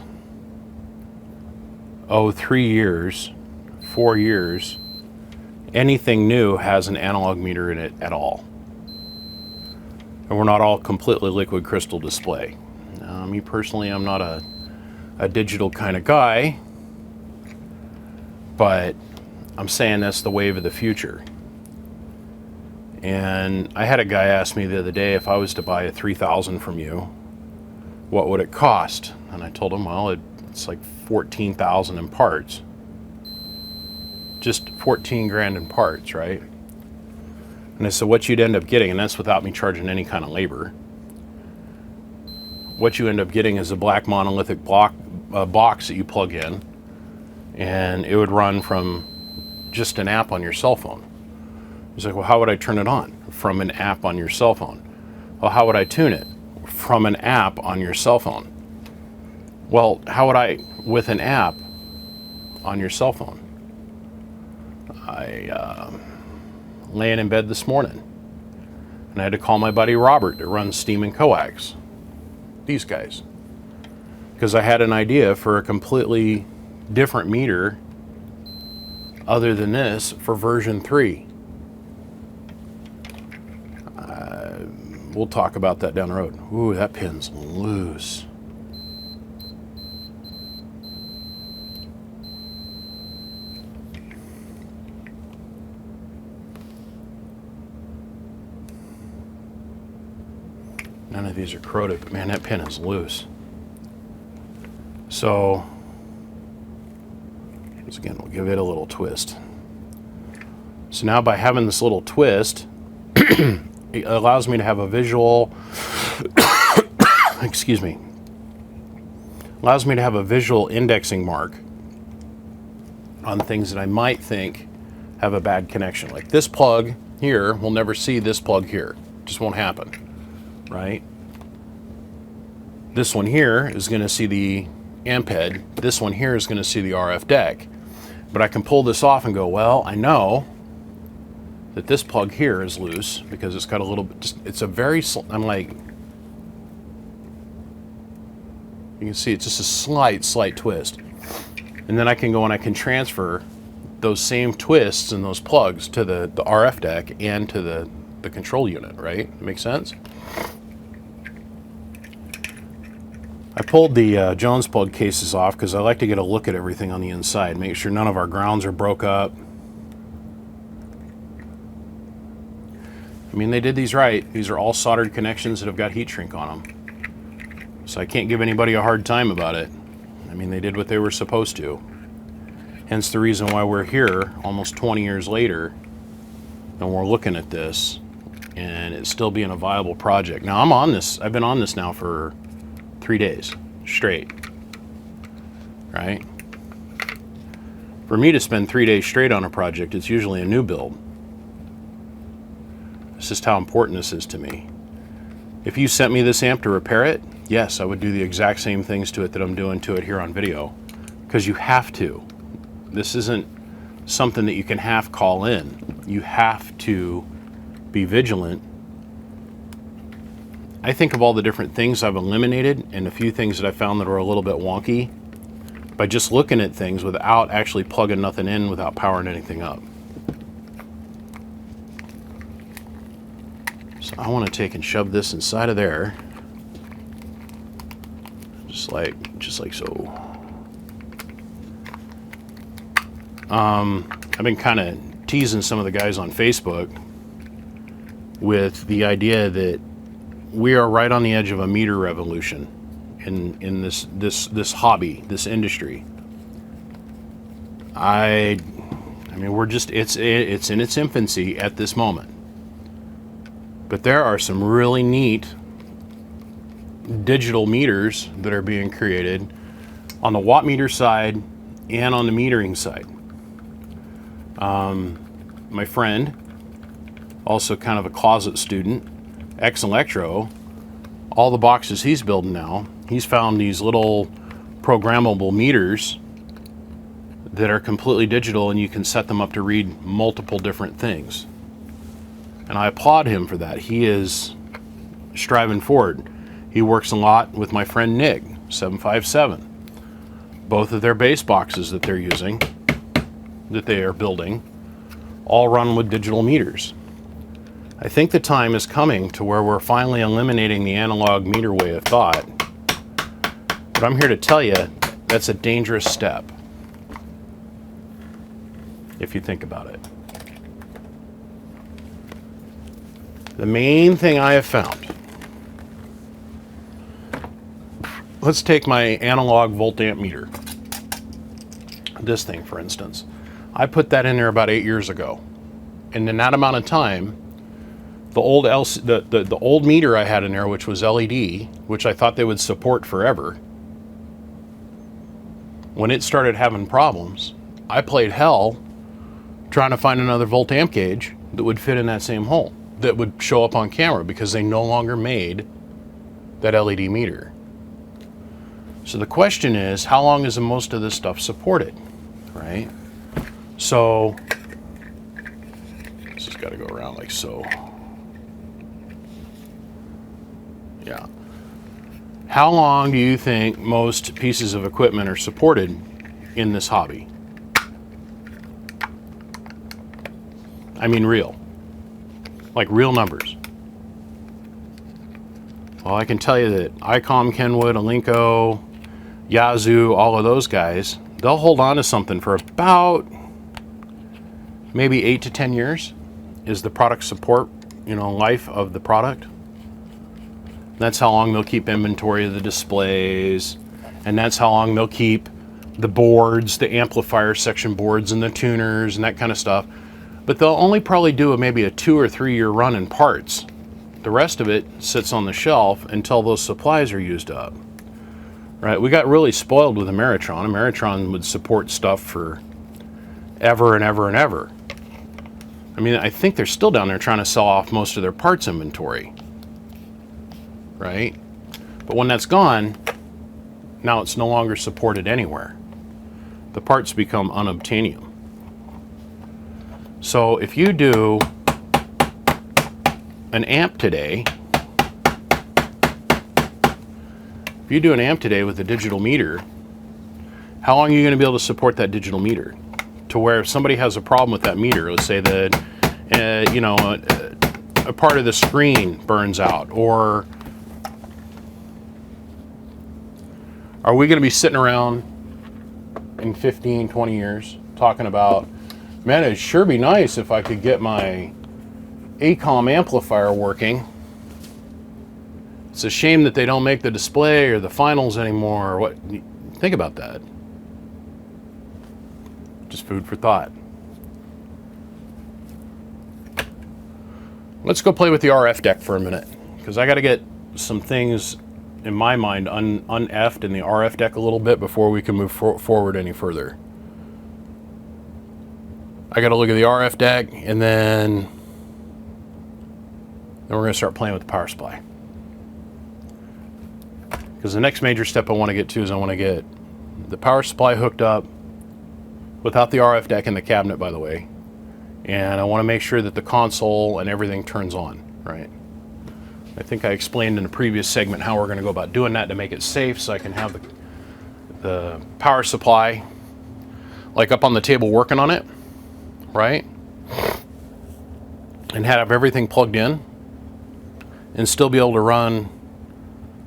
3 years, 4 years, anything new has an analog meter in it at all. And we're not all completely liquid crystal display. Me personally, I'm not a digital kind of guy, but I'm saying that's the wave of the future. And I had a guy ask me the other day, if I was to buy a 3000 from you, what would it cost? And I told him, well, it's like 14,000 in parts. Just 14 grand in parts, right? And I said, what you'd end up getting, and that's without me charging any kind of labor, what you end up getting is a black monolithic box that you plug in, and it would run from just an app on your cell phone. He's like, well, how would I turn it on? From an app on your cell phone. Well, how would I tune it? From an app on your cell phone. Well, how would I, with an app on your cell phone? I laying in bed this morning, and I had to call my buddy Robert that runs Steam and Coax. These guys. Because I had an idea for a completely different meter other than this for version 3. We'll talk about that down the road. Ooh, that pin's loose. None of these are corroded, but man, that pin is loose. So, once again, we'll give it a little twist. So now by having this little twist, it allows me to have a visual, excuse me, allows me to have a visual indexing mark on things that I might think have a bad connection. Like this plug here will never see this plug here. It just won't happen, right? This one here is going to see the amp head. This one here is going to see the RF deck. But I can pull this off and go, well, I know that this plug here is loose because it's got a little bit, it's a very, I'm like, you can see it's just a slight twist. And then I can go and I can transfer those same twists and those plugs to the RF deck and to the control unit, right? Make sense? I pulled the Jones plug cases off because I like to get a look at everything on the inside, make sure none of our grounds are broke up. I mean, they did these right. These are all soldered connections that have got heat shrink on them. So I can't give anybody a hard time about it. I mean, they did what they were supposed to. Hence the reason why we're here almost 20 years later and we're looking at this and it's still being a viable project. Now I'm on this, I've been on this now for 3 days straight, right? For me to spend 3 days straight on a project, it's usually a new build. It's just how important this is to me. If you sent me this amp to repair it, yes, I would do the exact same things to it that I'm doing to it here on video, because you have to. This isn't something that you can half call in. You have to be vigilant. I think of all the different things I've eliminated and a few things that I found that are a little bit wonky by just looking at things without actually plugging nothing in, without powering anything up. So I want to take and shove this inside of there, just like so. I've been kind of teasing some of the guys on Facebook with the idea that we are right on the edge of a meter revolution in this hobby, this industry. I mean, we're just, it's in its infancy at this moment. But there are some really neat digital meters that are being created on the watt meter side and on the metering side. My friend, also kind of a closet student, ex-electro, all the boxes he's building now, he's found these little programmable meters that are completely digital, and you can set them up to read multiple different things. And I applaud him for that. He is striving forward. He works a lot with my friend Nick, 757. Both of their base boxes that they're using, that they are building, all run with digital meters. I think the time is coming to where we're finally eliminating the analog meter way of thought. But I'm here to tell you, that's a dangerous step, if you think about it. The main thing I have found, let's take my analog volt amp meter. This thing, for instance. I put that in there about 8 years ago. And in that amount of time, the old meter I had in there, which was LED, which I thought they would support forever, when it started having problems, I played hell trying to find another volt amp gauge that would fit in that same hole, that would show up on camera, because they no longer made that LED meter. So the question is, how long is most of this stuff supported, right? So this has got to go around like so. Yeah. How long do you think most pieces of equipment are supported in this hobby? I mean real. Like real numbers. Well, I can tell you that ICOM, Kenwood, Alinco, Yazoo, all of those guys, they'll hold on to something for about maybe 8 to 10 years is the product support, life of the product. That's how long they'll keep inventory of the displays, and that's how long they'll keep the boards, the amplifier section boards and the tuners and that kind of stuff. But they'll only probably do maybe a 2 or 3 year run in parts. The rest of it sits on the shelf until those supplies are used up. Right? We got really spoiled with Ameritron. Ameritron would support stuff for ever and ever and ever. I mean, I think they're still down there trying to sell off most of their parts inventory. Right? But when that's gone, now it's no longer supported anywhere. The parts become unobtainium. So if you do an amp today, with a digital meter, how long are you going to be able to support that digital meter? To where if somebody has a problem with that meter, let's say that a part of the screen burns out, or are we going to be sitting around in 15, 20 years talking about, man, it'd sure be nice if I could get my ACOM amplifier working. It's a shame that they don't make the display or the finals anymore. Or what? Think about that. Just food for thought. Let's go play with the RF deck for a minute, because I got to get some things in my mind un-effed in the RF deck a little bit before we can move forward any further. I got to look at the RF deck, and then we're going to start playing with the power supply. Because the next major step I want to get to is I want to get the power supply hooked up without the RF deck in the cabinet, by the way. And I want to make sure that the console and everything turns on, right? I think I explained in a previous segment how we're going to go about doing that to make it safe, so I can have the power supply like up on the table working on it, right? And have everything plugged in. and still be able to run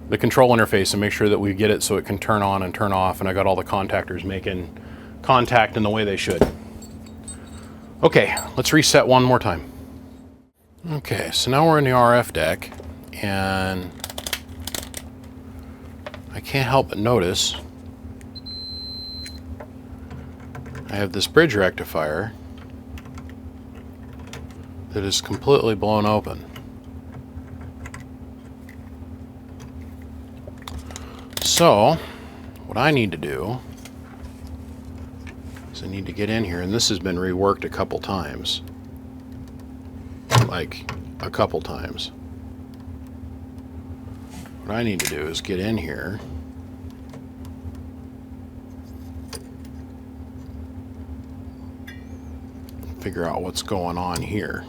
the control interface and make sure that we get it so it can turn on and turn off, and I got all the contactors making contact in the way they should. Okay, let's reset one more time. Okay, so now we're in the RF deck, and I can't help but notice I have this bridge rectifier that is completely blown open. So, what I need to do is I need to get in here, and this has been reworked a couple times. Like, a couple times. What I need to do is get in here and figure out what's going on here.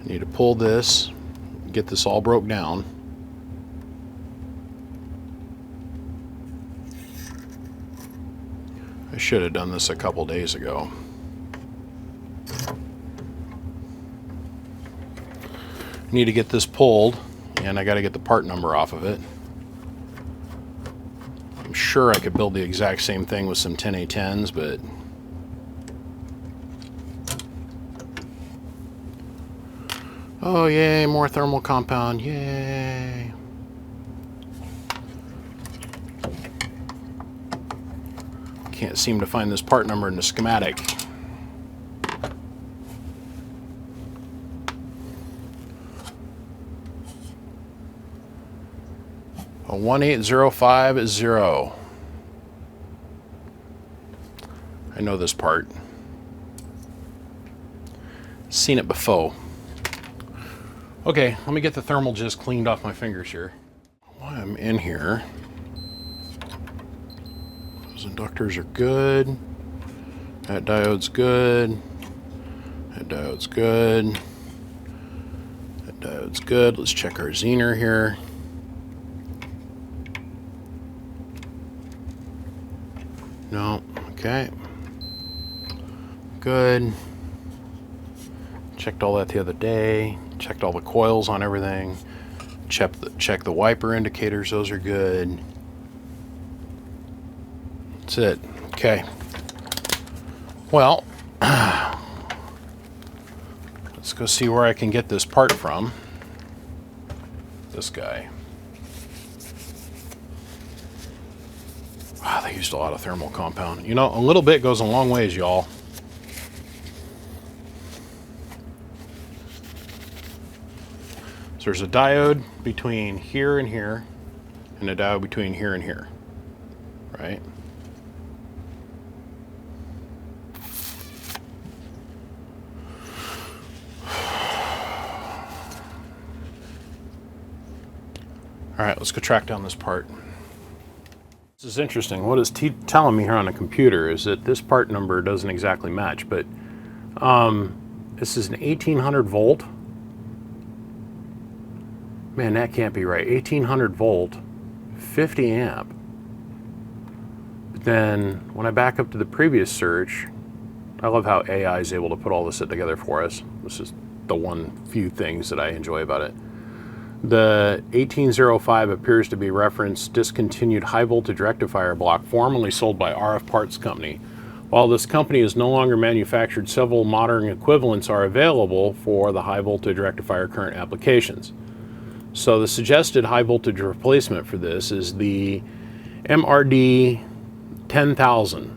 I need to pull this, get this all broke down. I should have done this a couple days ago. I need to get this pulled, and I got to get the part number off of it. I'm sure I could build the exact same thing with some 10A10s, but oh yay, more thermal compound, yay. Can't seem to find this part number in the schematic. A 18050. I know this part. Seen it before. Okay, let me get the thermal just cleaned off my fingers here. While I'm in here, those inductors are good. That diode's good. That diode's good. That diode's good. Let's check our Zener here. No, okay. Good. Checked all that the other day. Checked all the coils on everything. Check the wiper indicators, those are good. That's it. Okay. Well, let's go see where I can get this part from. This guy. Wow, they used a lot of thermal compound. You know, a little bit goes a long ways, y'all. So there's a diode between here and here, and a diode between here and here, right? All right, let's go track down this part. This is interesting. What it's telling me here on a computer is that this part number doesn't exactly match, but this is an 1800 volt. Man, that can't be right. 1800 volt, 50 amp. But then when I back up to the previous search, I love how AI is able to put all this together for us. This is the one few things that I enjoy about it. The 1805 appears to be referenced discontinued high voltage rectifier block formerly sold by RF Parts Company. While this company is no longer manufactured, several modern equivalents are available for the high voltage rectifier current applications. So the suggested high voltage replacement for this is the MRD 10,000.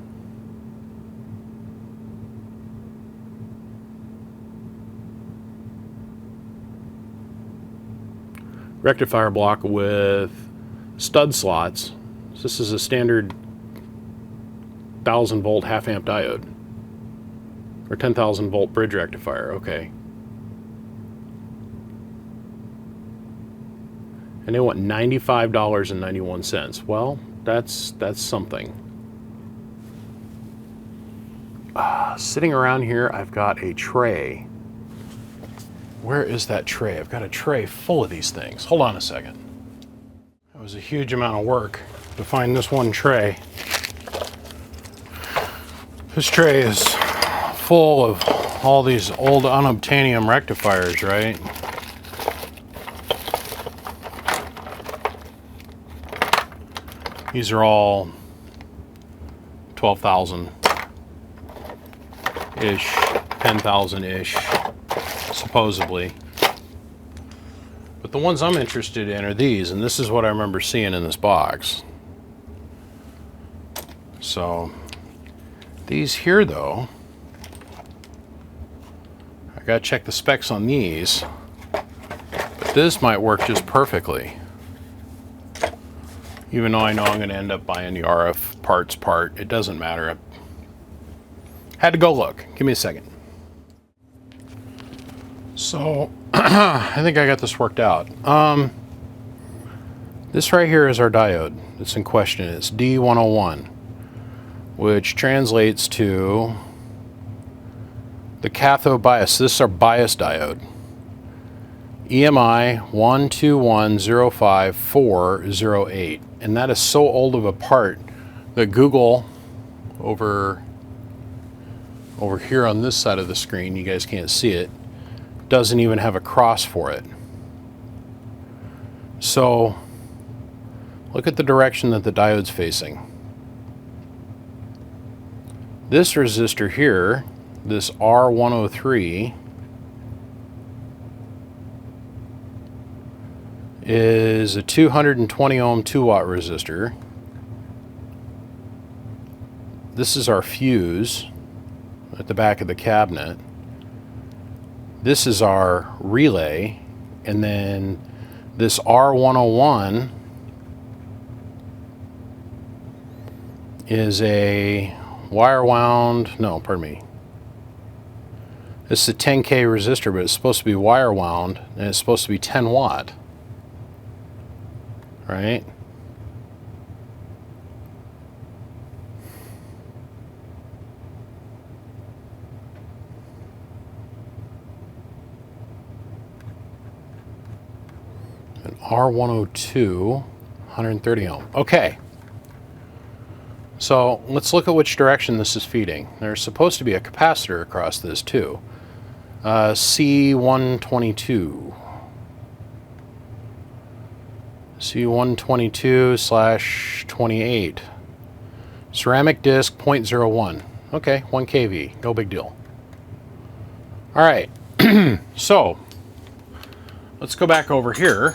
Rectifier block with stud slots. So this is a standard 1000 volt half amp diode, or 10,000 volt bridge rectifier. Okay. And they want $95.91. Well, that's something. Sitting around here, I've got a tray. Where is that tray? I've got a tray full of these things. Hold on a second. That was a huge amount of work to find this one tray. This tray is full of all these old unobtainium rectifiers, right? These are all 12,000-ish, 10,000-ish, supposedly. But the ones I'm interested in are these, and this is what I remember seeing in this box. So, these here though, I gotta check the specs on these, but this might work just perfectly. Even though I know I'm going to end up buying the RF parts part, it doesn't matter. I had to go look. Give me a second. So, I think I got this worked out. This right here is our diode that's in question. It's D101, which translates to the cathode bias. This is our bias diode. EMI 12105-408, and that is so old of a part that Google over here on this side of the screen, you guys can't see it, doesn't even have a cross for it. So look at the direction that the diode's facing. This resistor here, this R103, is a 220 ohm 2-watt resistor. This is our fuse at the back of the cabinet. This is our relay, and then this R101 is a wire wound, no, pardon me. This is a 10K resistor, but it's supposed to be wire wound, and it's supposed to be 10 watt. Right? An R102, 130 ohm. Okay. So let's look at which direction this is feeding. There's supposed to be a capacitor across this too. C122. C122/28. Ceramic disc 0.01. Okay, 1 kV, no big deal. All right, so let's go back over here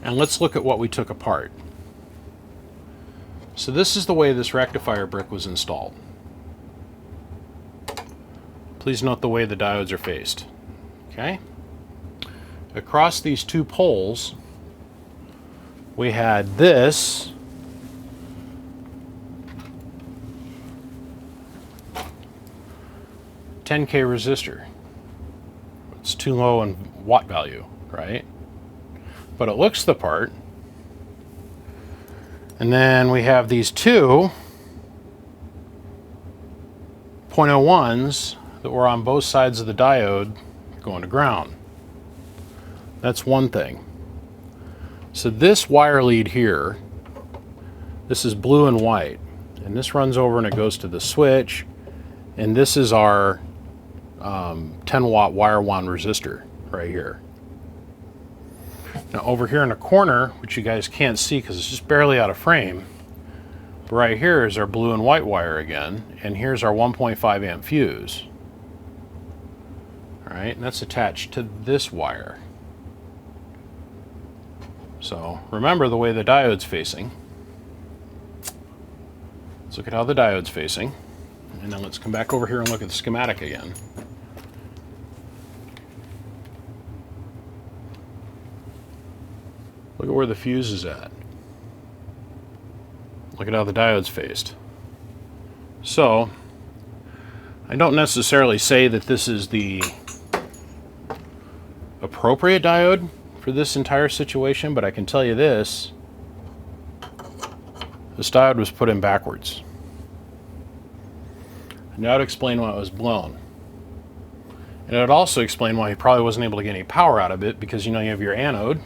and let's look at what we took apart. So this is the way this rectifier brick was installed. Please note the way the diodes are faced. Okay? Across these two poles, we had this $10K resistor. It's too low in watt value, right? But it looks the part. And then we have these two 0.01s that were on both sides of the diode going to ground. That's one thing. So this wire lead here, this is blue and white, and this runs over and it goes to the switch, and this is our 10 watt wire wound resistor right here. Now over here in the corner, which you guys can't see because it's just barely out of frame, but right here is our blue and white wire again, and here's our 1.5 amp fuse. All right, and that's attached to this wire. So remember the way the diode's facing. Let's look at how the diode's facing, and then let's come back over here and look at the schematic again. Look at where the fuse is at. Look at how the diode's faced. So I don't necessarily say that this is the appropriate diode for this entire situation, but I can tell you this diode was put in backwards. And that would explain why it was blown. And it would also explain why he probably wasn't able to get any power out of it, because you know you have your anode,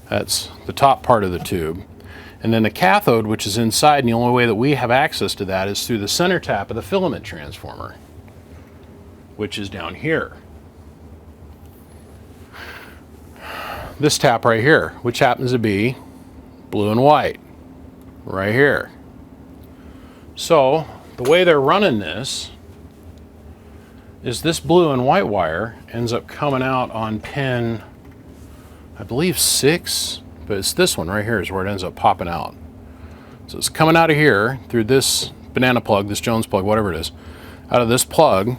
that's the top part of the tube, And then the cathode, which is inside, and the only way that we have access to that is through the center tap of the filament transformer, which is down here. This tap right here, which happens to be blue and white, right here. So the way they're running this is this blue and white wire ends up coming out on pin, I believe 6, but it's this one right here is where it ends up popping out. So it's coming out of here through this banana plug, this Jones plug, whatever it is, out of this plug,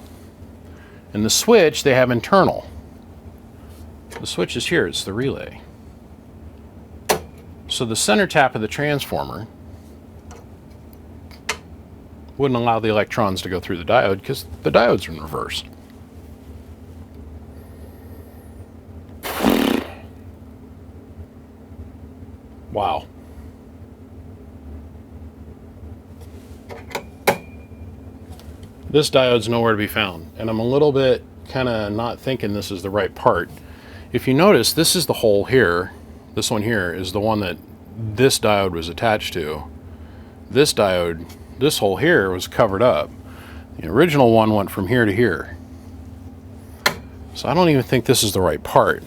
and the switch they have internal. The switch is here, it's the relay. So the center tap of the transformer wouldn't allow the electrons to go through the diode because the diode's in reverse. Wow. This diode's nowhere to be found, and I'm a little bit kind of not thinking this is the right part. If you notice, this is the hole here. This one here is the one that this diode was attached to. This diode, this hole here was covered up. The original one went from here to here. So I don't even think this is the right part.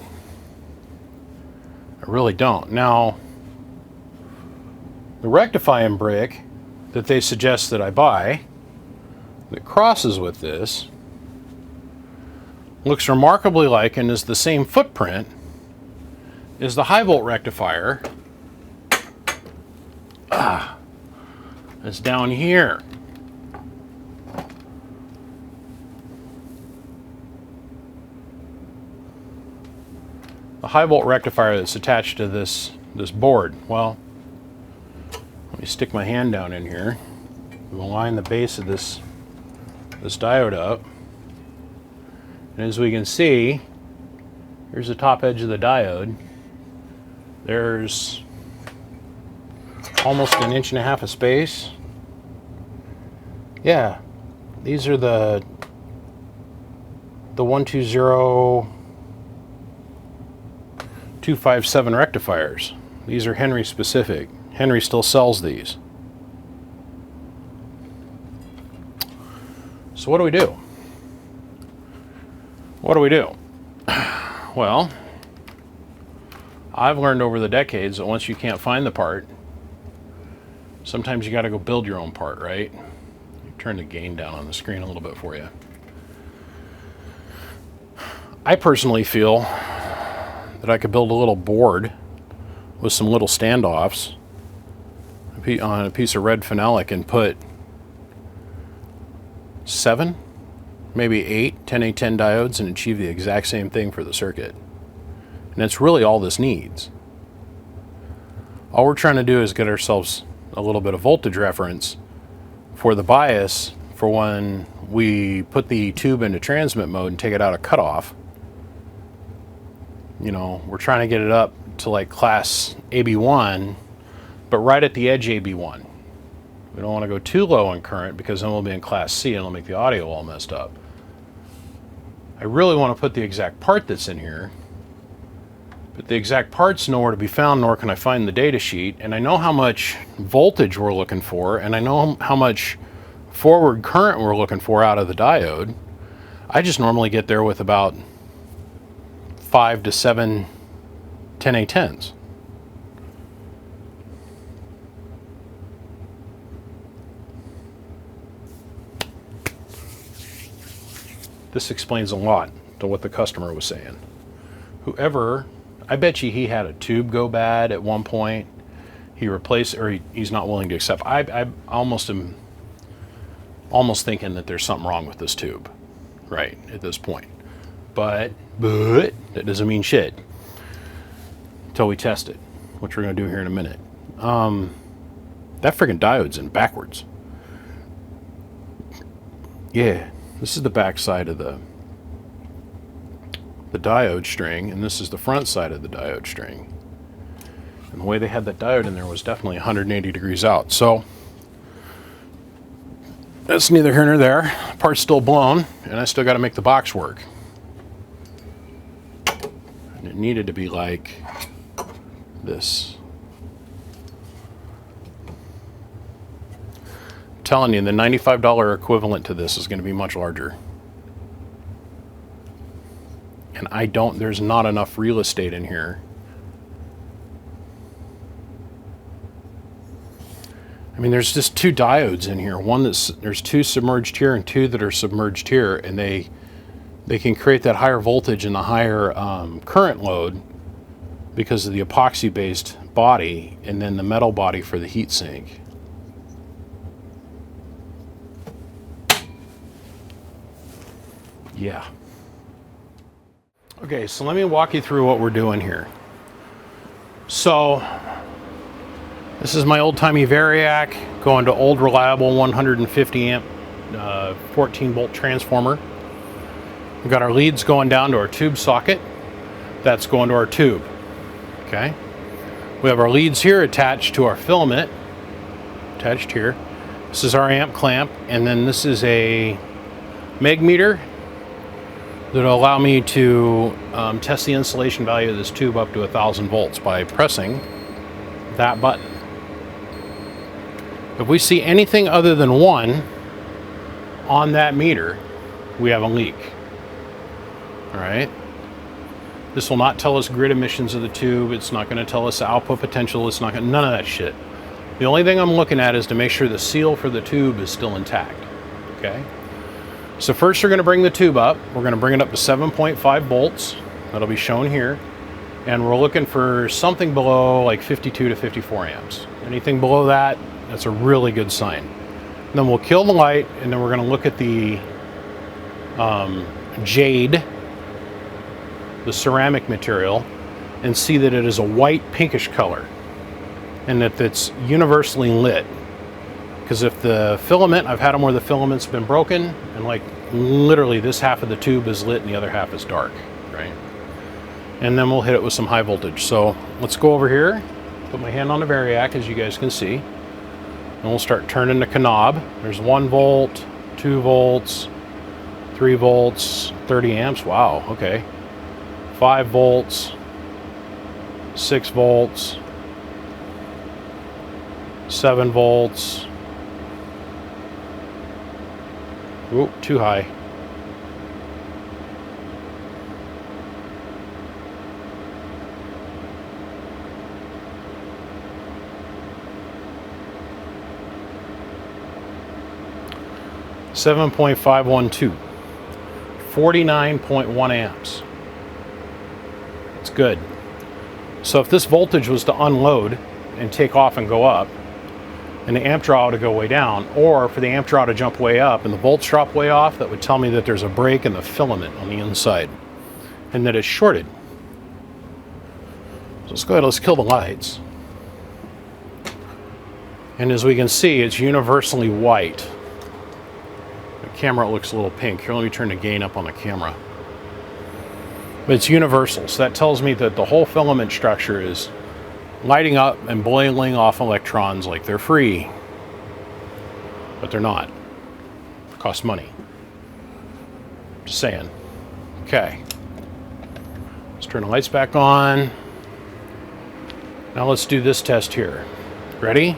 I really don't. Now, the rectifying brick that they suggest that I buy that crosses with this looks remarkably like and is the same footprint as the high volt rectifier that's down here. The high volt rectifier that's attached to this board. Well, let me stick my hand down in here. We'll line the base of this diode up. And as we can see, here's the top edge of the diode. There's almost 1.5 inches of space. Yeah, these are the 120257 rectifiers. These are Henry specific. Henry still sells these. So what do we do? What do we do? Well, I've learned over the decades that once you can't find the part, sometimes you got to go build your own part, right? Turn the gain down on the screen a little bit for you. I personally feel that I could build a little board with some little standoffs on a piece of red phenolic and put 7, maybe 8 10A10 diodes and achieve the exact same thing for the circuit. And that's really all this needs. All we're trying to do is get ourselves a little bit of voltage reference for the bias for when we put the tube into transmit mode and take it out of cutoff. You know, we're trying to get it up to like class AB1, but right at the edge AB1. We don't want to go too low in current because then we'll be in class C and it'll make the audio all messed up. I really want to put the exact part that's in here, but the exact part's nowhere to be found, nor can I find the data sheet. And I know how much voltage we're looking for, and I know how much forward current we're looking for out of the diode. I just normally get there with about 5 to 7 10A10s. This explains a lot to what the customer was saying. Whoever, I bet you he had a tube go bad at one point. He replaced, or he's not willing to accept. I almost am thinking that there's something wrong with this tube, right, at this point. But that doesn't mean shit until we test it, which we're going to do here in a minute. That friggin' diode's in backwards. Yeah, this is the back side of the diode string, and this is the front side of the diode string. And the way they had that diode in there was definitely 180 degrees out. So that's neither here nor there. Part's still blown, and I still got to make the box work. And it needed to be like this. telling you, the $95 equivalent to this is going to be much larger. And there's not enough real estate in here. I mean, there's just two diodes in here. There's two submerged here and two that are submerged here, and they can create that higher voltage and the higher current load because of the epoxy-based body and then the metal body for the heat sink. Yeah. Okay, so let me walk you through what we're doing here. So this is my old-timey Variac going to old reliable 150 amp 14 volt transformer. We've got our leads going down to our tube socket. That's going to our tube. Okay. We have our leads here attached to our filament. Attached here. This is our amp clamp, and then this is a meg meter that'll allow me to test the insulation value of this tube up to 1,000 volts by pressing that button. If we see anything other than 1 on that meter, we have a leak. All right. This will not tell us grid emissions of the tube. It's not going to tell us the output potential. It's not going to, none of that shit. The only thing I'm looking at is to make sure the seal for the tube is still intact. Okay. So first we're going to bring the tube up. We're going to bring it up to 7.5 volts. That'll be shown here. And we're looking for something below like 52 to 54 amps. Anything below that, that's a really good sign. And then we'll kill the light, and then we're going to look at the jade, the ceramic material, and see that it is a white pinkish color and that it's universally lit. Because if the filament, I've had them where the filament's been broken and like literally this half of the tube is lit and the other half is dark, right? And then we'll hit it with some high voltage. So let's go over here, put my hand on the Variac as you guys can see, and we'll start turning the knob. There's 1 volt, 2 volts, 3 volts, 30 amps, wow, okay. 5 volts, 6 volts, 7 volts. Oop, too high. $7.512, 49.1 amps. It's good. So if this voltage was to unload and take off and go up, and the amp draw to go way down, or for the amp draw to jump way up and the volts drop way off, that would tell me that there's a break in the filament on the inside and that it's shorted. So let's go ahead, let's kill the lights. And as we can see, it's universally white. The camera looks a little pink. Here, let me turn the gain up on the camera. But it's universal, so that tells me that the whole filament structure is lighting up and boiling off electrons like they're free. But they're not. It costs money. Just saying. Okay. Let's turn the lights back on. Now let's do this test here. Ready?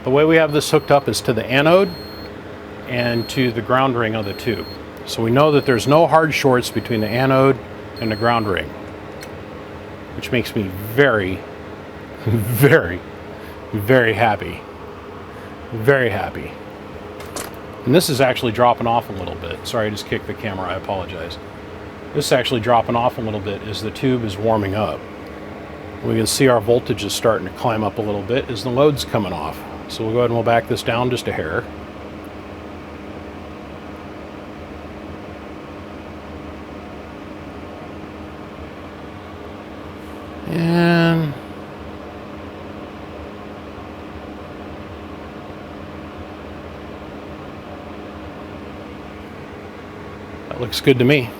The way we have this hooked up is to the anode and to the ground ring of the tube. So we know that there's no hard shorts between the anode and the ground ring, which makes me very, very, very happy. Very happy. And this is actually dropping off a little bit. Sorry, I just kicked the camera, I apologize. This is actually dropping off a little bit as the tube is warming up. We can see our voltage is starting to climb up a little bit as the load's coming off. So we'll go ahead and we'll back this down just a hair. And that looks good to me. Go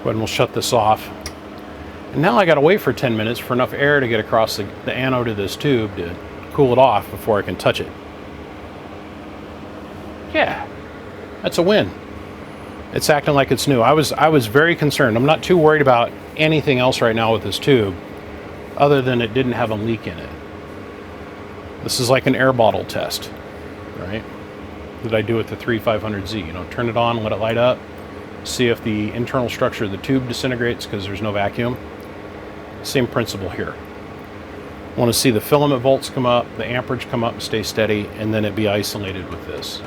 ahead and we'll shut this off. And now I gotta wait for 10 minutes for enough air to get across the anode of this tube to cool it off before I can touch it. Yeah, that's a win. It's acting like it's new. I was very concerned. I'm not too worried about anything else right now with this tube. other than it didn't have a leak in it. This is like an air bottle test, right? That I do with the 3500Z. You know, turn it on, let it light up, see if the internal structure of the tube disintegrates because there's no vacuum. Same principle here. I want to see the filament volts come up, the amperage come up and stay steady, and then it be isolated with this.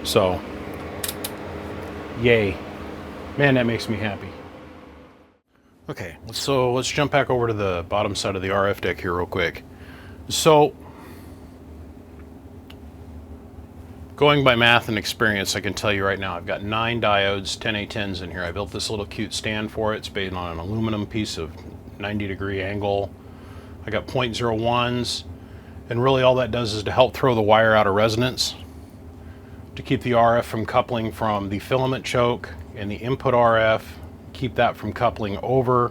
So, yay. Man, that makes me happy. Okay, so let's jump back over to the bottom side of the RF deck here real quick. So, going by math and experience, I can tell you right now, I've got 9 diodes, 10A10s in here. I built this little cute stand for it. It's based on an aluminum piece of 90-degree angle. I got 0.01s, and really all that does is to help throw the wire out of resonance, to keep the RF from coupling from the filament choke and the input RF, keep that from coupling over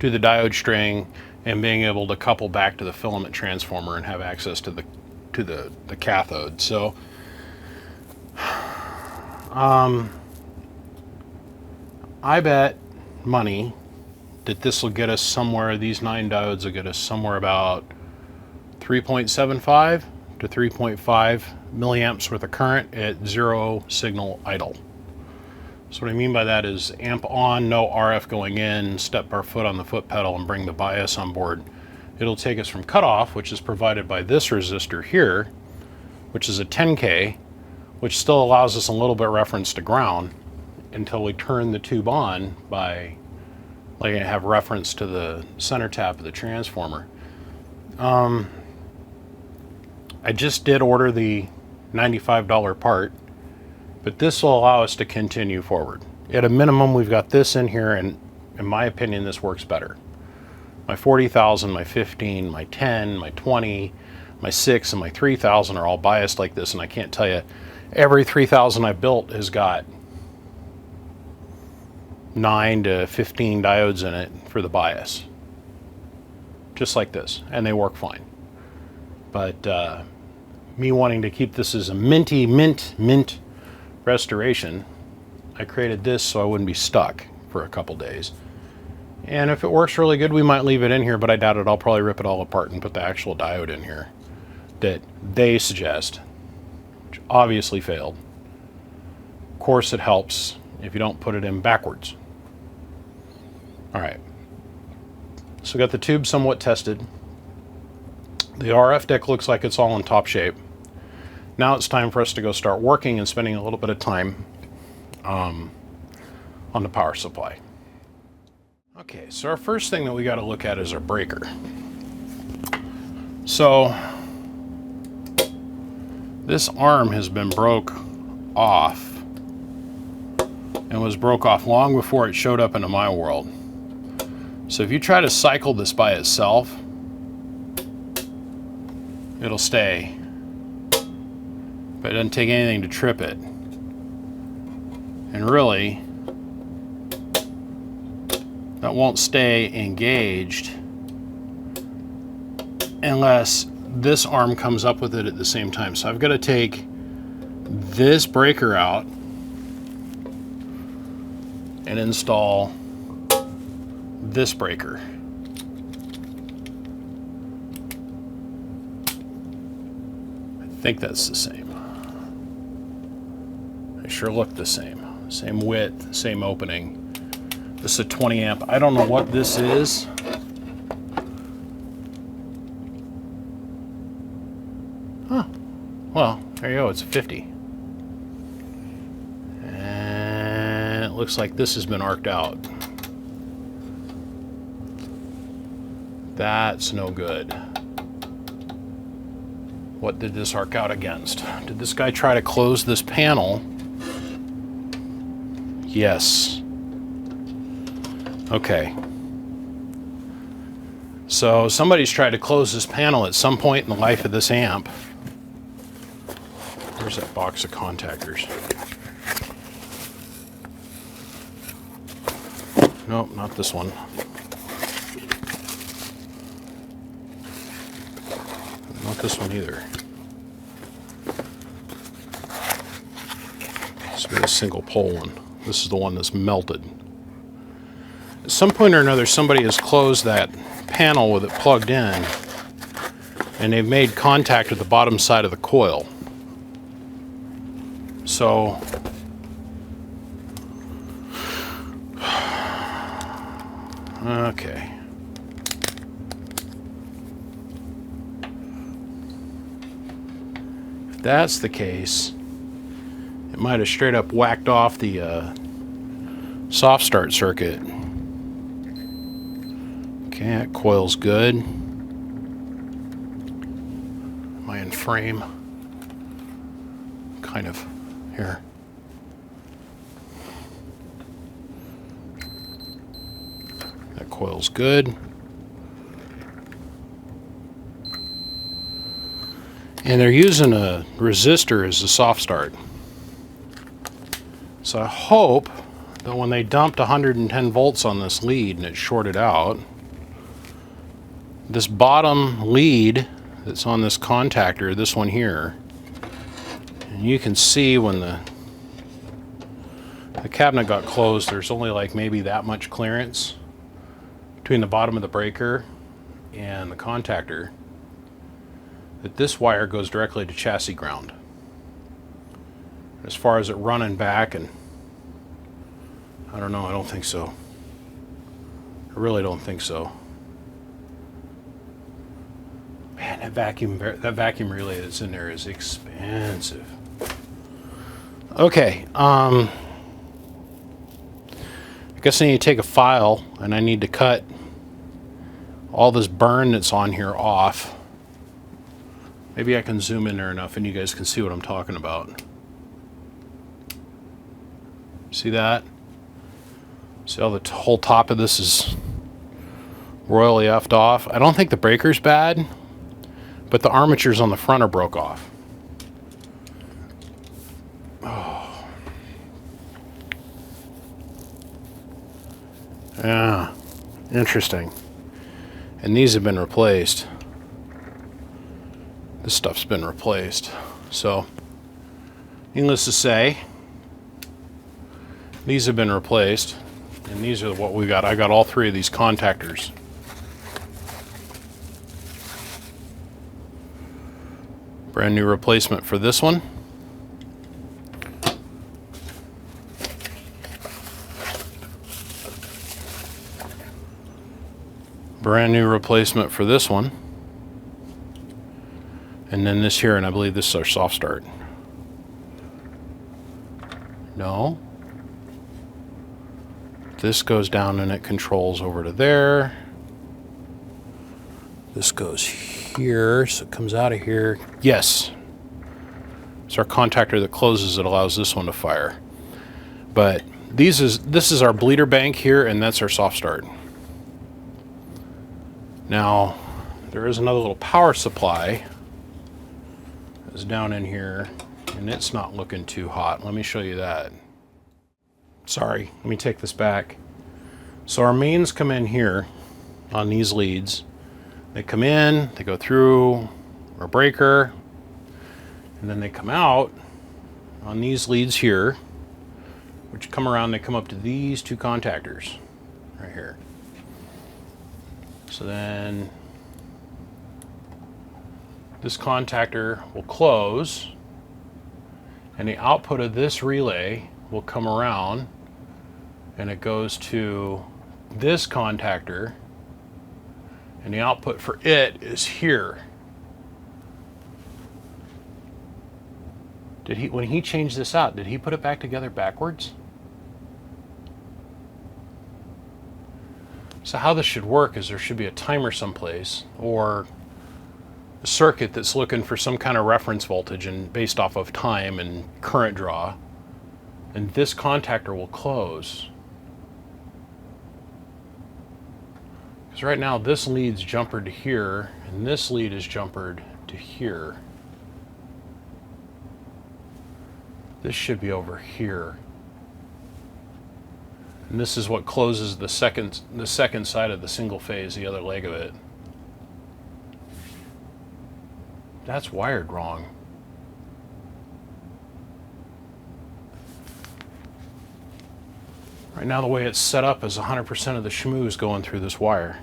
to the diode string and being able to couple back to the filament transformer and have access to the cathode. So I bet money that this will get us somewhere, these 9 diodes will get us somewhere about 3.75 to 3.5 milliamps worth of current at 0 signal idle. So what I mean by that is amp on, no RF going in, step our foot on the foot pedal and bring the bias on board. It'll take us from cutoff, which is provided by this resistor here, which is a 10K, which still allows us a little bit reference to ground until we turn the tube on by letting it have reference to the center tap of the transformer. I just did order the $95 part, but this will allow us to continue forward. At a minimum, we've got this in here, and in my opinion, this works better. My 40,000, my 15, my 10, my 20, my 6, and my 3,000 are all biased like this, and I can't tell you, every 3,000 I built has got 9 to 15 diodes in it for the bias. Just like this, and they work fine. But me wanting to keep this as a mint restoration, I created this so I wouldn't be stuck for a couple days. And if it works really good, we might leave it in here, but I doubt it. I'll probably rip it all apart and put the actual diode in here that they suggest, which obviously failed. Of course, it helps if you don't put it in backwards. All right, so got the tube somewhat tested. The RF deck looks like it's all in top shape. Now it's time for us to go start working and spending a little bit of time on the power supply. Okay, so our first thing that we got to look at is our breaker. So this arm has been broke off and was broke off long before it showed up into my world. So if you try to cycle this by itself, it'll stay, but it doesn't take anything to trip it. And really, that won't stay engaged unless this arm comes up with it at the same time. So I've got to take this breaker out and install this breaker. I think that's the same. They sure look the same. Same width, same opening. This is a 20 amp. I don't know what this is. Huh. Well, there you go. It's a 50. And it looks like this has been arced out. That's no good. What did this arc out against? Did this guy try to close this panel? Yes. Okay. So somebody's tried to close this panel at some point in the life of this amp. Where's that box of contactors? Nope, not this one. Not this one either. This would be a single pole one. This is the one that's melted. At some point or another, somebody has closed that panel with it plugged in, and they've made contact with the bottom side of the coil. So okay. If that's the case, it might have straight up whacked off the soft start circuit. Okay, that coil's good. Am I in frame? Kind of. Here. That coil's good. And they're using a resistor as a soft start. So I hope that when they dumped 110 volts on this lead and it shorted out, this bottom lead that's on this contactor, this one here, and you can see when the cabinet got closed, there's only like maybe that much clearance between the bottom of the breaker and the contactor, that this wire goes directly to chassis ground. As far as it running back, and I don't know, I don't think so. I really don't think so. Man, that vacuum relay that's in there is expensive. Okay, I guess I need to take a file and I need to cut all this burn that's on here off. Maybe I can zoom in there enough and you guys can see what I'm talking about. See that? See how the whole top of this is royally effed off? I don't think the breaker's bad, but the armatures on the front are broke off. Oh. Yeah, interesting. And these have been replaced. This stuff's been replaced. So, needless to say, these have been replaced. And these are what we got. I got all three of these contactors. Brand new replacement for this one. Brand new replacement for this one. And then this here, and I believe this is our soft start. No. This goes down and it controls over to there. This goes here, so it comes out of here. Yes. It's our contactor that closes it, allows this one to fire. But this is our bleeder bank here, and that's our soft start. Now, there is another little power supply that's down in here, and it's not looking too hot. Let me show you that. Sorry, let me take this back. So our mains come in here on these leads. They come in, they go through our breaker, and then they come out on these leads here, which come around, they come up to these two contactors right here. So then this contactor will close, and the output of this relay will come around, and it goes to this contactor, and the output for it is here. When he changed this out, did he put it back together backwards? So how this should work is there should be a timer someplace, or a circuit that's looking for some kind of reference voltage and based off of time and current draw, and this contactor will close. Because right now this lead's jumpered to here, and this lead is jumpered to here. This should be over here. And this is what closes the second side of the single phase, the other leg of it. That's wired wrong. Right now the way it's set up is 100% of the schmooze going through this wire.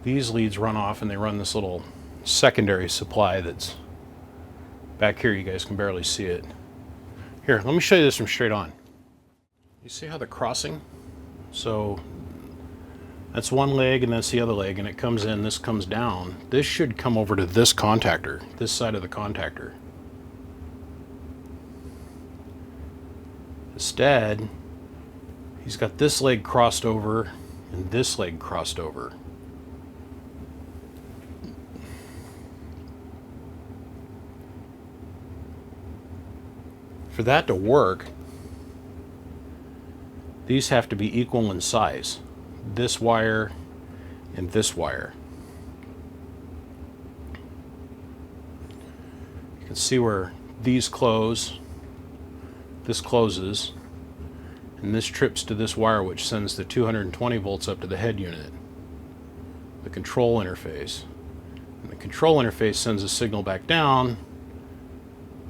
These leads run off and they run this little secondary supply that's back here. You guys can barely see it. Here, let me show you this from straight on. You see how they're crossing? So that's one leg and that's the other leg, and it comes in, this comes down. This should come over to this contactor, this side of the contactor. Instead, he's got this leg crossed over and this leg crossed over. For that to work, these have to be equal in size. This wire and this wire. You can see where these close, this closes, and this trips to this wire, which sends the 220 volts up to the head unit, the control interface. And the control interface sends a signal back down.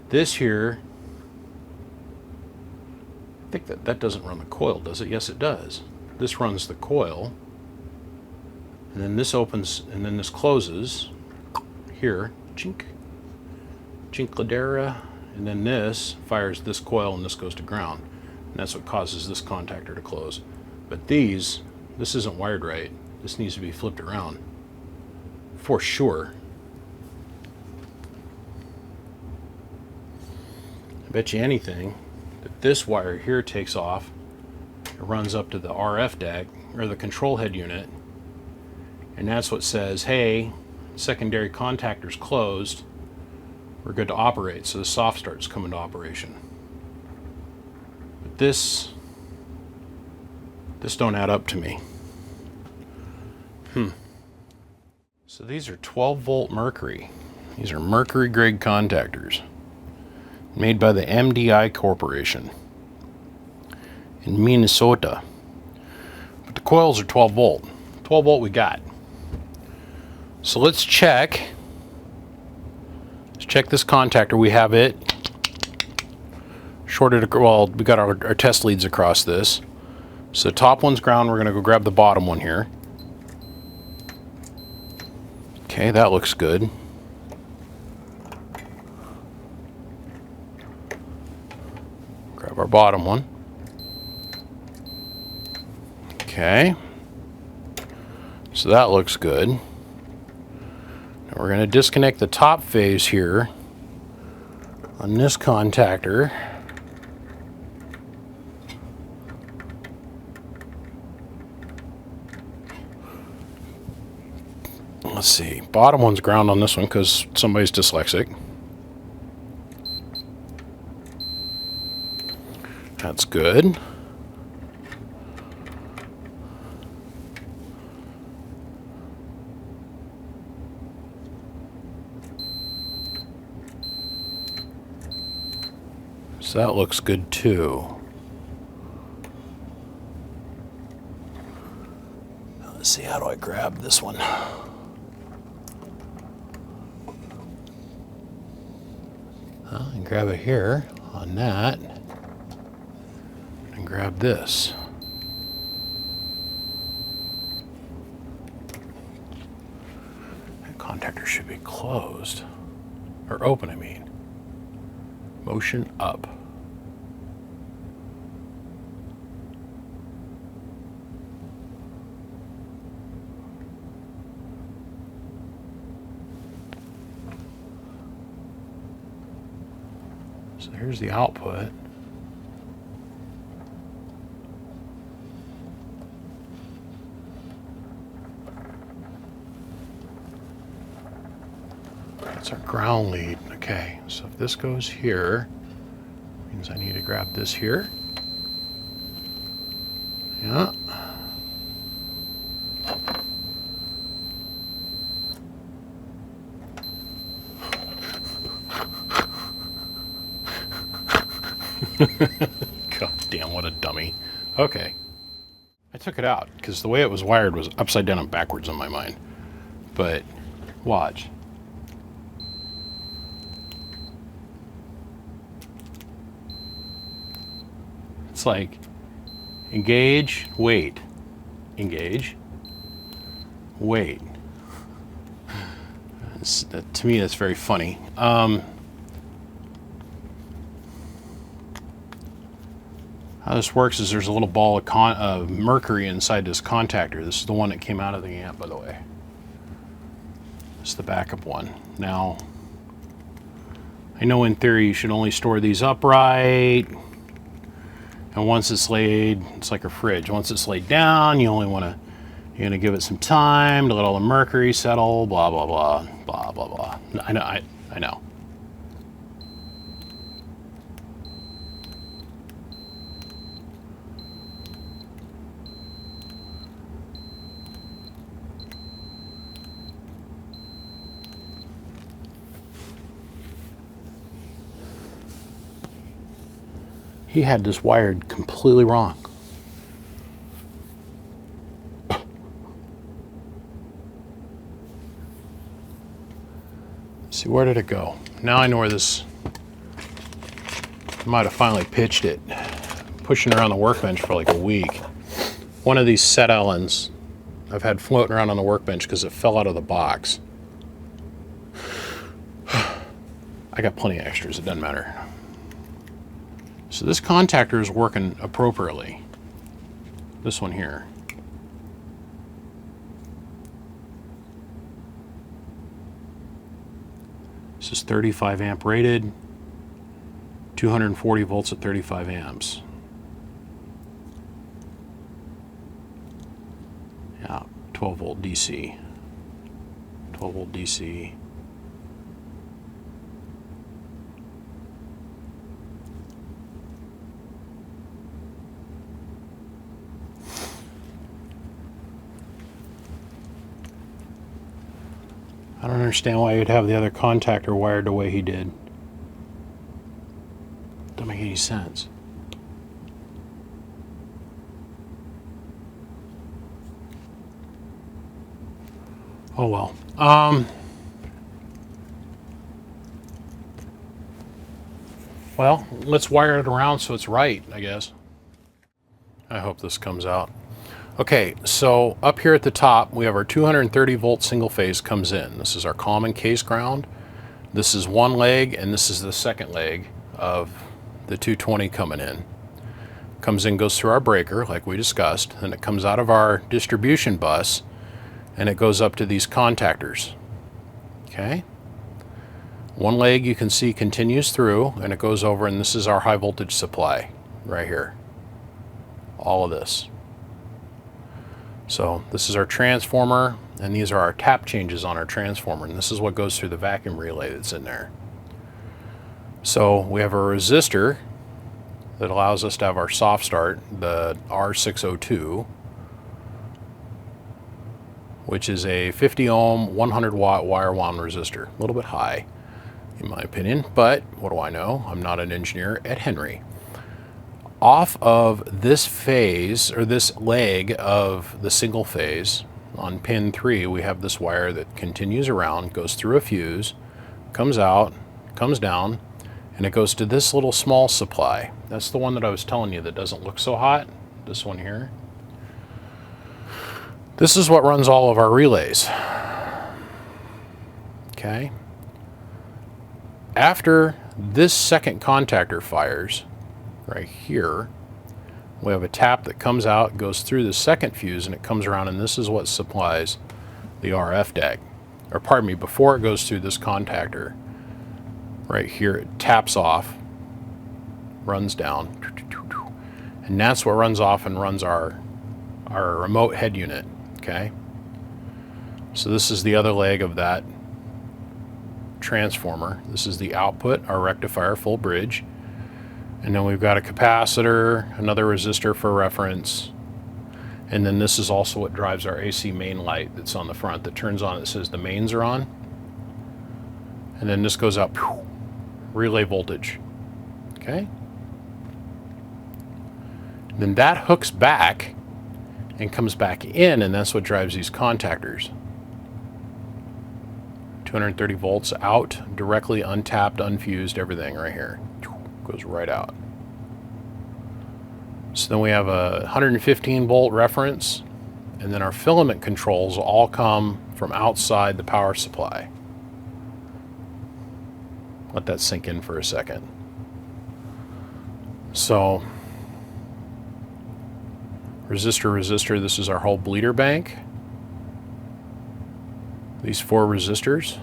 This here, I think that doesn't run the coil, does it? Yes, it does. This runs the coil, and then this opens, and then this closes here, chink, chinkladera, and then this fires this coil, and this goes to ground, and that's what causes this contactor to close. But this isn't wired right. This needs to be flipped around for sure. I bet you anything that this wire here takes off, it runs up to the RF DAC, or the control head unit, and that's what says, hey, secondary contactor's closed, we're good to operate. So the soft starts come into operation. But this don't add up to me. So these are 12 volt mercury. These are mercury grade contactors made by the MDI Corporation in Minnesota. But the coils are 12 volt. 12 volt we got. So let's check. Let's check this contactor. We have it shorted, well, we got our test leads across this. So the top one's ground, we're gonna go grab the bottom one here. Okay, that looks good. Grab our bottom one. Okay. So that looks good. Now we're going to disconnect the top phase here on this contactor. Let's see. Bottom one's ground on this one because somebody's dyslexic. That's good. So that looks good too. Let's see, how do I grab this one? And grab it here on that, and grab this. That contactor should be closed, or open, I mean. Motion up. So here's the output. That's our ground lead. Okay, so if this goes here, means I need to grab this here. Yeah. God damn, what a dummy. Okay. I took it out because the way it was wired was upside down and backwards in my mind. But watch. It's like engage, wait, engage, wait. To me, that's very funny. How this works is there's a little ball of mercury inside this contactor. This is the one that came out of the amp, by the way. It's the backup one. Now, I know in theory you should only store these upright, and once it's laid, it's like a fridge. Once it's laid down, you're gonna give it some time to let all the mercury settle, blah, blah, blah, blah, blah, blah. I know. He had this wired completely wrong. See, where did it go? Now I know where this, I might have finally pitched it. Pushing around the workbench for like a week. One of these set Allens I've had floating around on the workbench because it fell out of the box. I got plenty of extras, it doesn't matter. So this contactor is working appropriately. This one here. This is 35 amp rated, 240 volts at 35 amps. Yeah, 12 volt DC. 12 volt DC. I don't understand why you'd have the other contactor wired the way he did. Doesn't make any sense. Oh well. Well, let's wire it around so it's right, I guess. I hope this comes out. Okay, so up here at the top, we have our 230 volt single phase comes in. This is our common case ground. This is one leg, and this is the second leg of the 220 coming in. Comes in, goes through our breaker, like we discussed, and it comes out of our distribution bus, and it goes up to these contactors. Okay? One leg you can see continues through, and it goes over, and this is our high voltage supply, right here. All of this. So this is our transformer, and these are our tap changes on our transformer, and this is what goes through the vacuum relay that's in there. So we have a resistor that allows us to have our soft start, the R602, which is a 50 ohm, 100 watt wire wound resistor. A little bit high, in my opinion, but what do I know? I'm not an engineer at Henry. Off of this phase, or this leg of the single phase, on pin 3, we have this wire that continues around, goes through a fuse, comes out, comes down, and it goes to this little small supply. That's the one that I was telling you that doesn't look so hot, this one here. This is what runs all of our relays. Okay. After this second contactor fires, right here, we have a tap that comes out, goes through the second fuse, and it comes around, and this is what supplies the RF deck. Or pardon me, before it goes through this contactor, right here, it taps off, runs down, and that's what runs off and runs our remote head unit, okay? So this is the other leg of that transformer. This is the output, our rectifier full bridge. And then we've got a capacitor, another resistor for reference. And then this is also what drives our AC main light that's on the front that turns on. It says the mains are on. And then this goes up, relay voltage. Okay? And then that hooks back and comes back in, and that's what drives these contactors. 230 volts out, directly untapped, unfused, everything right here. Goes right out. So then we have a 115 volt reference, and then our filament controls all come from outside the power supply. Let that sink in for a second. So resistor, this is our whole bleeder bank. These 4 resistors.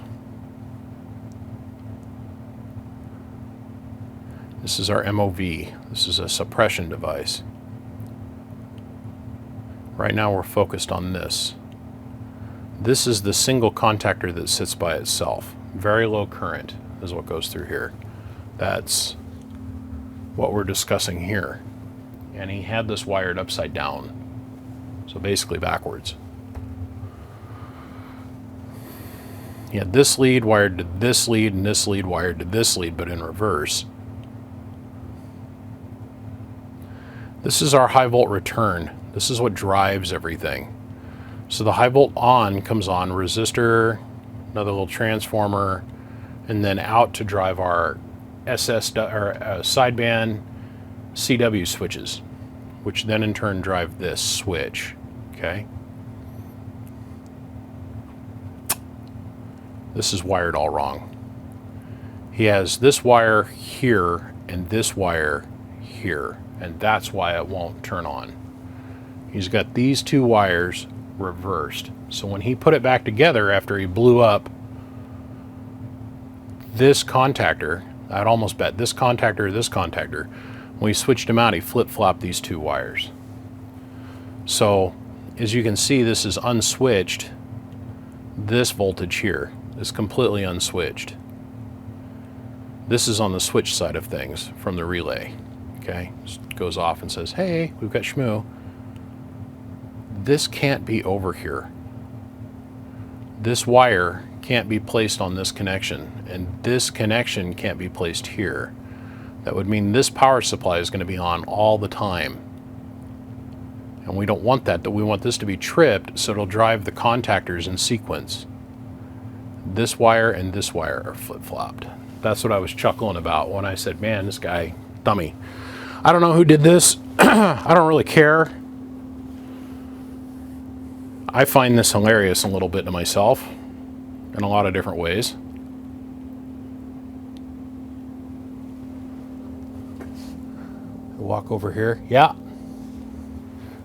This is our MOV. This is a suppression device. Right now we're focused on this. This is the single contactor that sits by itself. Very low current is what goes through here. That's what we're discussing here. And he had this wired upside down. So basically backwards. He had this lead wired to this lead and this lead wired to this lead, but in reverse. This is our high volt return. This is what drives everything. So the high volt on comes on, resistor, another little transformer, and then out to drive our sideband CW switches, which then in turn drive this switch. Okay. This is wired all wrong. He has this wire here and this wire here, and that's why it won't turn on. He's got these 2 wires reversed. So when he put it back together after he blew up this contactor, I'd almost bet this contactor, when he switched him out, he flip-flopped these 2 wires. So as you can see, this is unswitched. This voltage here is completely unswitched. This is on the switch side of things from the relay. Okay, just goes off and says, hey, we've got shmoo. This can't be over here. This wire can't be placed on this connection, and this connection can't be placed here. That would mean this power supply is going to be on all the time. And we don't want that. We want this to be tripped so it'll drive the contactors in sequence. This wire and this wire are flip-flopped. That's what I was chuckling about when I said, man, this guy, dummy. I don't know who did this. I don't really care. I find this hilarious a little bit to myself in a lot of different ways. Walk over here. Yeah.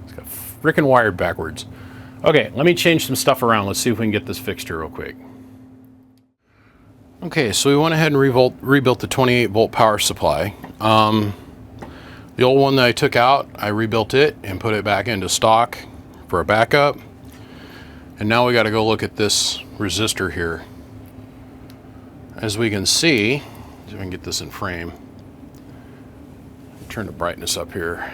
It's got frickin' wired backwards. Okay, let me change some stuff around. Let's see if we can get this fixed here real quick. Okay, so we went ahead and rebuilt the 28 volt power supply. The old one that I took out, I rebuilt it and put it back into stock for a backup. And now we got to go look at this resistor here. As we can see, see if I can get this in frame. Turn the brightness up here.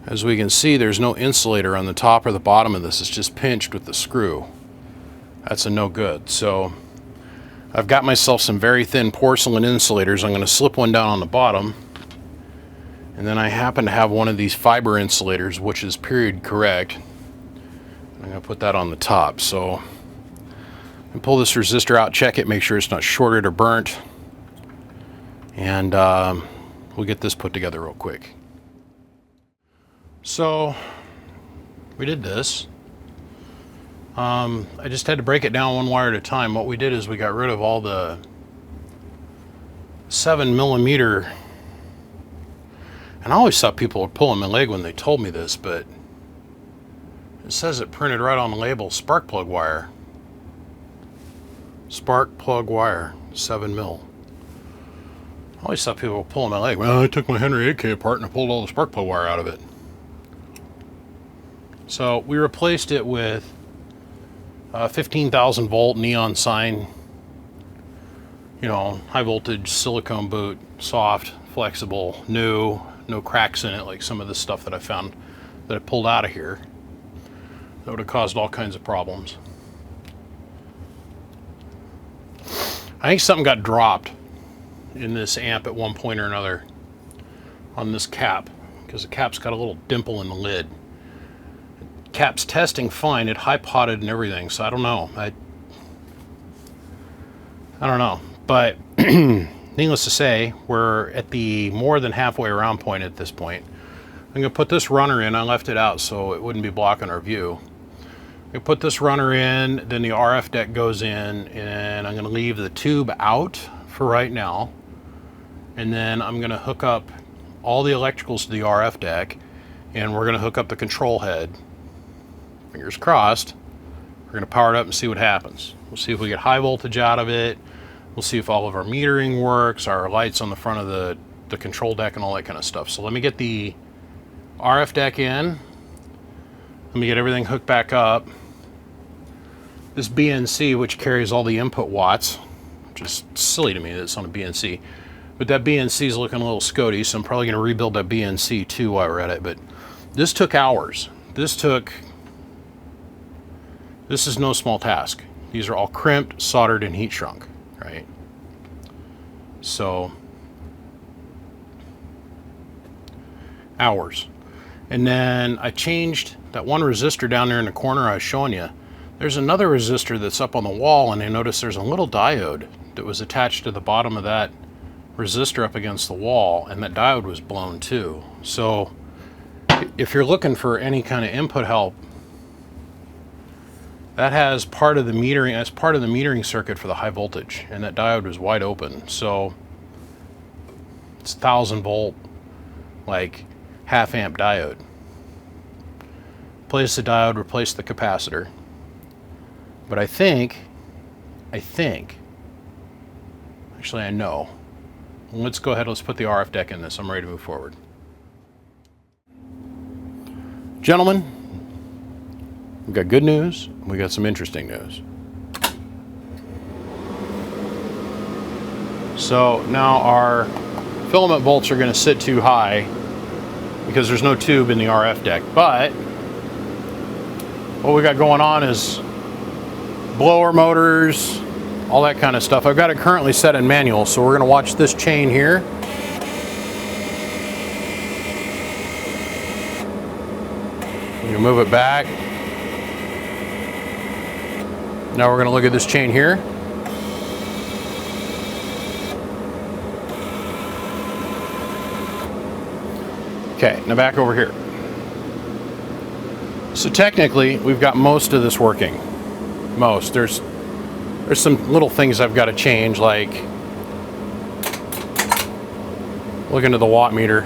As we can see, there's no insulator on the top or the bottom of this. It's just pinched with the screw. That's a no good. So I've got myself some very thin porcelain insulators. I'm going to slip one down on the bottom. And then I happen to have one of these fiber insulators, which is period correct. I'm going to put that on the top. So I pull this resistor out, check it, make sure it's not shorted or burnt. And we'll get this put together real quick. So we did this. I just had to break it down one wire at a time. What we did is we got rid of all the 7mm. And I always thought people were pulling my leg when they told me this, but it says it printed right on the label, spark plug wire. Spark plug wire, 7mm. I always thought people were pulling my leg. Well, I took my Henry 8K apart and I pulled all the spark plug wire out of it. So we replaced it with a 15,000 volt neon sign, you know, high voltage silicone boot, soft, flexible, new, no cracks in it like some of the stuff that I found that I pulled out of here. That would have caused all kinds of problems. I think something got dropped in this amp at one point or another on this cap, because the cap's got a little dimple in the lid. The cap's testing fine, it high potted and everything, so I don't know. I don't know, but needless to say, we're at the more than halfway around point at this point. I'm going to put this runner in. I left it out so it wouldn't be blocking our view. I'm going to put this runner in, then the RF deck goes in, and I'm going to leave the tube out for right now. And then I'm going to hook up all the electricals to the RF deck, and we're going to hook up the control head. Fingers crossed. We're going to power it up and see what happens. We'll see if we get high voltage out of it. We'll see if all of our metering works, our lights on the front of the control deck and all that kind of stuff. So let me get the RF deck in. Let me get everything hooked back up. This BNC, which carries all the input watts, which is silly to me that it's on a BNC, but that BNC is looking a little scotty, so I'm probably going to rebuild that BNC too while we're at it. But this took hours. This is no small task. These are all crimped, soldered, and heat shrunk, right? So, hours. And then I changed that one resistor down there in the corner I was showing you. There's another resistor that's up on the wall, and I noticed there's a little diode that was attached to the bottom of that resistor up against the wall, and that diode was blown too. So if you're looking for any kind of input help, that has part of the metering as part of the metering circuit for the high voltage, and that diode was wide open. So it's 1,000 volt, like half amp diode. Replace the diode, replace the capacitor. But I think, actually I know. Let's go ahead, let's put the RF deck in this. I'm ready to move forward. Gentlemen, we've got good news, we got some interesting news. So now our filament volts are going to sit too high because there's no tube in the RF deck, but what we got going on is blower motors, all that kind of stuff. I've got it currently set in manual, so we're going to watch this chain here. We can move it back. Now we're going to look at this chain here. Okay, now back over here. So technically, we've got most of this working. Most. There's some little things I've got to change, like look into the watt meter.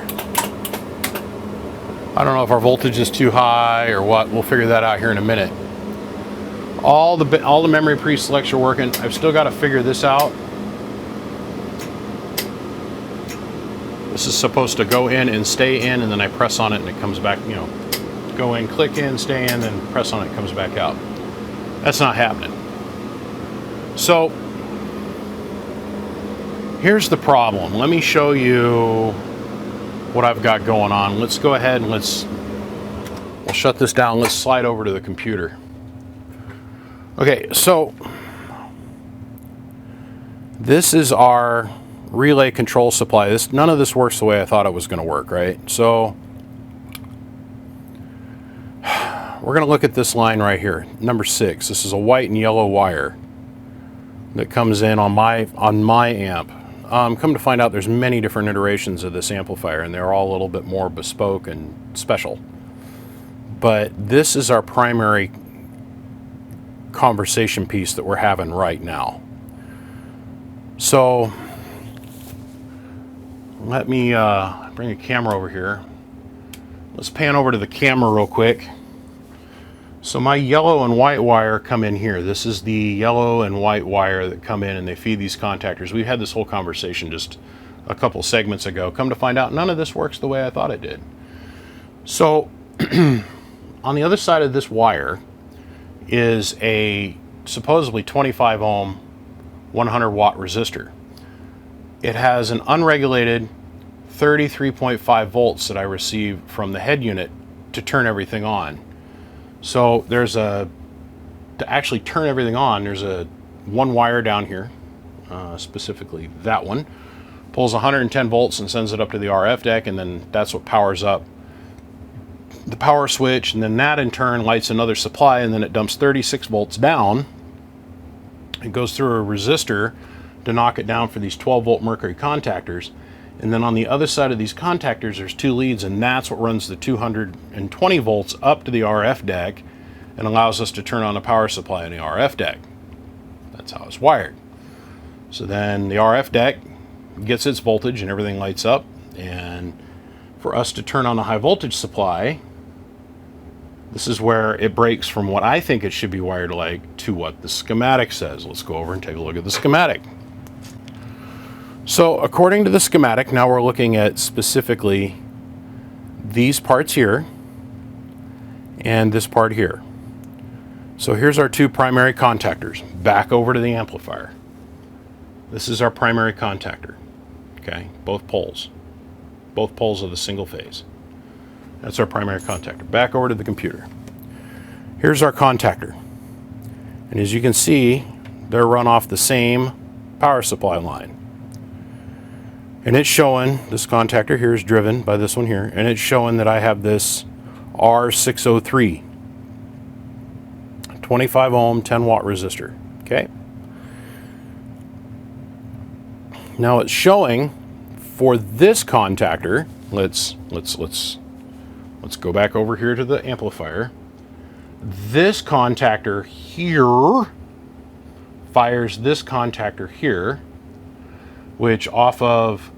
I don't know if our voltage is too high or what. We'll figure that out here in a minute. All the memory pre-selects are working. I've still got to figure this out. This is supposed to go in and stay in, and then I press on it and it comes back, you know, go in, click in, stay in, and press on it, it comes back out. That's not happening. So here's the problem. Let me show you what I've got going on. Let's go ahead and we'll shut this down. Let's slide over to the computer. Okay, so this is our relay control supply. None of this works the way I thought it was going to work, right? So we're going to look at this line right here, number 6. This is a white and yellow wire that comes in on my amp. Come to find out, there's many different iterations of this amplifier, and they're all a little bit more bespoke and special. But this is our primary conversation piece that we're having right now. So let me bring a camera over here. Let's pan over to the camera real quick. So my yellow and white wire come in here. This is the yellow and white wire that come in and they feed these contactors. We had this whole conversation just a couple segments ago. Come to find out, none of this works the way I thought it did. So on the other side of this wire is a supposedly 25 ohm 100 watt resistor. It has an unregulated 33.5 volts that I receive from the head unit to turn everything on. So to actually turn everything on, there's one wire down here, specifically that one, pulls 110 volts and sends it up to the RF deck, and then that's what powers up the power switch, and then that in turn lights another supply, and then it dumps 36 volts down. It goes through a resistor to knock it down for these 12-volt mercury contactors. And then on the other side of these contactors, there's 2 leads, and that's what runs the 220 volts up to the RF deck and allows us to turn on the power supply in the RF deck. That's how it's wired. So then the RF deck gets its voltage and everything lights up. And for us to turn on a high voltage supply, this is where it breaks from what I think it should be wired like to what the schematic says. Let's go over and take a look at the schematic. So according to the schematic, now we're looking at specifically these parts here and this part here. So here's our 2 primary contactors. Back over to the amplifier. This is our primary contactor. Okay, both poles of the single phase. That's our primary contactor. Back over to the computer. Here's our contactor. And as you can see, they're run off the same power supply line. And it's showing, this contactor here is driven by this one here, and it's showing that I have this R603, 25 ohm, 10 watt resistor. Okay. Now it's showing for this contactor, let's go back over here to the amplifier. This contactor here fires this contactor here, which off of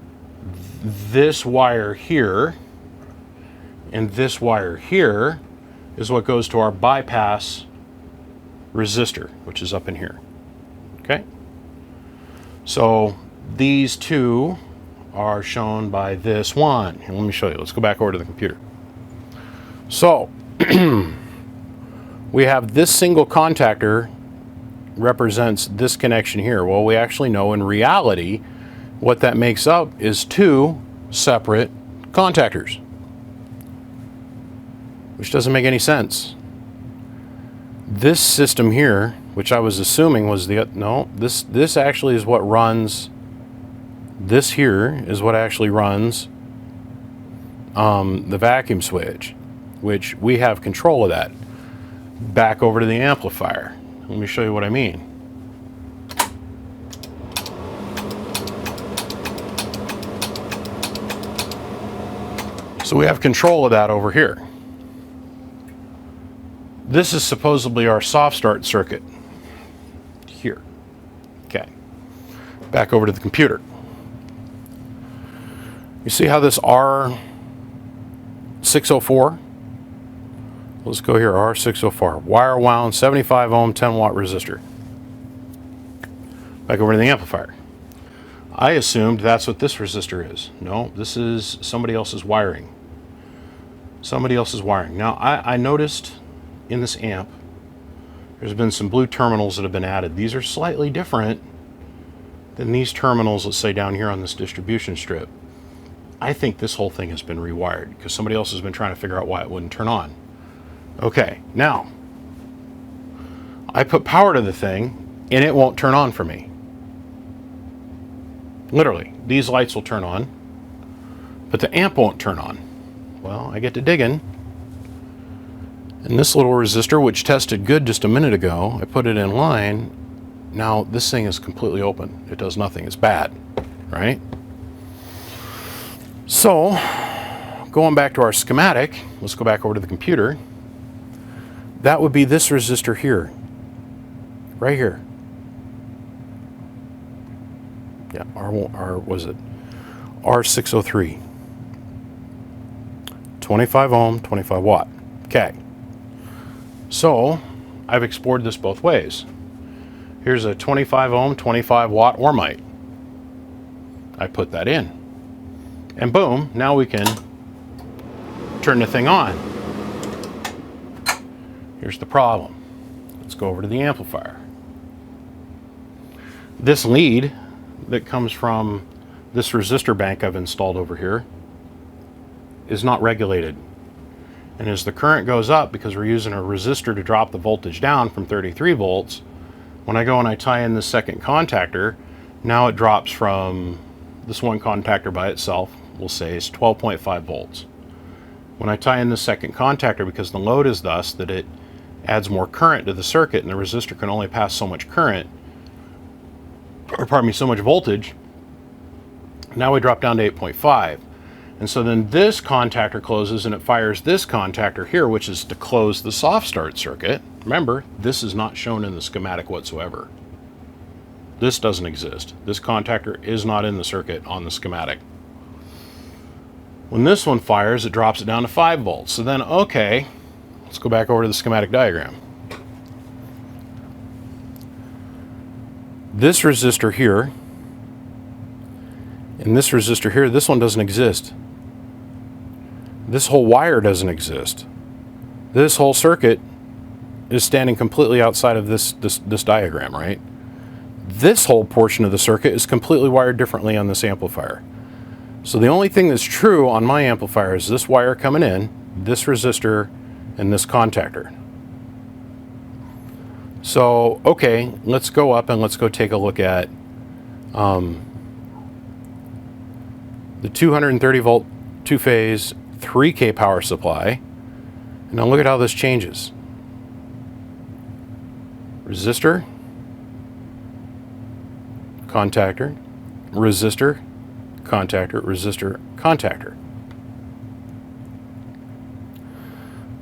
this wire here and this wire here is what goes to our bypass resistor, which is up in here. Okay? So these 2 are shown by this one. And let me show you. Let's go back over to the computer. So we have this single contactor represents this connection here. Well, we actually know in reality what that makes up is 2 separate contactors, which doesn't make any sense. This system here, which I was assuming was this actually is what runs, this here is what actually runs the vacuum switch, which we have control of that. Back over to the amplifier. Let me show you what I mean. So we have control of that over here. This is supposedly our soft start circuit here. Okay. Back over to the computer. You see how this R604? Let's go here, R604. Wire wound, 75 ohm, 10 watt resistor. Back over to the amplifier. I assumed that's what this resistor is. No, this is somebody else's wiring. Somebody else's wiring. Now, I noticed in this amp, there's been some blue terminals that have been added. These are slightly different than these terminals, let's say down here on this distribution strip. I think this whole thing has been rewired because somebody else has been trying to figure out why it wouldn't turn on. Okay, now, I put power to the thing and it won't turn on for me. Literally, these lights will turn on, but the amp won't turn on. Well, I get to digging, and this little resistor, which tested good just a minute ago, I put it in line. Now this thing is completely open. It does nothing. It's bad, right? So, going back to our schematic, let's go back over to the computer. That would be this resistor here, right here. Yeah, was it R603, 25 ohm, 25 watt. Okay. So I've explored this both ways. Here's a 25 ohm, 25 watt Ormite. I put that in. And boom, now we can turn the thing on. Here's the problem. Let's go over to the amplifier. This lead that comes from this resistor bank I've installed over here is not regulated. And as the current goes up, because we're using a resistor to drop the voltage down from 33 volts, when I go and I tie in the second contactor, now it drops from this one contactor by itself, we'll say it's 12.5 volts. When I tie in the second contactor, because the load is thus that it adds more current to the circuit and the resistor can only pass so much current, or pardon me, so much voltage. Now we drop down to 8.5. And so then this contactor closes and it fires this contactor here, which is to close the soft start circuit. Remember, this is not shown in the schematic whatsoever. This doesn't exist. This contactor is not in the circuit on the schematic. When this one fires, it drops it down to 5 volts. So then, okay, let's go back over to the schematic diagram. This resistor here and this resistor here, this one doesn't exist. This whole wire doesn't exist. This whole circuit is standing completely outside of this diagram, right? This whole portion of the circuit is completely wired differently on this amplifier. So the only thing that's true on my amplifier is this wire coming in, this resistor, and this contactor. So, okay, let's go up and let's go take a look at the 230 volt two-phase 3K power supply. And now look at how this changes. Resistor, contactor, resistor, contactor, resistor, contactor.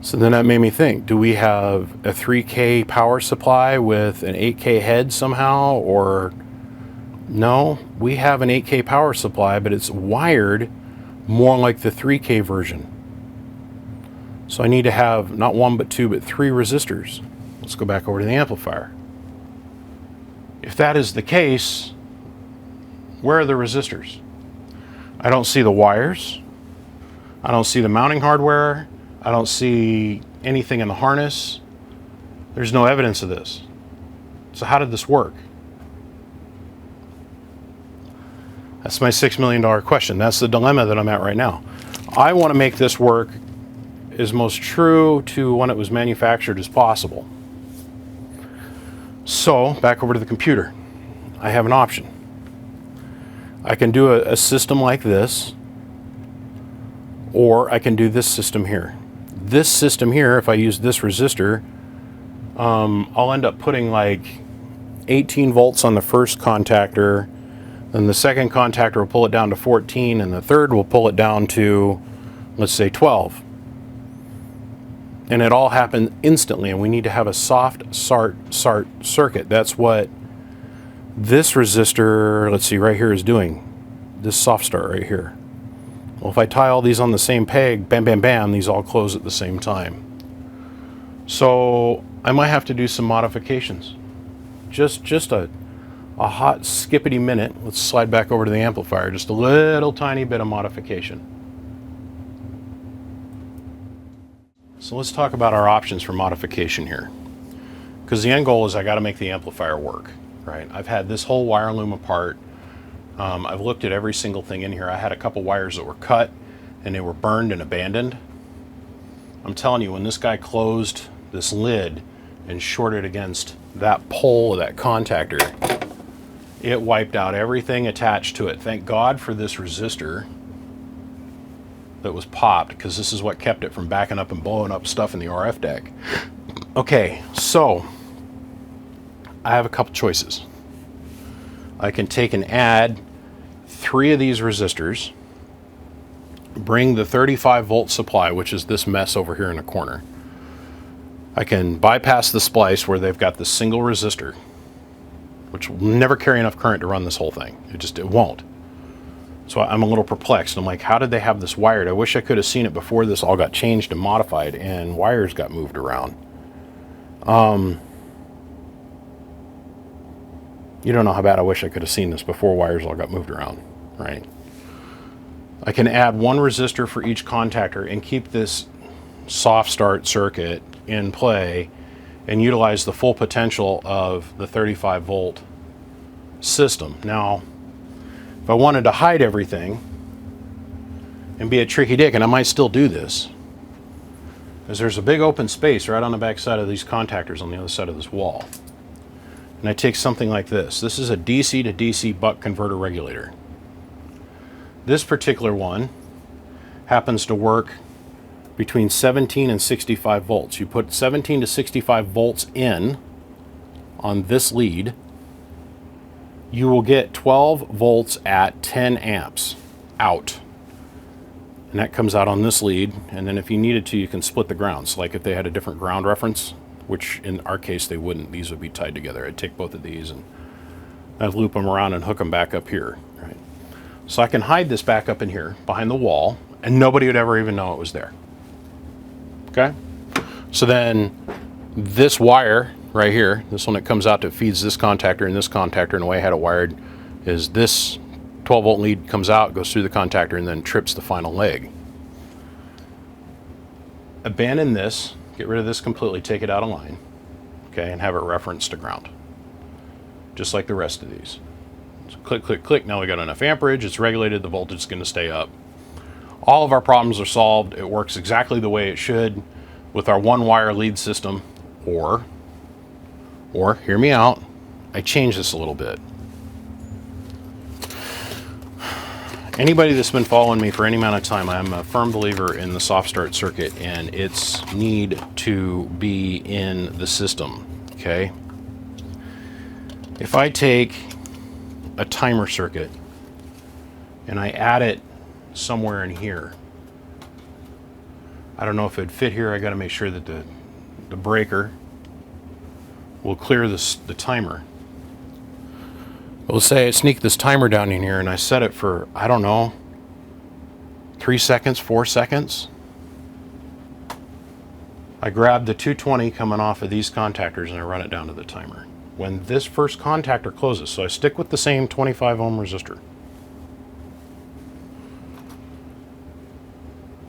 So then that made me think, do we have a 3K power supply with an 8K head somehow? Or no, we have an 8K power supply, but it's wired more like the 3K version. So I need to have not one, but two, but three resistors. Let's go back over to the amplifier. If that is the case, where are the resistors? I don't see the wires. I don't see the mounting hardware. I don't see anything in the harness. There's no evidence of this. So how did this work? That's my $6 million question. That's the dilemma that I'm at right now. I want to make this work as most true to when it was manufactured as possible. So, back over to the computer. I have an option. I can do a system like this, or I can do this system here. This system here, if I use this resistor, I'll end up putting like 18 volts on the first contactor, then the second contactor will pull it down to 14, and the third will pull it down to, let's say, 12. And it all happened instantly, and we need to have a soft start circuit. That's what this resistor, let's see, right here is doing. This soft start right here. Well, if I tie all these on the same peg, bam, bam, bam, these all close at the same time. So I might have to do some modifications. Just a hot skippity minute. Let's slide back over to the amplifier. Just a little tiny bit of modification. So let's talk about our options for modification here. Because the end goal is I got to make the amplifier work, right? I've had this whole wire loom apart. I've looked at every single thing in here. I had a couple wires that were cut and they were burned and abandoned. I'm telling you, when this guy closed this lid and shorted against that pole of that contactor, it wiped out everything attached to it. Thank God for this resistor that was popped, because this is what kept it from backing up and blowing up stuff in the RF deck. Okay, so I have a couple choices. I can take and add 3 of these resistors, bring the 35 volt supply, which is this mess over here in the corner. I can bypass the splice where they've got this single resistor, which will never carry enough current to run this whole thing. It won't. So I'm a little perplexed. I'm like, how did they have this wired? I wish I could have seen it before this all got changed and modified and wires got moved around. You don't know how bad I wish I could have seen this before wires all got moved around, right? I can add 1 resistor for each contactor and keep this soft start circuit in play and utilize the full potential of the 35 volt system. Now, if I wanted to hide everything and be a tricky dick, and I might still do this, because there's a big open space right on the back side of these contactors on the other side of this wall. And I take something like this. This is a DC to DC buck converter regulator. This particular one happens to work between 17 and 65 volts. You put 17 to 65 volts in on this lead, you will get 12 volts at 10 amps out. And that comes out on this lead, and then if you needed to, you can split the grounds. Like if they had a different ground reference, which in our case they wouldn't, these would be tied together. I'd take both of these and I'd loop them around and hook them back up here, right? So I can hide this back up in here behind the wall, and nobody would ever even know it was there. Okay? So then this wire right here, this one that comes out that feeds this contactor and this contactor, and the way I had it wired is this 12 volt lead comes out, goes through the contactor, and then trips the final leg. Abandon this, get rid of this completely, take it out of line, okay, and have it referenced to ground. Just like the rest of these. So click, click, click, now we got enough amperage, it's regulated, the voltage is going to stay up. All of our problems are solved. It works exactly the way it should with our one wire lead system, or hear me out, I changed this a little bit. Anybody that's been following me for any amount of time, I'm a firm believer in the soft start circuit and its need to be in the system, okay? If I take a timer circuit and I add it somewhere in here, I don't know if it'd fit here. I got to make sure that the breaker will clear the timer. But let's say I sneak this timer down in here and I set it for, I don't know, 3 seconds, 4 seconds. I grab the 220 coming off of these contactors and I run it down to the timer. When this first contactor closes, so I stick with the same 25 ohm resistor.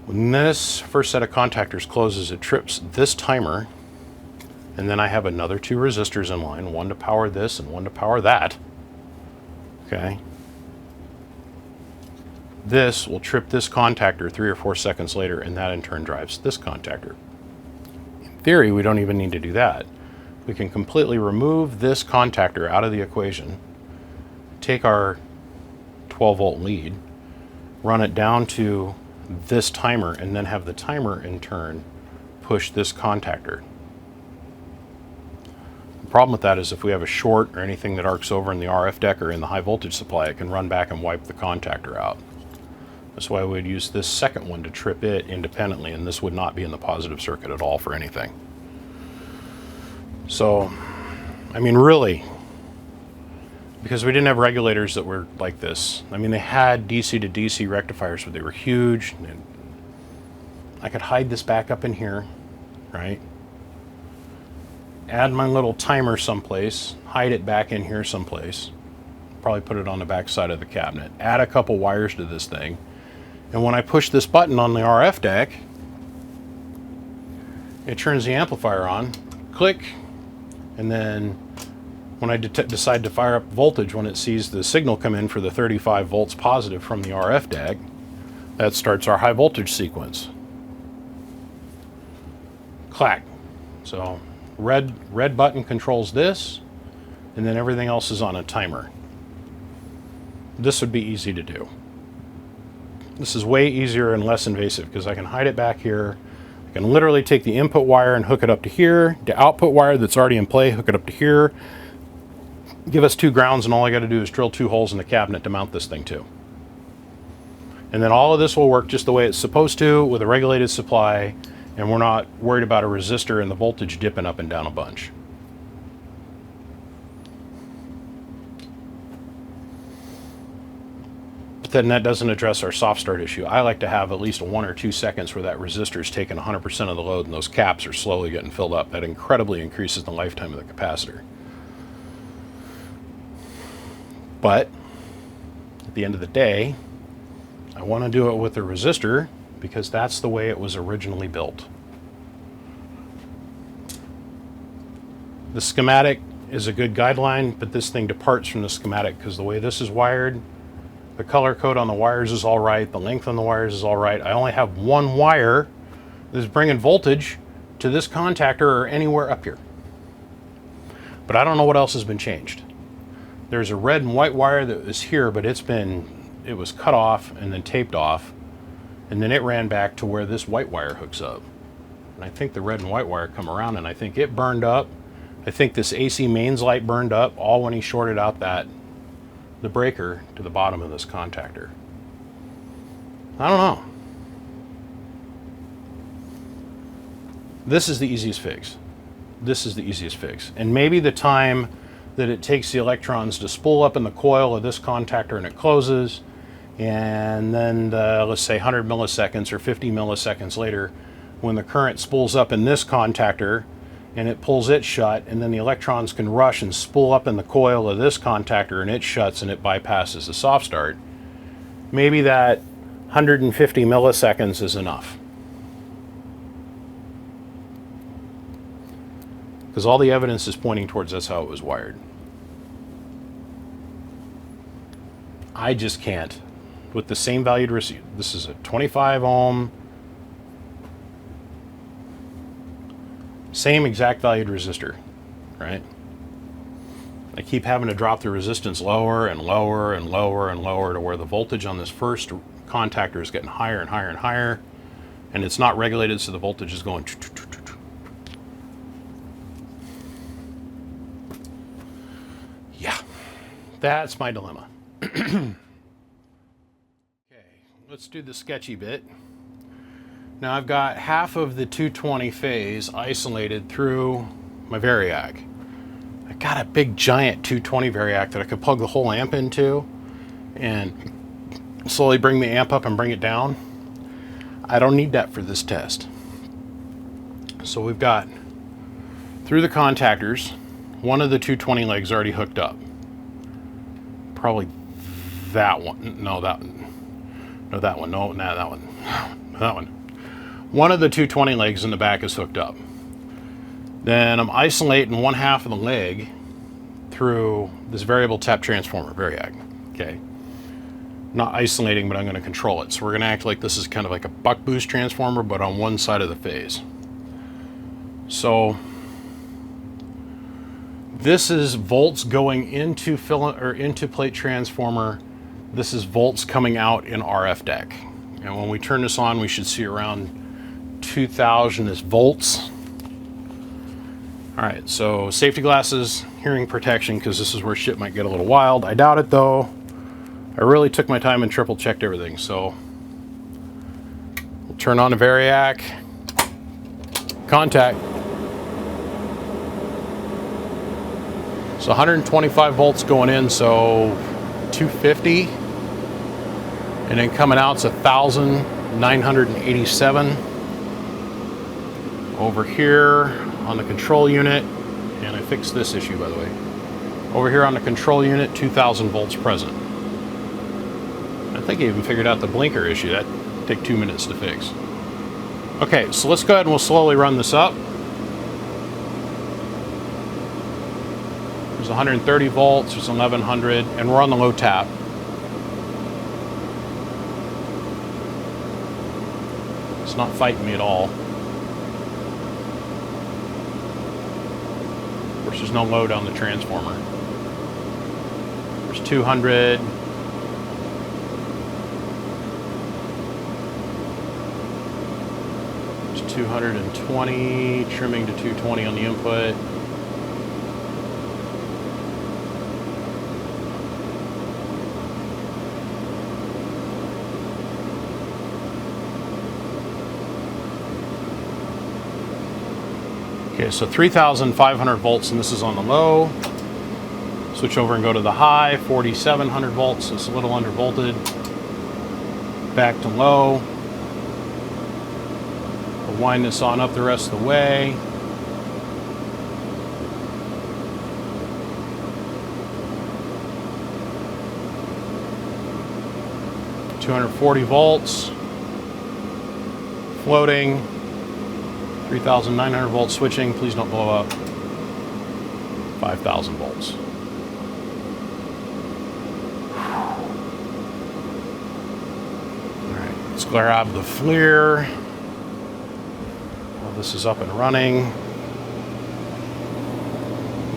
When this first set of contactors closes, it trips this timer, and then I have another 2 resistors in line, one to power this and one to power that. Okay. This will trip this contactor 3 or 4 seconds later, and that in turn drives this contactor. In theory, we don't even need to do that. We can completely remove this contactor out of the equation, take our 12 volt lead, run it down to this timer, and then have the timer in turn push this contactor. The problem with that is if we have a short or anything that arcs over in the RF deck or in the high voltage supply, it can run back and wipe the contactor out. That's why we'd use this second one to trip it independently, and this would not be in the positive circuit at all for anything. So, I mean, really, because we didn't have regulators that were like this. I mean, they had DC to DC rectifiers, but they were huge. I could hide this back up in here, right? Add my little timer someplace, hide it back in here someplace, probably put it on the back side of the cabinet, add a couple wires to this thing, and when I push this button on the RF deck, it turns the amplifier on, click, and then when I decide to fire up voltage, when it sees the signal come in for the 35 volts positive from the RF deck, that starts our high voltage sequence. Clack. So red button controls this, and then everything else is on a timer. This would be easy to do. This is way easier and less invasive because I can hide it back here. I can literally take the input wire and hook it up to here. The output wire that's already in play, hook it up to here. Give us 2 grounds, and all I got to do is drill 2 holes in the cabinet to mount this thing to. And then all of this will work just the way it's supposed to with a regulated supply, and we're not worried about a resistor and the voltage dipping up and down a bunch. But then that doesn't address our soft start issue. I like to have at least 1 or 2 seconds where that resistor is taking 100% of the load and those caps are slowly getting filled up. That incredibly increases the lifetime of the capacitor. But at the end of the day, I want to do it with a resistor because that's the way it was originally built. The schematic is a good guideline, but this thing departs from the schematic because the way this is wired, the color code on the wires is all right, the length on the wires is all right. I only have one wire that's bringing voltage to this contactor or anywhere up here. But I don't know what else has been changed. There's a red and white wire that was here, but it was cut off and then taped off, and then it ran back to where this white wire hooks up. And I think the red and white wire come around, and I think it burned up. I think this AC mains light burned up all when he shorted out that the breaker to the bottom of this contactor? I don't know. This is the easiest fix. This is the easiest fix. And maybe the time that it takes the electrons to spool up in the coil of this contactor and it closes, and then let's say 100 milliseconds or 50 milliseconds later, when the current spools up in this contactor and it pulls it shut, and then the electrons can rush and spool up in the coil of this contactor and it shuts and it bypasses the soft start, maybe that 150 milliseconds is enough. Because all the evidence is pointing towards that's how it was wired. I just can't. With the same valued resistor, this is a 25 ohm, same exact valued resistor, right? I keep having to drop the resistance lower and lower and lower and lower to where the voltage on this first contactor is getting higher and higher and higher, and it's not regulated, so the voltage is going. Yeah, that's my dilemma. Okay, let's do the sketchy bit. Now I've got half of the 220 phase isolated through my variac. I got a big giant 220 variac that I could plug the whole amp into and slowly bring the amp up and bring it down. I don't need that for this test. So we've got, through the contactors, one of the 220 legs already hooked up. Probably that one. No, that one. No, that one. No, nah, that one. That one. One of the 220 legs in the back is hooked up. Then I'm isolating one half of the leg through this variable tap transformer, variac. Okay. Not isolating, but I'm going to control it. So we're going to act like this is kind of like a buck boost transformer, but on one side of the phase. So this is volts going into into plate transformer. This is volts coming out in RF deck. And when we turn this on, we should see around 2000 is volts. All right, so safety glasses, hearing protection, because this is where shit might get a little wild. I doubt it though. I really took my time and triple checked everything. So we'll turn on the variac, contact. So 125 volts going in, so 250. And then coming out, it's 1,987. Over here on the control unit, and I fixed this issue by the way. Over here on the control unit, 2,000 volts present. I think I even figured out the blinker issue. That'd take 2 minutes to fix. Okay, so let's go ahead and we'll slowly run this up. There's 130 volts, there's 1100, and we're on the low tap. It's not fighting me at all. Of course, there's no load on the transformer. There's 200. There's 220, trimming to 220 on the input. Okay, so 3,500 volts, and this is on the low. Switch over and go to the high, 4,700 volts, so it's a little under volted. Back to low. We'll wind this on up the rest of the way. $240 volts. Floating. 3,900 volts switching, please don't blow up. 5,000 volts. All right, let's grab the FLIR. Well, this is up and running.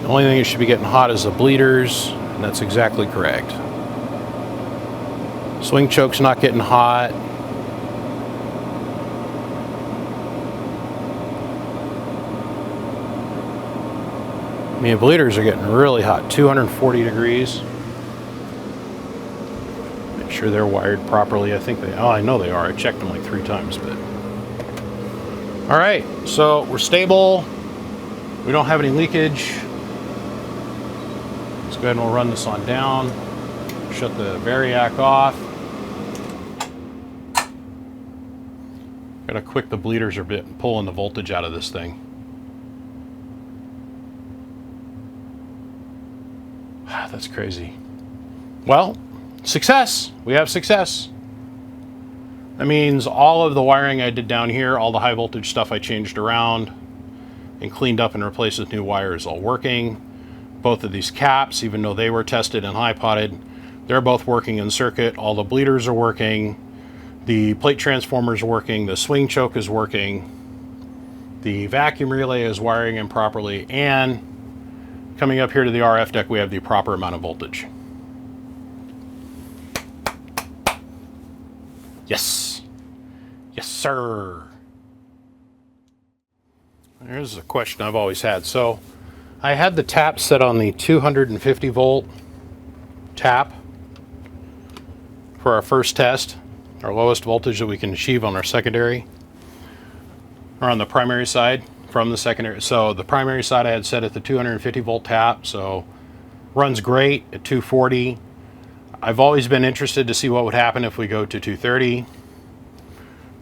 The only thing that should be getting hot is the bleeders, and that's exactly correct. Swing choke's not getting hot. I mean, bleeders are getting really hot, 240 degrees. sure they're wired properly. I think they, oh, I know they are. I checked them like 3 times, but. All right, so we're stable. We don't have any leakage. Let's go ahead and we'll run this on down. Shut the variac off. Got how quick the bleeders are pulling the voltage out of this thing. That's crazy. Well, success. We have success. That means all of the wiring I did down here, all the high voltage stuff I changed around and cleaned up and replaced with new wire is all working. Both of these caps, even though they were tested and high potted, they're both working in circuit. All the bleeders are working. The plate transformers are working. The swing choke is working. The vacuum relay is wiring in properly. And coming up here to the RF deck, we have the proper amount of voltage. Yes. Yes, sir. Here's a question I've always had. So I had the tap set on the 250 volt tap for our first test, our lowest voltage that we can achieve on our secondary, or on the primary side from the secondary. So the primary side I had set at the 250 volt tap, so runs great at 240. I've always been interested to see what would happen if we go to 230.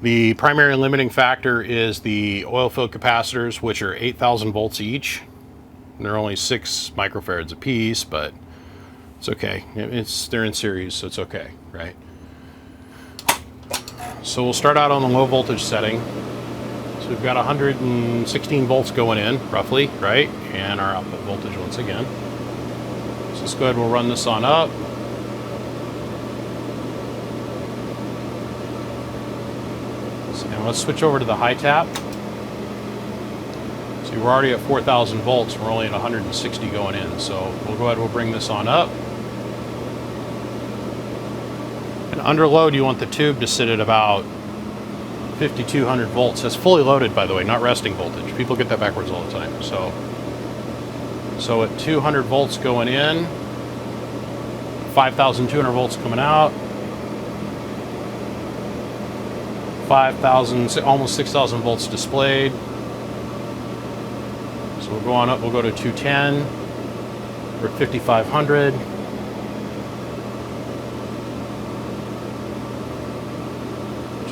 The primary limiting factor is the oil-filled capacitors, which are 8,000 volts each. And they're only 6 microfarads a piece, but it's okay. They're in series, so it's okay, right? So we'll start out on the low voltage setting. So we've got 116 volts going in, roughly, right? And our output voltage once again. So let's go ahead, we'll run this on up. So now let's switch over to the high tap. So we're already at 4,000 volts, we're only at 160 going in. So we'll go ahead, we'll bring this on up. And under load, you want the tube to sit at about 5,200 volts. That's fully loaded, by the way, not resting voltage. People get that backwards all the time. So at 200 volts going in, 5,200 volts coming out, 5,000, almost 6,000 volts displayed. So we'll go on up, we'll go to 210, we're at 5,500.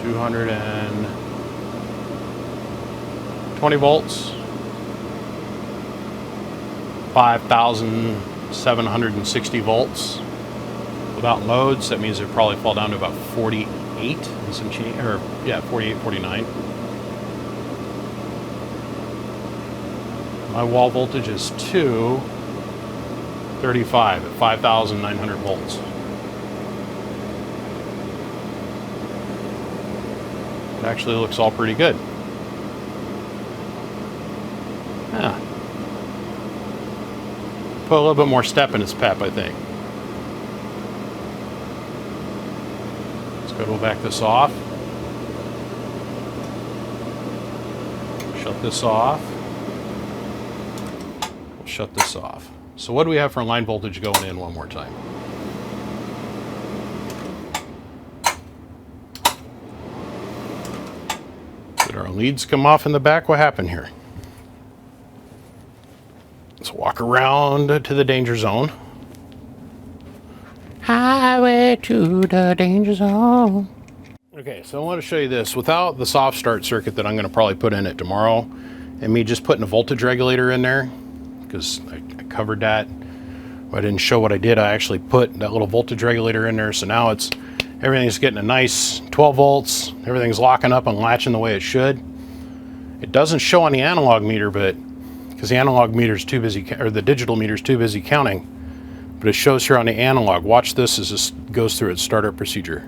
220 volts, 5,760 volts without loads. That means it'd probably fall down to about 48 and some change, or yeah, 48, 49. My wall voltage is 235 at 5,900 volts. It actually looks all pretty good. Yeah. Put a little bit more step in its pep, I think. Let's go, we'll back this off. Shut this off. We'll shut this off. So what do we have for line voltage going in one more time? Did our leads come off in the back? What happened here? Let's walk around to the danger zone. Highway to the danger zone. Okay, so I want to show you this. Without the soft start circuit that I'm going to probably put in it tomorrow, and me just putting a voltage regulator in there, because I covered that. I didn't show what I did. I actually put that little voltage regulator in there, so now everything's getting a nice 12 volts. Everything's locking up and latching the way it should. It doesn't show on the analog meter, but because the analog meter's too busy, or the digital meter's too busy counting, but it shows here on the analog. Watch this as this goes through its startup procedure.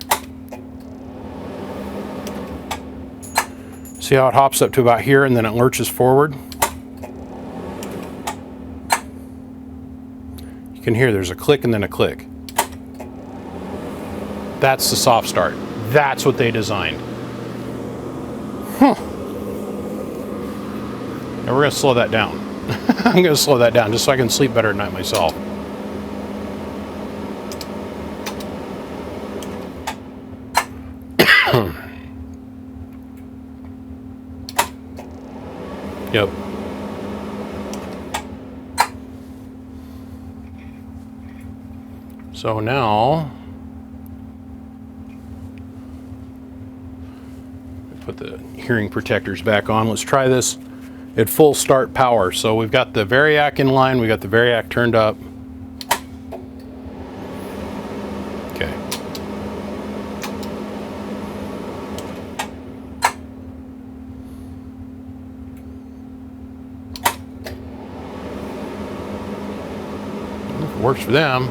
See how it hops up to about here and then it lurches forward? You can hear there's a click and then a click. That's the soft start. That's what they designed. Huh. Now we're going to slow that down. I'm going to slow that down just so I can sleep better at night myself. Yep. So now, put the hearing protectors back on. Let's try this at full start power. So we've got the variac in line, we got the variac turned up. Okay. Works for them.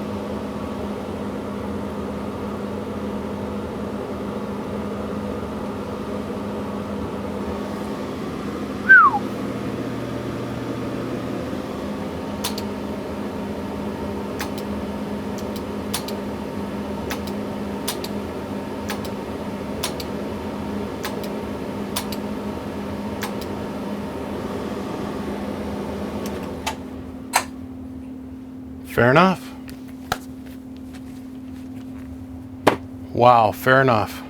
Fair enough. Wow, fair enough.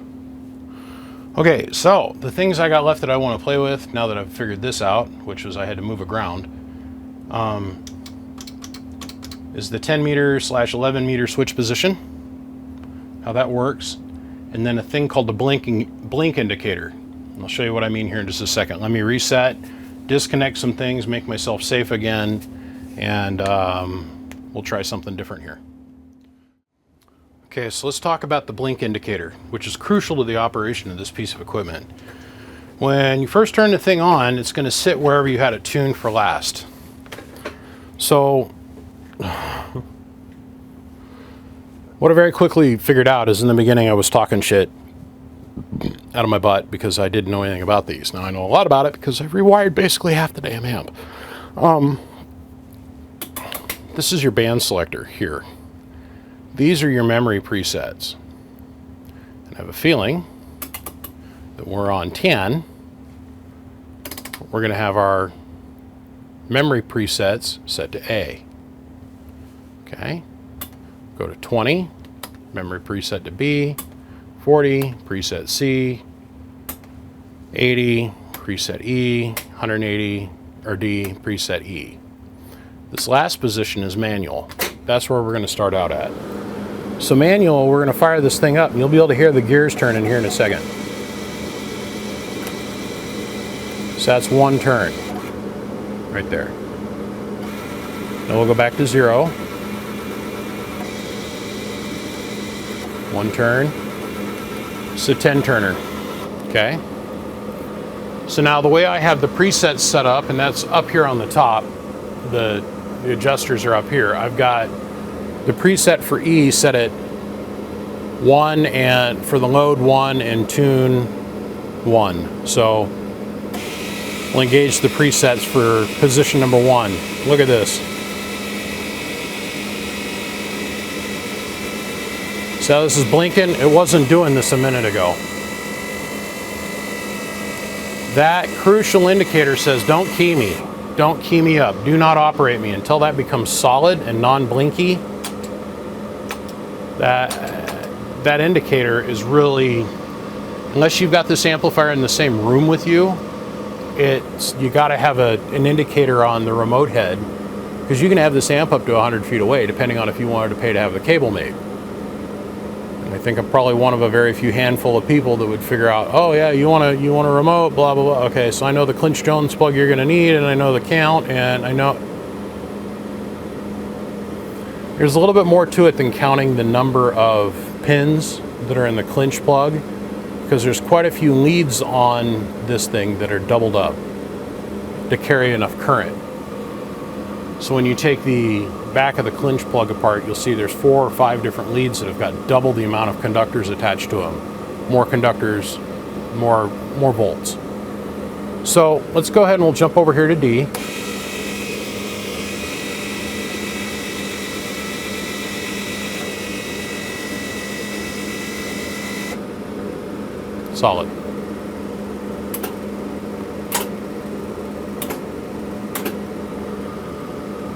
Okay, so the things I got left that I want to play with now that I've figured this out, which was I had to move a ground, is the 10 meter / 11 meter switch position, how that works, and then a thing called the blink indicator. I'll show you what I mean here in just a second. Let me reset, disconnect some things, make myself safe again, and we'll try something different here. Okay, so let's talk about the blink indicator, which is crucial to the operation of this piece of equipment. When you first turn the thing on, it's going to sit wherever you had it tuned for last. So, what I very quickly figured out is in the beginning I was talking shit out of my butt because I didn't know anything about these. Now I know a lot about it because I've rewired basically half the damn amp. This is your band selector here. These are your memory presets. And I have a feeling that we're on 10. We're going to have our memory presets set to A. Okay. Go to 20, memory preset to B, 40, preset C, 80, preset E, 180, or D, preset E. This last position is manual. That's where we're going to start out at. So manual, we're going to fire this thing up, and you'll be able to hear the gears turning here in a second. So that's one turn, right there. Then we'll go back to 0. One turn. It's a 10 turner. Okay. So now the way I have the presets set up, and that's up here on the top, the adjusters are up here. I've got the preset for E set at 1 and for the load 1 and tune 1. So we'll engage the presets for position number 1. Look at this. So this is blinking. It wasn't doing this a minute ago. That crucial indicator says don't key me. Don't key me up. Do not operate me until that becomes solid and non-blinky. That indicator is really, unless you've got this amplifier in the same room with you, you got to have an indicator on the remote head, because you can have this amp up to 100 feet away, depending on if you wanted to pay to have the cable made. I think I'm probably one of a very few handful of people that would figure out, oh yeah, you want a remote, blah, blah, blah. Okay, so I know the Clinch Jones plug you're gonna need, and I know the count, and I know. There's a little bit more to it than counting the number of pins that are in the Clinch plug, because there's quite a few leads on this thing that are doubled up to carry enough current. So when you take the back of the Clinch plug apart, you'll see there's 4 or 5 different leads that have got double the amount of conductors attached to them. More conductors, more volts. So let's go ahead and we'll jump over here to D. Solid.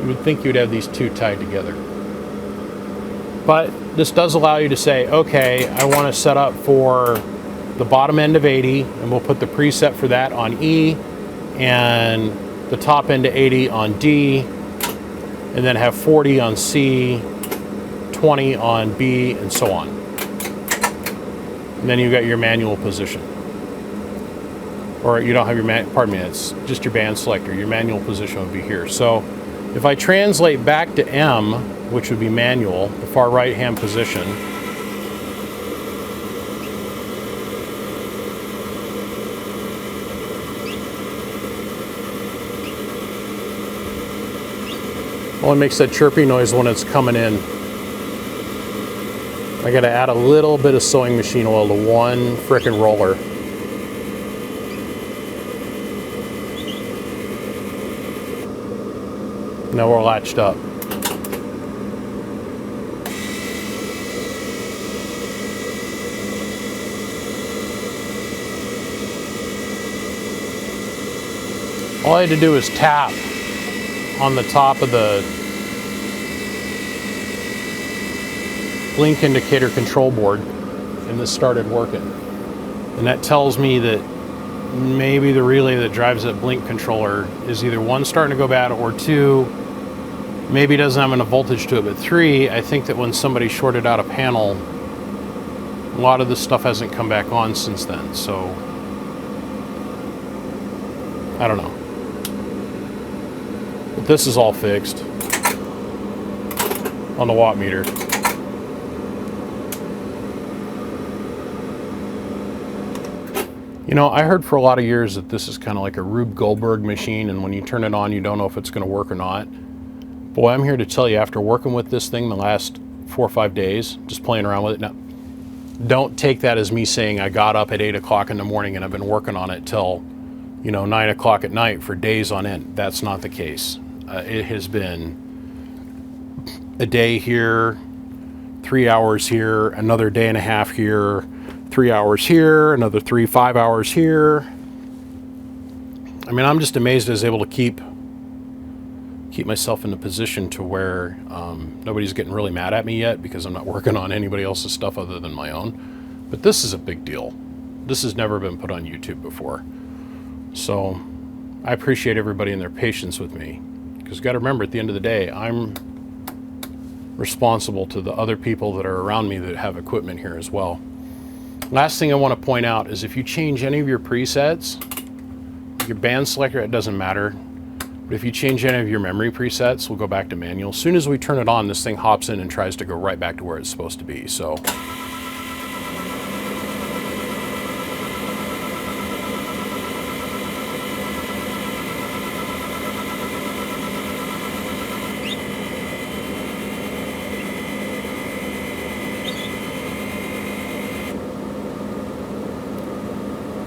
You would think you'd have these two tied together. But this does allow you to say, okay, I want to set up for the bottom end of 80, and we'll put the preset for that on E, and the top end to 80 on D, and then have 40 on C, 20 on B, and so on. And then you've got your manual position. Or you don't have your, pardon me, it's just your band selector. Your manual position would be here. So if I translate back to M, which would be manual, the far right hand position, only makes that chirpy noise when it's coming in. I gotta add a little bit of sewing machine oil to one frickin' roller. Now we're latched up. All I had to do was tap on the top of the blink indicator control board, and this started working. And that tells me that maybe the relay that drives that blink controller is either one, starting to go bad, or two, maybe doesn't have enough voltage to it. But three, I think that when somebody shorted out a panel, a lot of this stuff hasn't come back on since then. So I don't know. But this is all fixed on the watt meter. You know, I heard for a lot of years that this is kind of like a Rube Goldberg machine, and when you turn it on, you don't know if it's going to work or not. Boy, I'm here to tell you, after working with this thing the last 4 or 5 days, just playing around with it now, don't take that as me saying I got up at 8 o'clock in the morning and I've been working on it till, 9 o'clock at night for days on end. That's not the case. It has been a day here, 3 hours here, another day and a half here, 3 hours here, another 5 hours here. I mean, I'm just amazed I was able to keep myself in a position to where nobody's getting really mad at me yet, because I'm not working on anybody else's stuff other than my own. But this is a big deal. This has never been put on YouTube before. So I appreciate everybody and their patience with me, because you got to remember, at the end of the day, I'm responsible to the other people that are around me that have equipment here as well. Last thing I want to point out is if you change any of your presets, your band selector, it doesn't matter. But if you change any of your memory presets, we'll go back to manual. As soon as we turn it on, this thing hops in and tries to go right back to where it's supposed to be. So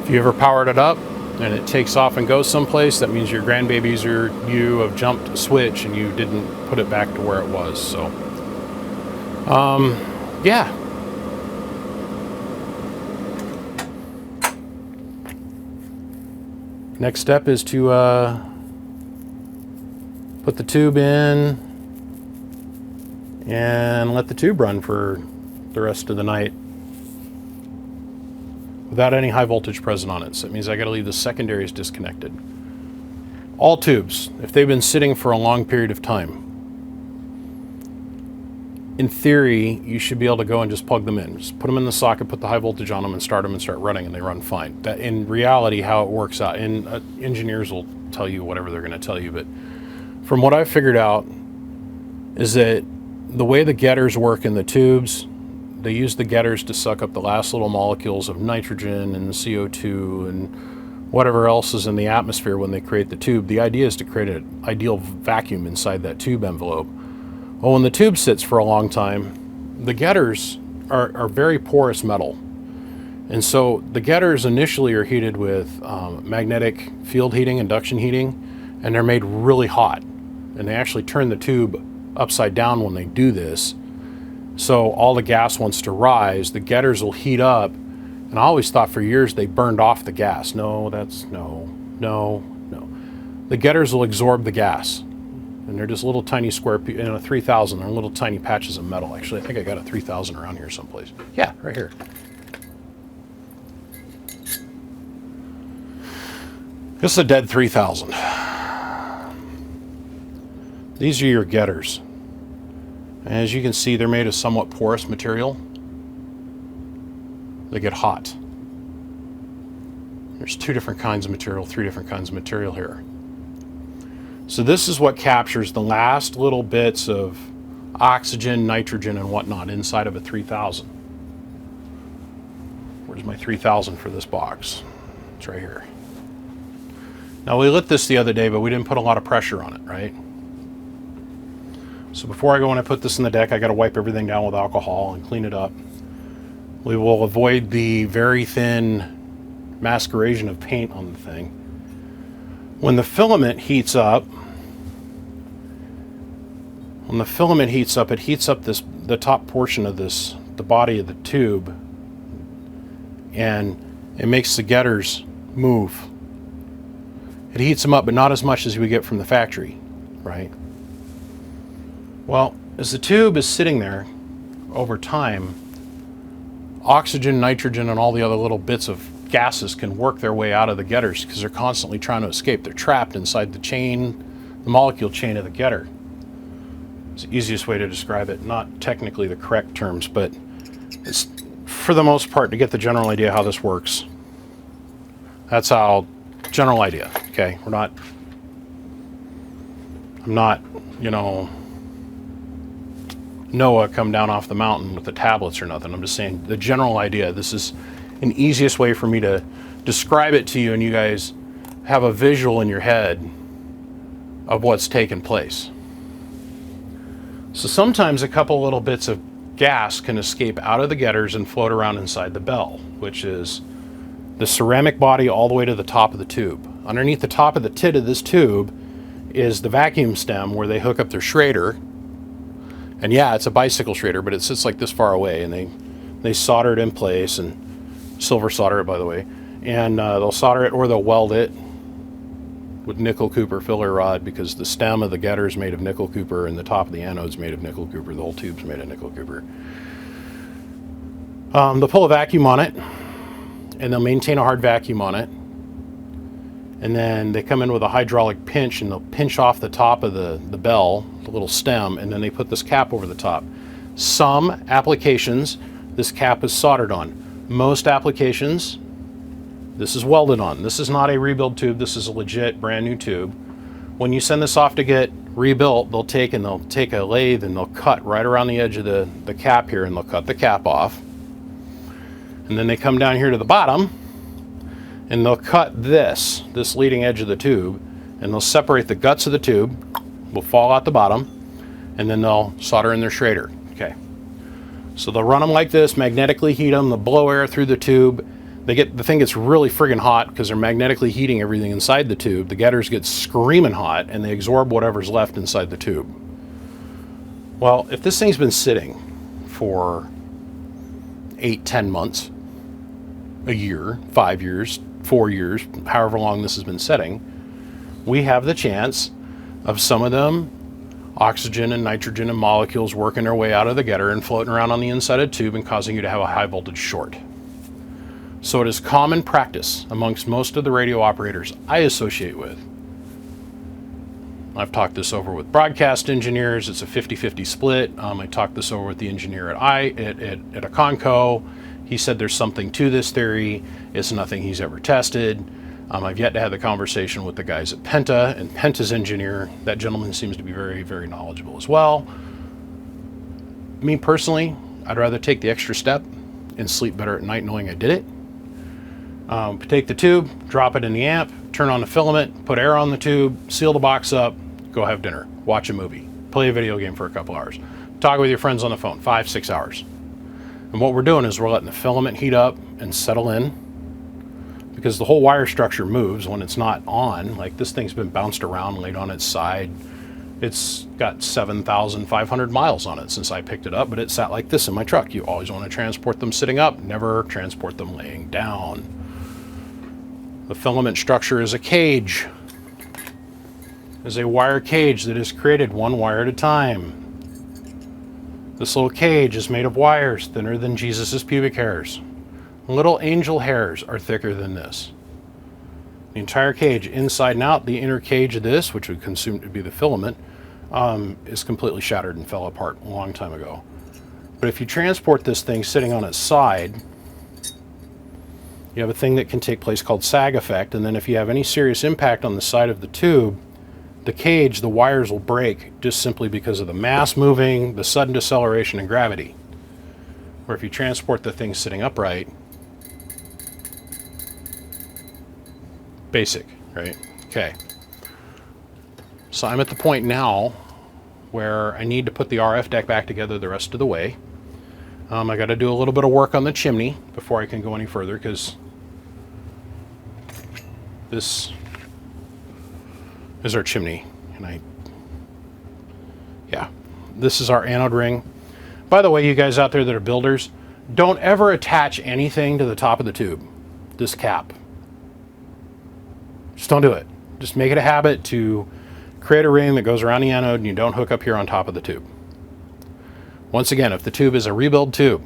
if you ever powered it up and it takes off and goes someplace, that means your grandbabies or you have jumped a switch and you didn't put it back to where it was. So, yeah. Next step is to put the tube in and let the tube run for the rest of the night without any high voltage present on it. So it means I got to leave the secondaries disconnected. All tubes, if they've been sitting for a long period of time, in theory, you should be able to go and just plug them in. Just put them in the socket, put the high voltage on them, and start them and start running, and they run fine. That, in reality, how it works out, and engineers will tell you whatever they're going to tell you, but from what I've figured out is that the way the getters work in the tubes, they use the getters to suck up the last little molecules of nitrogen and CO2 and whatever else is in the atmosphere when they create the tube. The idea is to create an ideal vacuum inside that tube envelope. Well, when the tube sits for a long time, the getters are very porous metal. And so the getters initially are heated with magnetic field heating, induction heating, and they're made really hot. And they actually turn the tube upside down when they do this. So all the gas wants to rise, the getters will heat up, and I always thought for years they burned off the gas. No. The getters will absorb the gas, and they're just little tiny square, 3000, they're little tiny patches of metal. Actually, I think I got a 3000 around here someplace. Yeah, right here. This is a dead 3000. These are your getters. As you can see, they're made of somewhat porous material. They get hot. There's 2 different kinds of material, 3 different kinds of material here. So this is what captures the last little bits of oxygen, nitrogen, and whatnot inside of a 3000. Where's my 3000 for this box? It's right here. Now we lit this the other day, but we didn't put a lot of pressure on it, right? So before I go and I put this in the deck, I got to wipe everything down with alcohol and clean it up. We will avoid the very thin masqueration of paint on the thing. When the filament heats up, it heats up the top portion of this, the body of the tube, and it makes the getters move. It heats them up, but not as much as we get from the factory, right? Well, as the tube is sitting there over time, oxygen, nitrogen, and all the other little bits of gases can work their way out of the getters because they're constantly trying to escape. They're trapped inside the chain, the molecule chain of the getter. It's the easiest way to describe it. Not technically the correct terms, but it's, for the most part, to get the general idea how this works. That's how, general idea, okay? I'm not, you know, Noah come down off the mountain with the tablets or nothing. I'm just saying the general idea. This is an easiest way for me to describe it to you, and you guys have a visual in your head of what's taken place. So sometimes a couple little bits of gas can escape out of the getters and float around inside the bell, which is the ceramic body all the way to the top of the tube. Underneath the top of the tit of this tube is the vacuum stem where they hook up their Schrader. And yeah, it's a bicycle Schrader, but it sits like this far away, and they solder it in place, and silver solder it, by the way, and they'll solder it or they'll weld it with nickel copper filler rod, because the stem of the getter is made of nickel copper and the top of the anode is made of nickel copper. The whole tube's made of nickel copper. They'll pull a vacuum on it, and they'll maintain a hard vacuum on it, and then they come in with a hydraulic pinch, and they'll pinch off the top of the bell, the little stem, and then they put this cap over the top. Some applications, this cap is soldered on. Most applications, this is welded on. This is not a rebuild tube. This is a legit brand new tube. When you send this off to get rebuilt, they'll take a lathe and they'll cut right around the edge of the cap here, and they'll cut the cap off. And then they come down here to the bottom, and they'll cut this leading edge of the tube, and they'll separate the guts of the tube, will fall out the bottom, and then they'll solder in their Schrader. Okay. So they'll run them like this, magnetically heat them, they'll blow air through the tube. The thing gets really friggin' hot because they're magnetically heating everything inside the tube. The getters get screaming hot, and they absorb whatever's left inside the tube. Well, if this thing's been sitting for 8-10 months, a year, 5 years, 4 years, however long this has been setting, we have the chance of some of them oxygen and nitrogen and molecules working their way out of the getter and floating around on the inside of the tube and causing you to have a high voltage short. So it is common practice amongst most of the radio operators I associate with. I've talked this over with broadcast engineers. It's a 50-50 split. I talked this over with the engineer at a Conco. He said there's something to this theory. It's nothing he's ever tested. I've yet to have the conversation with the guys at Penta, and Penta's engineer, that gentleman seems to be very, very knowledgeable as well. Me personally, I'd rather take the extra step and sleep better at night knowing I did it. Take the tube, drop it in the amp, turn on the filament, put air on the tube, seal the box up, go have dinner, watch a movie, play a video game for a couple hours, talk with your friends on the phone, 5-6 hours. And what we're doing is we're letting the filament heat up and settle in, because the whole wire structure moves when it's not on. Like, this thing's been bounced around, laid on its side. It's got 7,500 miles on it since I picked it up, but it sat like this in my truck. You always want to transport them sitting up, never transport them laying down. The filament structure is a cage, is a wire cage that is created one wire at a time. This little cage is made of wires thinner than Jesus's pubic hairs. Little angel hairs are thicker than this. The entire cage, inside and out, the inner cage of this, which would consume to be the filament, is completely shattered and fell apart a long time ago. But if you transport this thing sitting on its side, you have a thing that can take place called sag effect, and then if you have any serious impact on the side of the tube, the cage, the wires will break just simply because of the mass moving, the sudden deceleration, and gravity. Where if you transport the thing sitting upright, basic, right? Okay. So I'm at the point now where I need to put the RF deck back together the rest of the way. I got to do a little bit of work on the chimney before I can go any further, because this is our chimney, and this is our anode ring. By the way, you guys out there that are builders, don't ever attach anything to the top of the tube, this cap. Just don't do it. Just make it a habit to create a ring that goes around the anode and you don't hook up here on top of the tube. Once again, if the tube is a rebuild tube,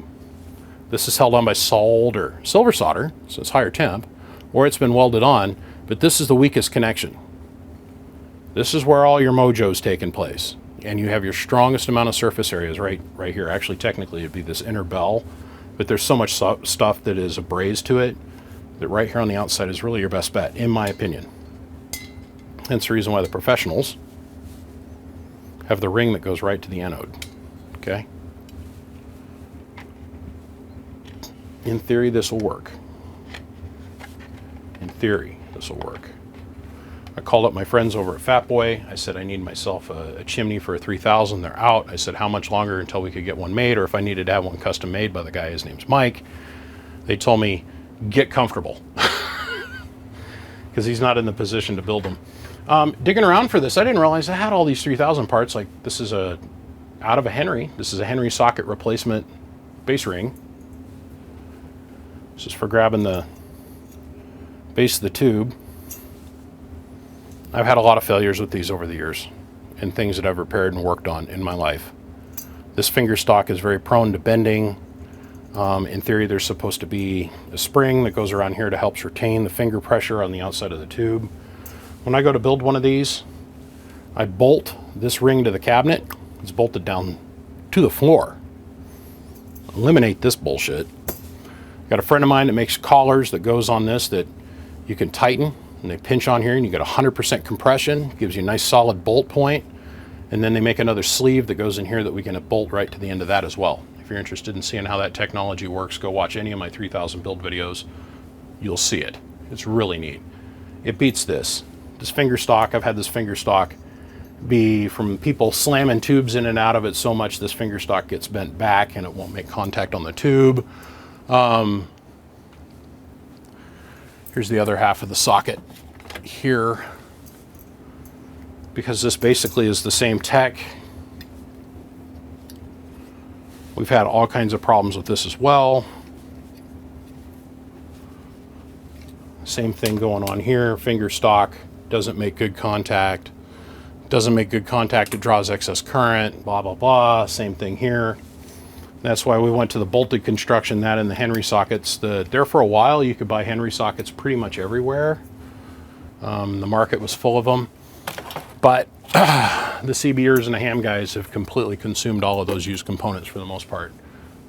this is held on by solder, silver solder, so it's higher temp, or it's been welded on, but this is the weakest connection. This is where all your mojo's taking place. And you have your strongest amount of surface areas right here. Actually, technically, it'd be this inner bell, but there's so much stuff that is abrased to it that right here on the outside is really your best bet, in my opinion. Hence the reason why the professionals have the ring that goes right to the anode. Okay? In theory, this will work. In theory, this will work. I called up my friends over at Fat Boy. I said I need myself a chimney for a 3000. They're out. I said how much longer until we could get one made, or if I needed to have one custom made by the guy, his name's Mike. They told me, get comfortable. Because he's not in the position to build them. Digging around for this, I didn't realize I had all these 3000 parts. Like, this is out of a Henry. This is a Henry socket replacement base ring. This is for grabbing the base of the tube. I've had a lot of failures with these over the years and things that I've repaired and worked on in my life. This finger stock is very prone to bending. In theory, there's supposed to be a spring that goes around here to help retain the finger pressure on the outside of the tube. When I go to build one of these, I bolt this ring to the cabinet. It's bolted down to the floor. Eliminate this bullshit. Got a friend of mine that makes collars that goes on this that you can tighten, and they pinch on here and you get 100% compression. Gives you a nice solid bolt point. And then they make another sleeve that goes in here that we can bolt right to the end of that as well. If you're interested in seeing how that technology works, go watch any of my 3000 build videos. You'll see it. It's really neat. It beats this. This finger stock, I've had this finger stock be from people slamming tubes in and out of it so much this finger stock gets bent back and it won't make contact on the tube. Here's the other half of the socket here. Because this basically is the same tech, we've had all kinds of problems with this as well. Same thing going on here. Finger stock doesn't make good contact. Doesn't make good contact, it draws excess current, blah, blah, blah. Same thing here. That's why we went to the bolted construction, that and the Henry sockets. There for a while, you could buy Henry sockets pretty much everywhere. The market was full of them. But the CBers and the ham guys have completely consumed all of those used components for the most part.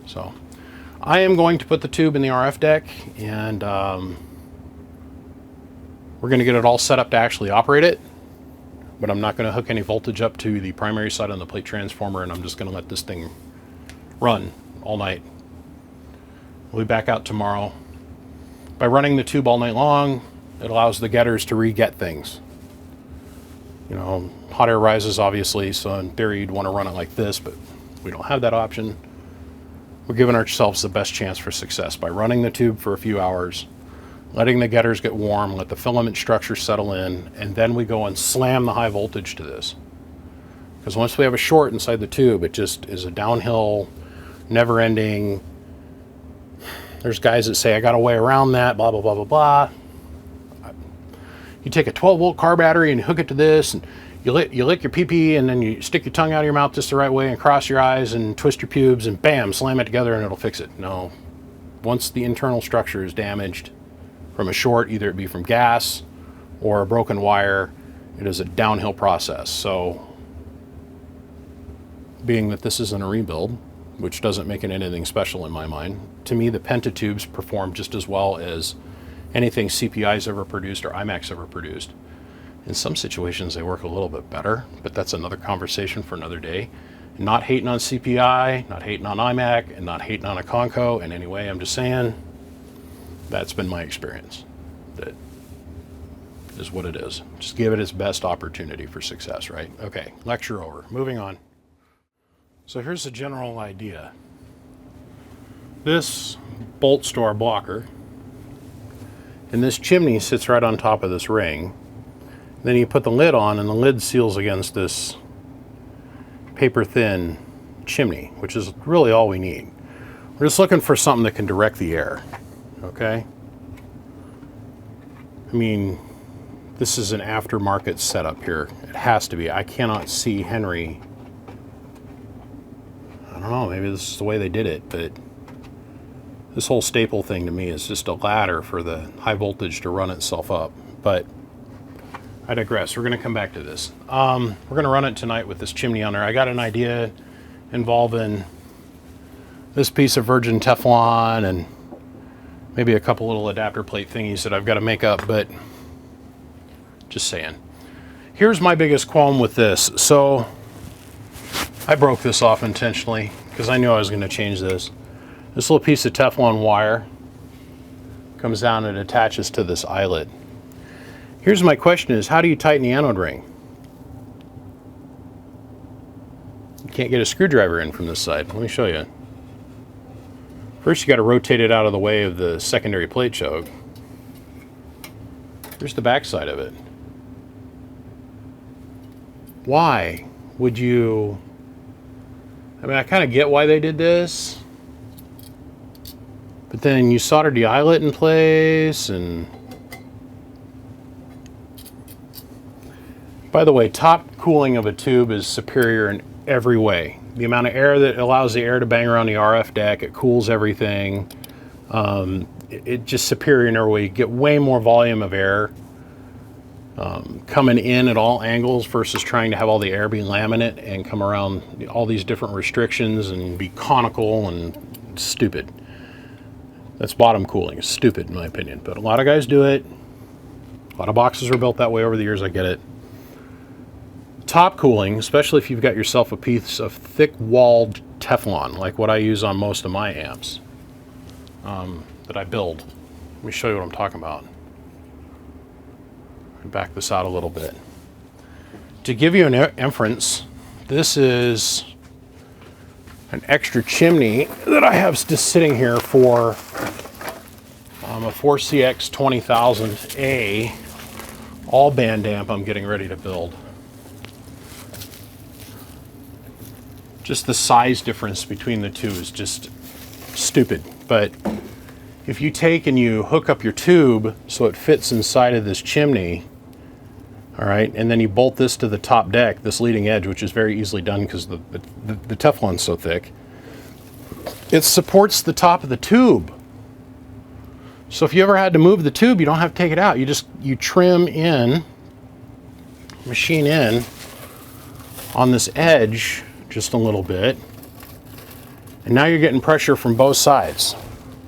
So I am going to put the tube in the RF deck, and we're going to get it all set up to actually operate it. But I'm not going to hook any voltage up to the primary side on the plate transformer, and I'm just going to let this thing run all night. We'll be back out tomorrow. By running the tube all night long, it allows the getters to re-get things. You know, hot air rises obviously, so in theory you'd want to run it like this, but we don't have that option. We're giving ourselves the best chance for success by running the tube for a few hours, letting the getters get warm, let the filament structure settle in, and then we go and slam the high voltage to this. Because once we have a short inside the tube, it just is a downhill, never-ending. There's guys that say, I got a way around that, blah, blah, blah, blah, blah. You take a 12-volt car battery and hook it to this, and you lick your pee-pee, and then you stick your tongue out of your mouth just the right way and cross your eyes and twist your pubes, and bam, slam it together and it'll fix it. No. Once the internal structure is damaged from a short, either it be from gas or a broken wire, it is a downhill process. So being that this isn't a rebuild, which doesn't make it anything special in my mind. To me, the pentatubes perform just as well as anything CPI's ever produced or IMAX ever produced. In some situations, they work a little bit better, but that's another conversation for another day. Not hating on CPI, not hating on iMac, and not hating on a Conco in any way. I'm just saying that's been my experience. That is what it is. Just give it its best opportunity for success, right? Okay, lecture over. Moving on. So here's the general idea. This bolts to our blocker, and this chimney sits right on top of this ring. Then you put the lid on, and the lid seals against this paper-thin chimney, which is really all we need. We're just looking for something that can direct the air, okay? I mean, this is an aftermarket setup here. It has to be. I cannot see Henry. I don't know, maybe this is the way they did it, but this whole staple thing to me is just a ladder for the high voltage to run itself up. But I digress. We're going to come back to this. We're going to run it tonight with this chimney on there. I got an idea involving this piece of virgin Teflon and maybe a couple little adapter plate thingies that I've got to make up, but just saying. Here's my biggest qualm with this. So I broke this off intentionally because I knew I was going to change this. This little piece of Teflon wire comes down and attaches to this eyelet. Here's my question is, how do you tighten the anode ring? You can't get a screwdriver in from this side. Let me show you. First you got to rotate it out of the way of the secondary plate choke. Here's the back side of it. Why would you... I mean, I kind of get why they did this. But then you soldered the eyelet in place and... By the way, top cooling of a tube is superior in every way. The amount of air that allows the air to bang around the RF deck, it cools everything. It's just superior in every way. You get way more volume of air coming in at all angles versus trying to have all the air be laminate and come around all these different restrictions and be conical and stupid. That's bottom cooling. It's stupid in my opinion, but a lot of guys do it. A lot of boxes are built that way over the years, I get it. Top cooling, especially if you've got yourself a piece of thick-walled Teflon, like what I use on most of my amps that I build. Let me show you what I'm talking about. Back this out a little bit. To give you an inference, this is an extra chimney that I have just sitting here for a 4CX 20000A all band amp I'm getting ready to build. Just the size difference between the two is just stupid. But if you take and you hook up your tube so it fits inside of this chimney, all right, and then you bolt this to the top deck, this leading edge, which is very easily done because the Teflon's so thick, it supports the top of the tube. So if you ever had to move the tube, you don't have to take it out. You trim in, machine in on this edge just a little bit, and now you're getting pressure from both sides.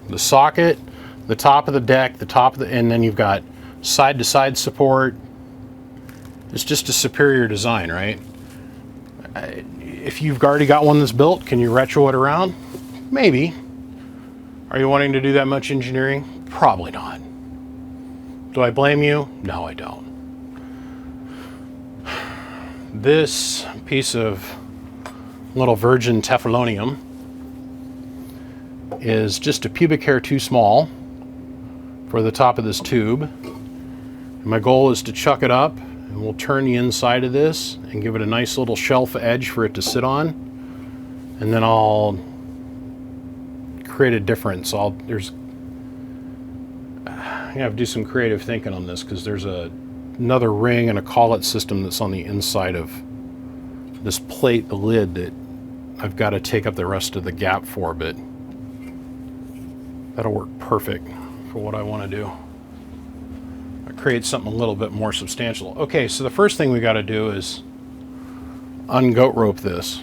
The socket, the top of the deck, the top of the, and then you've got side-to-side support. It's just a superior design, right? If you've already got one that's built, can you retro it around? Maybe. Are you wanting to do that much engineering? Probably not. Do I blame you? No, I don't. This piece of little virgin Teflonium is just a pubic hair too small for the top of this tube. And my goal is to chuck it up, and we'll turn the inside of this and give it a nice little shelf edge for it to sit on. And then I'll create a difference. I have to do some creative thinking on this because there's another ring and a collet system that's on the inside of this plate, the lid, that I've got to take up the rest of the gap for, but that'll work perfect for what I want to do. I create something a little bit more substantial. Okay, so the first thing we got to do is un-goat rope this.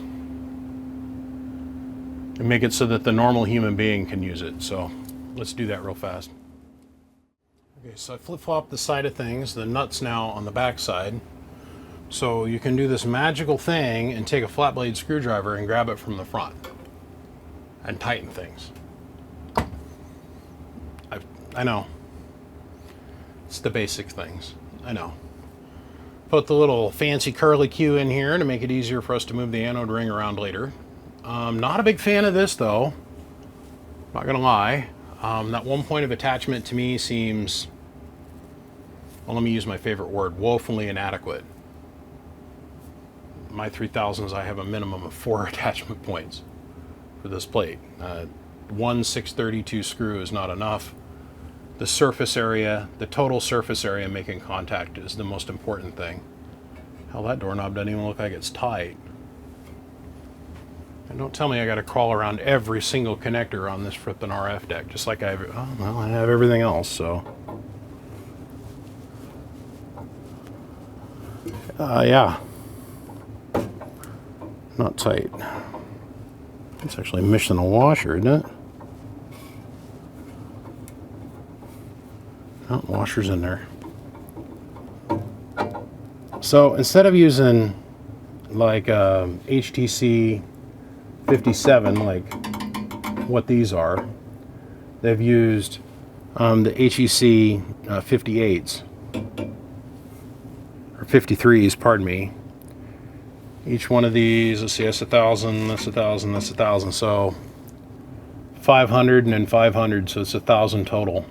and make it so that the normal human being can use it. So let's do that real fast. Okay, so I flip-flop the side of things. The nut's now on the back side. So you can do this magical thing and take a flat blade screwdriver and grab it from the front and tighten things. I know. It's the basic things. I know. Put the little fancy curly Q in here to make it easier for us to move the anode ring around later. Not a big fan of this though. Not gonna lie. That one point of attachment to me seems, well, let me use my favorite word, woefully inadequate. My 3000s, I have a minimum of 4 attachment points for this plate. One 632 screw is not enough. The surface area, the total surface area making contact is the most important thing. Hell, that doorknob doesn't even look like it's tight. And don't tell me I got to crawl around every single connector on this flippin' RF deck, just like I have everything else, so. Yeah. Not tight. It's actually missing a washer, isn't it? Oh, washer's in there. So instead of using like HTC 57, like what these are, they've used the HEC 58s, or 53s, pardon me. Each one of these, let's see, that's 1,000, that's 1,000, that's 1,000. So 500 and then 500, so it's 1,000 total.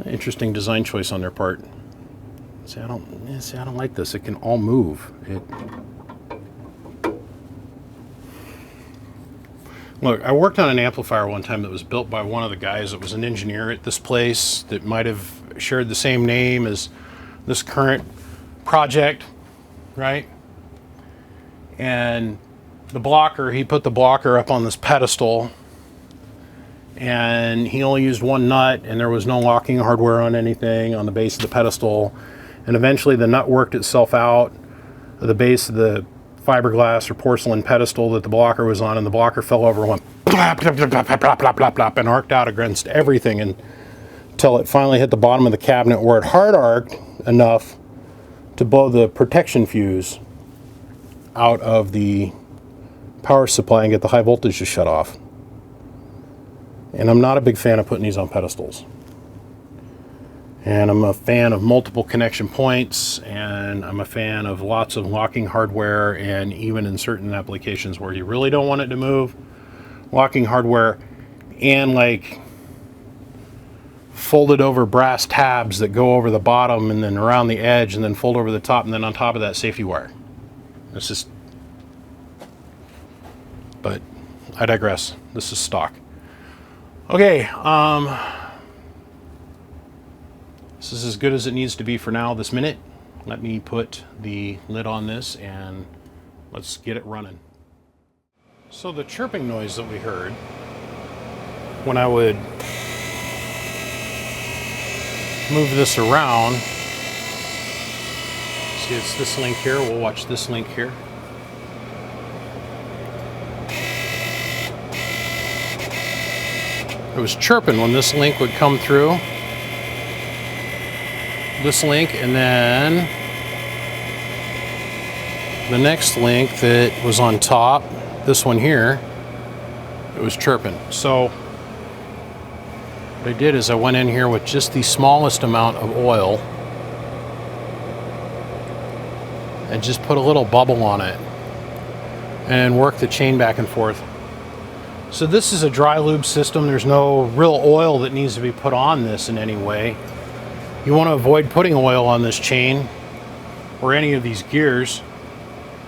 Interesting design choice on their part. See, I don't like this. It can all move. Look, I worked on an amplifier one time that was built by one of the guys that was an engineer at this place that might have shared the same name as this current project, right? And the blocker, he put the blocker up on this pedestal, and he only used one nut, and there was no locking hardware on anything on the base of the pedestal. And eventually the nut worked itself out of the base of the fiberglass or porcelain pedestal that the blocker was on, and the blocker fell over and went plop, plop, plop, plop, plop, plop, plop, plop, and arced out against everything until it finally hit the bottom of the cabinet, where it hard arced enough to blow the protection fuse out of the power supply and get the high voltage to shut off. And I'm not a big fan of putting these on pedestals. And I'm a fan of multiple connection points, and I'm a fan of lots of locking hardware, and even in certain applications where you really don't want it to move, locking hardware and like folded over brass tabs that go over the bottom and then around the edge and then fold over the top, and then on top of that safety wire. It's just, but I digress. This is stock. Okay, this is as good as it needs to be for now, this minute. Let me put the lid on this and let's get it running. So the chirping noise that we heard when I would move this around, see, it's this link here. We'll watch this link here. It was chirping when this link would come through. This link, and then the next link that was on top, this one here, it was chirping. So what I did is I went in here with just the smallest amount of oil and just put a little bubble on it and worked the chain back and forth. So this is a dry lube system. There's no real oil that needs to be put on this in any way. You want to avoid putting oil on this chain or any of these gears,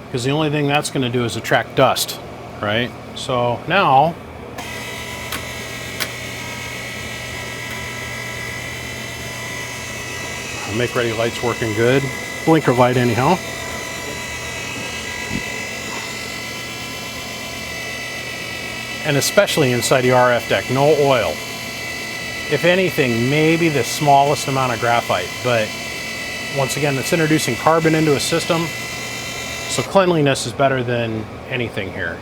because the only thing that's going to do is attract dust, right? So now make ready light's working good. Blinker light anyhow. And especially inside the RF deck, no oil. If anything, maybe the smallest amount of graphite, but once again, it's introducing carbon into a system, so cleanliness is better than anything here.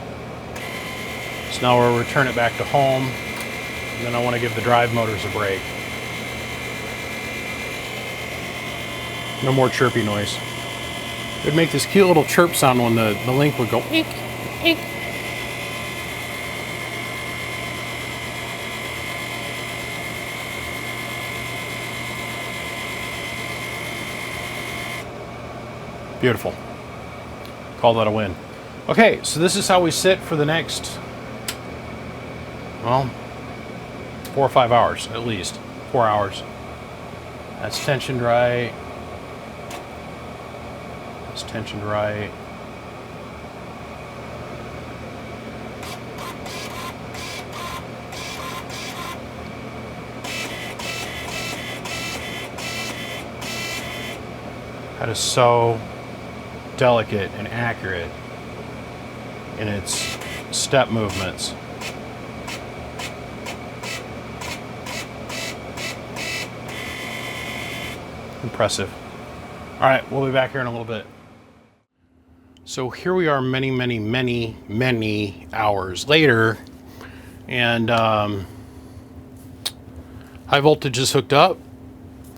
So now we'll return it back to home, and then I want to give the drive motors a break. No more chirpy noise. It would make this cute little chirp sound when the link would go eek, eek. Beautiful. Call that a win. Okay, so this is how we sit for the next, well, 4 or 5 hours at least. 4 hours. That's tensioned right. That's tensioned right. That is so delicate and accurate in its step movements. Impressive. All right, we'll be back here in a little bit. So here we are many hours later, and high voltage is hooked up.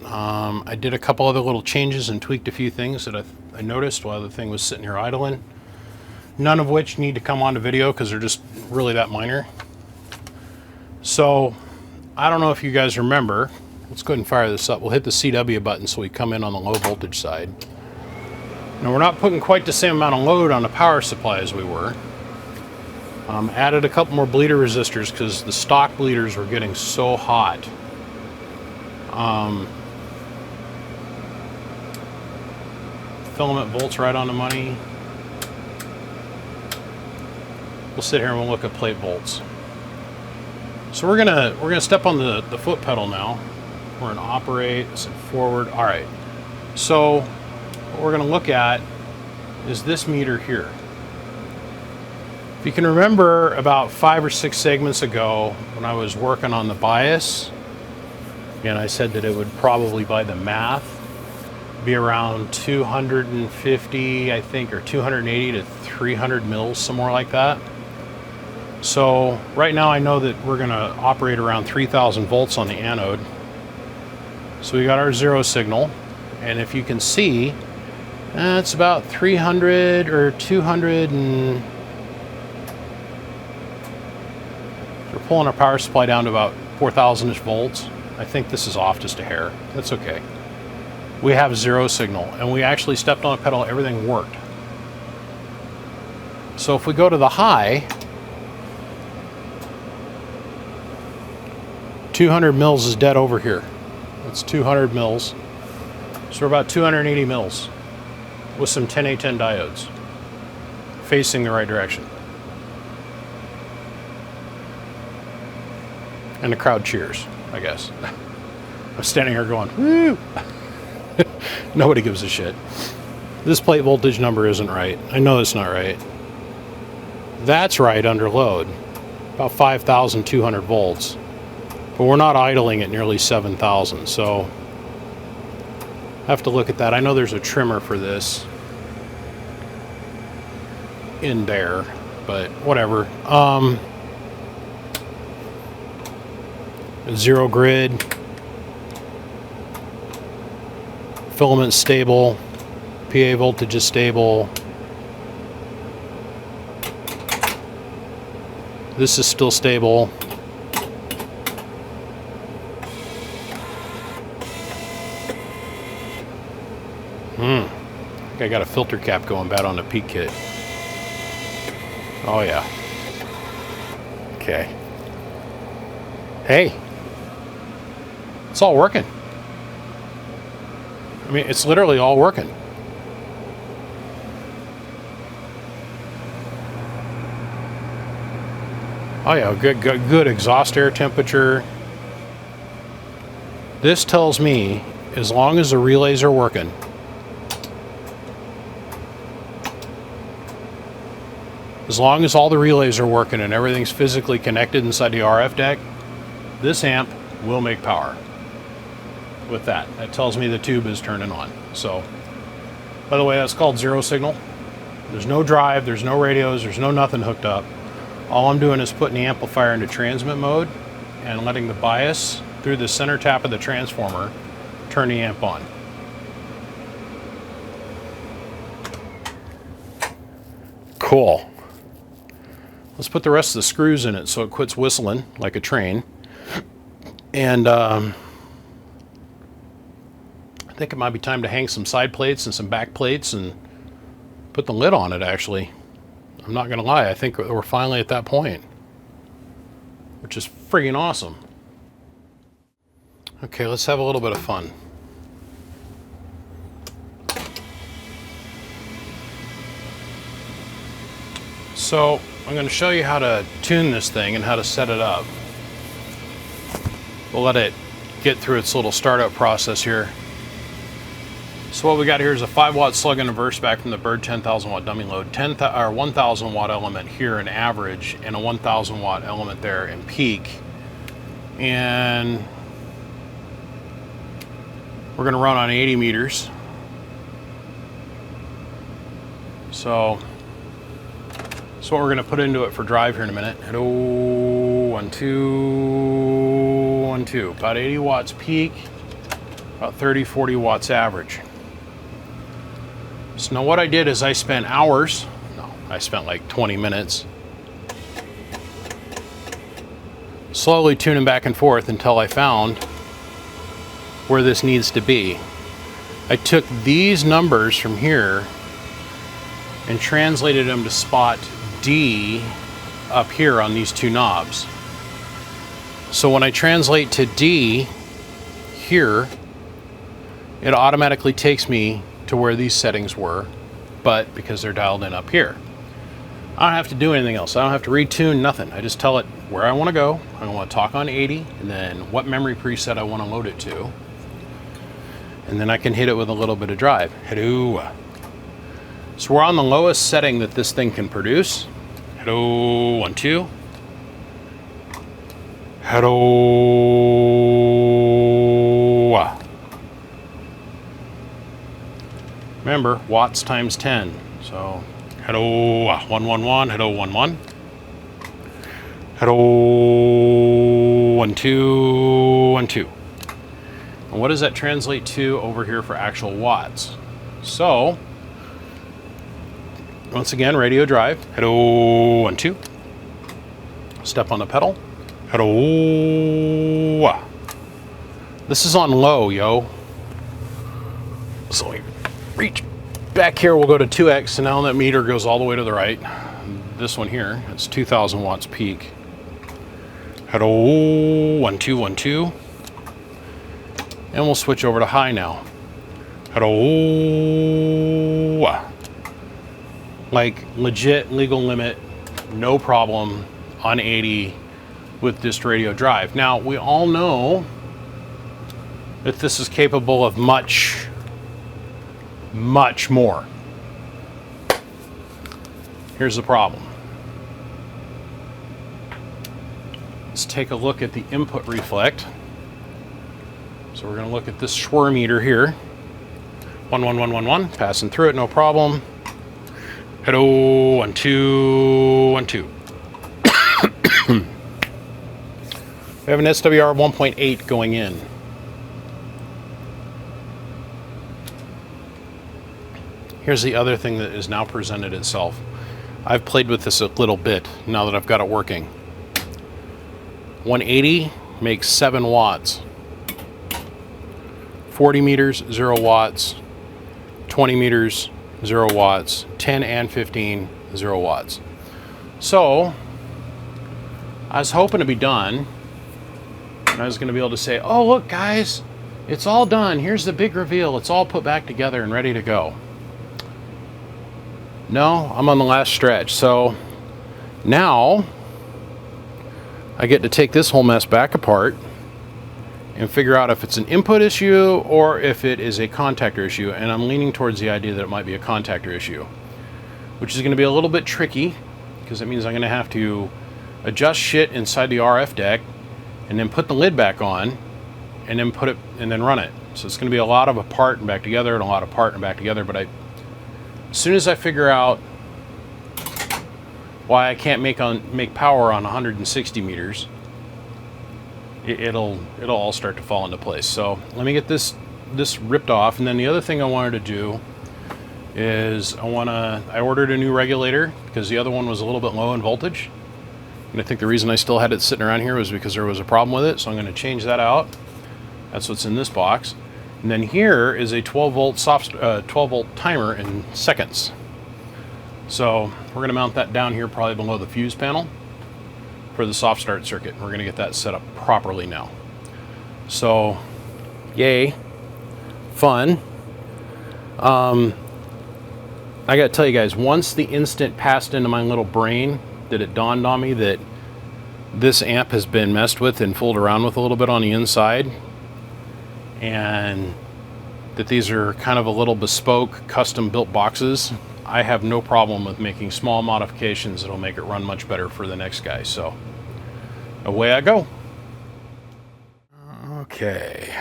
I did a couple other little changes and tweaked a few things that I noticed while the thing was sitting here idling. None of which need to come onto video because they're just really that minor. So I don't know if you guys remember. Let's go ahead and fire this up. We'll hit the CW button so we come in on the low voltage side. Now we're not putting quite the same amount of load on the power supply as we were. Added a couple more bleeder resistors because the stock bleeders were getting so hot. Filament volts right on the money. We'll sit here and we'll look at plate volts. So we're gonna step on the foot pedal now. We're gonna operate, sit forward. All right. So what we're gonna look at is this meter here. If you can remember about 5 or 6 segments ago when I was working on the bias, and I said that it would probably, by the math, be around 250, I think, or 280 to 300 mils, somewhere like that. So right now I know that we're gonna operate around 3,000 volts on the anode. So we got our zero signal, and if you can see, it's about 300 or 200 and we're pulling our power supply down to about 4,000-ish volts. I think this is off just a hair. That's okay. We have zero signal, and we actually stepped on a pedal, everything worked. So if we go to the high, 200 mils is dead over here. That's 200 mils. So we're about 280 mils with some 10A10 diodes facing the right direction. And the crowd cheers, I guess. I'm standing here going, woo! Nobody gives a shit. This plate voltage number isn't right. I know it's not right. That's right under load, about 5,200 volts. But we're not idling at nearly 7,000, so I have to look at that. I know there's a trimmer for this in there, but whatever. Zero grid. Filament stable. PA voltage is stable. This is still stable. I think I got a filter cap going bad on the peak kit. Oh yeah. Okay. Hey. It's all working. I mean, it's literally all working. Oh yeah, good exhaust air temperature. This tells me as long as the relays are working, as long as all the relays are working and everything's physically connected inside the RF deck, this amp will make power. With that tells me the tube is turning on. So, by the way, that's called zero signal. There's no drive, there's no radios, there's no nothing hooked up. All I'm doing is putting the amplifier into transmit mode and letting the bias through the center tap of the transformer turn the amp on. Cool. Let's put the rest of the screws in it so it quits whistling like a train. And I think it might be time to hang some side plates and some back plates and put the lid on it, actually. I'm not gonna lie, I think we're finally at that point, which is friggin' awesome. Okay, let's have a little bit of fun. So I'm going to show you how to tune this thing and how to set it up. We'll let it get through its little startup process here. So what we got here is a 5-watt slug and reverse back from the Bird 10,000 watt dummy load, 1,000 watt element here in average, and a 1,000 watt element there in peak. And we're going to run on 80 meters. So what we're going to put into it for drive here in a minute. Hello, 1, 2, 1, 2. About 80 watts peak, about 30, 40 watts average. So now what I did is I spent hours, I spent like 20 minutes, slowly tuning back and forth until I found where this needs to be. I took these numbers from here and translated them to spot D up here on these two knobs. So when I translate to D here, it automatically takes me to where these settings were, but because they're dialed in up here. I don't have to do anything else. I don't have to retune, nothing. I just tell it where I want to go. I want to talk on 80, and then what memory preset I want to load it to. And then I can hit it with a little bit of drive. Hello. So we're on the lowest setting that this thing can produce. Hello, 1, 2. Hello. Remember, watts times 10. So, hello, 1, 1, 1. Hello, 1, 1. Hello, 1, 2, 1, 2. And what does that translate to over here for actual watts? So, once again, radio drive. Hello, 1, 2. Step on the pedal. Hello. This is on low, yo. So we reach back here, we'll go to 2x, and now that meter goes all the way to the right. This one here, it's 2,000 watts peak. Hello, 1, 2, 1, 2. And we'll switch over to high now. Hello. Like legit legal limit, no problem on 80 with this radio drive. Now we all know that this is capable of much, much more. Here's the problem. Let's take a look at the input reflect. So we're going to look at this Schwer meter here. 1, 1, 1, 1, 1, passing through it, no problem. Hello, 1, 2, 1, 2. We have an SWR 1.8 going in. Here's the other thing that is now presented itself. I've played with this a little bit now that I've got it working. 180 makes 7 watts. 40 meters, 0 watts. 20 meters, 0 watts. 10 and 15, 0 watts. So, I was hoping to be done. And I was going to be able to say, oh, look, guys, it's all done. Here's the big reveal. It's all put back together and ready to go. No, I'm on the last stretch. So now I get to take this whole mess back apart and figure out if it's an input issue or if it is a contactor issue. And I'm leaning towards the idea that it might be a contactor issue, which is going to be a little bit tricky because it means I'm going to have to adjust shit inside the RF deck and then put the lid back on and then put it and then run it. So it's going to be a lot of apart and back together and a lot of apart and back together. But as soon as I figure out why I can't make power on 160 meters, it'll all start to fall into place. So let me get this ripped off. And then the other thing I wanted to do is I ordered a new regulator because the other one was a little bit low in voltage. And I think the reason I still had it sitting around here was because there was a problem with it. So I'm going to change that out. That's what's in this box. And then here is a 12 volt timer in seconds. So we're going to mount that down here probably below the fuse panel for the soft start circuit. We're going to get that set up properly now. So, yay, fun. I got to tell you guys, once the instant passed into my little brain that it dawned on me that this amp has been messed with and fooled around with a little bit on the inside, and that these are kind of a little bespoke, custom built boxes, I have no problem with making small modifications that'll make it run much better for the next guy. So away I go. Okay.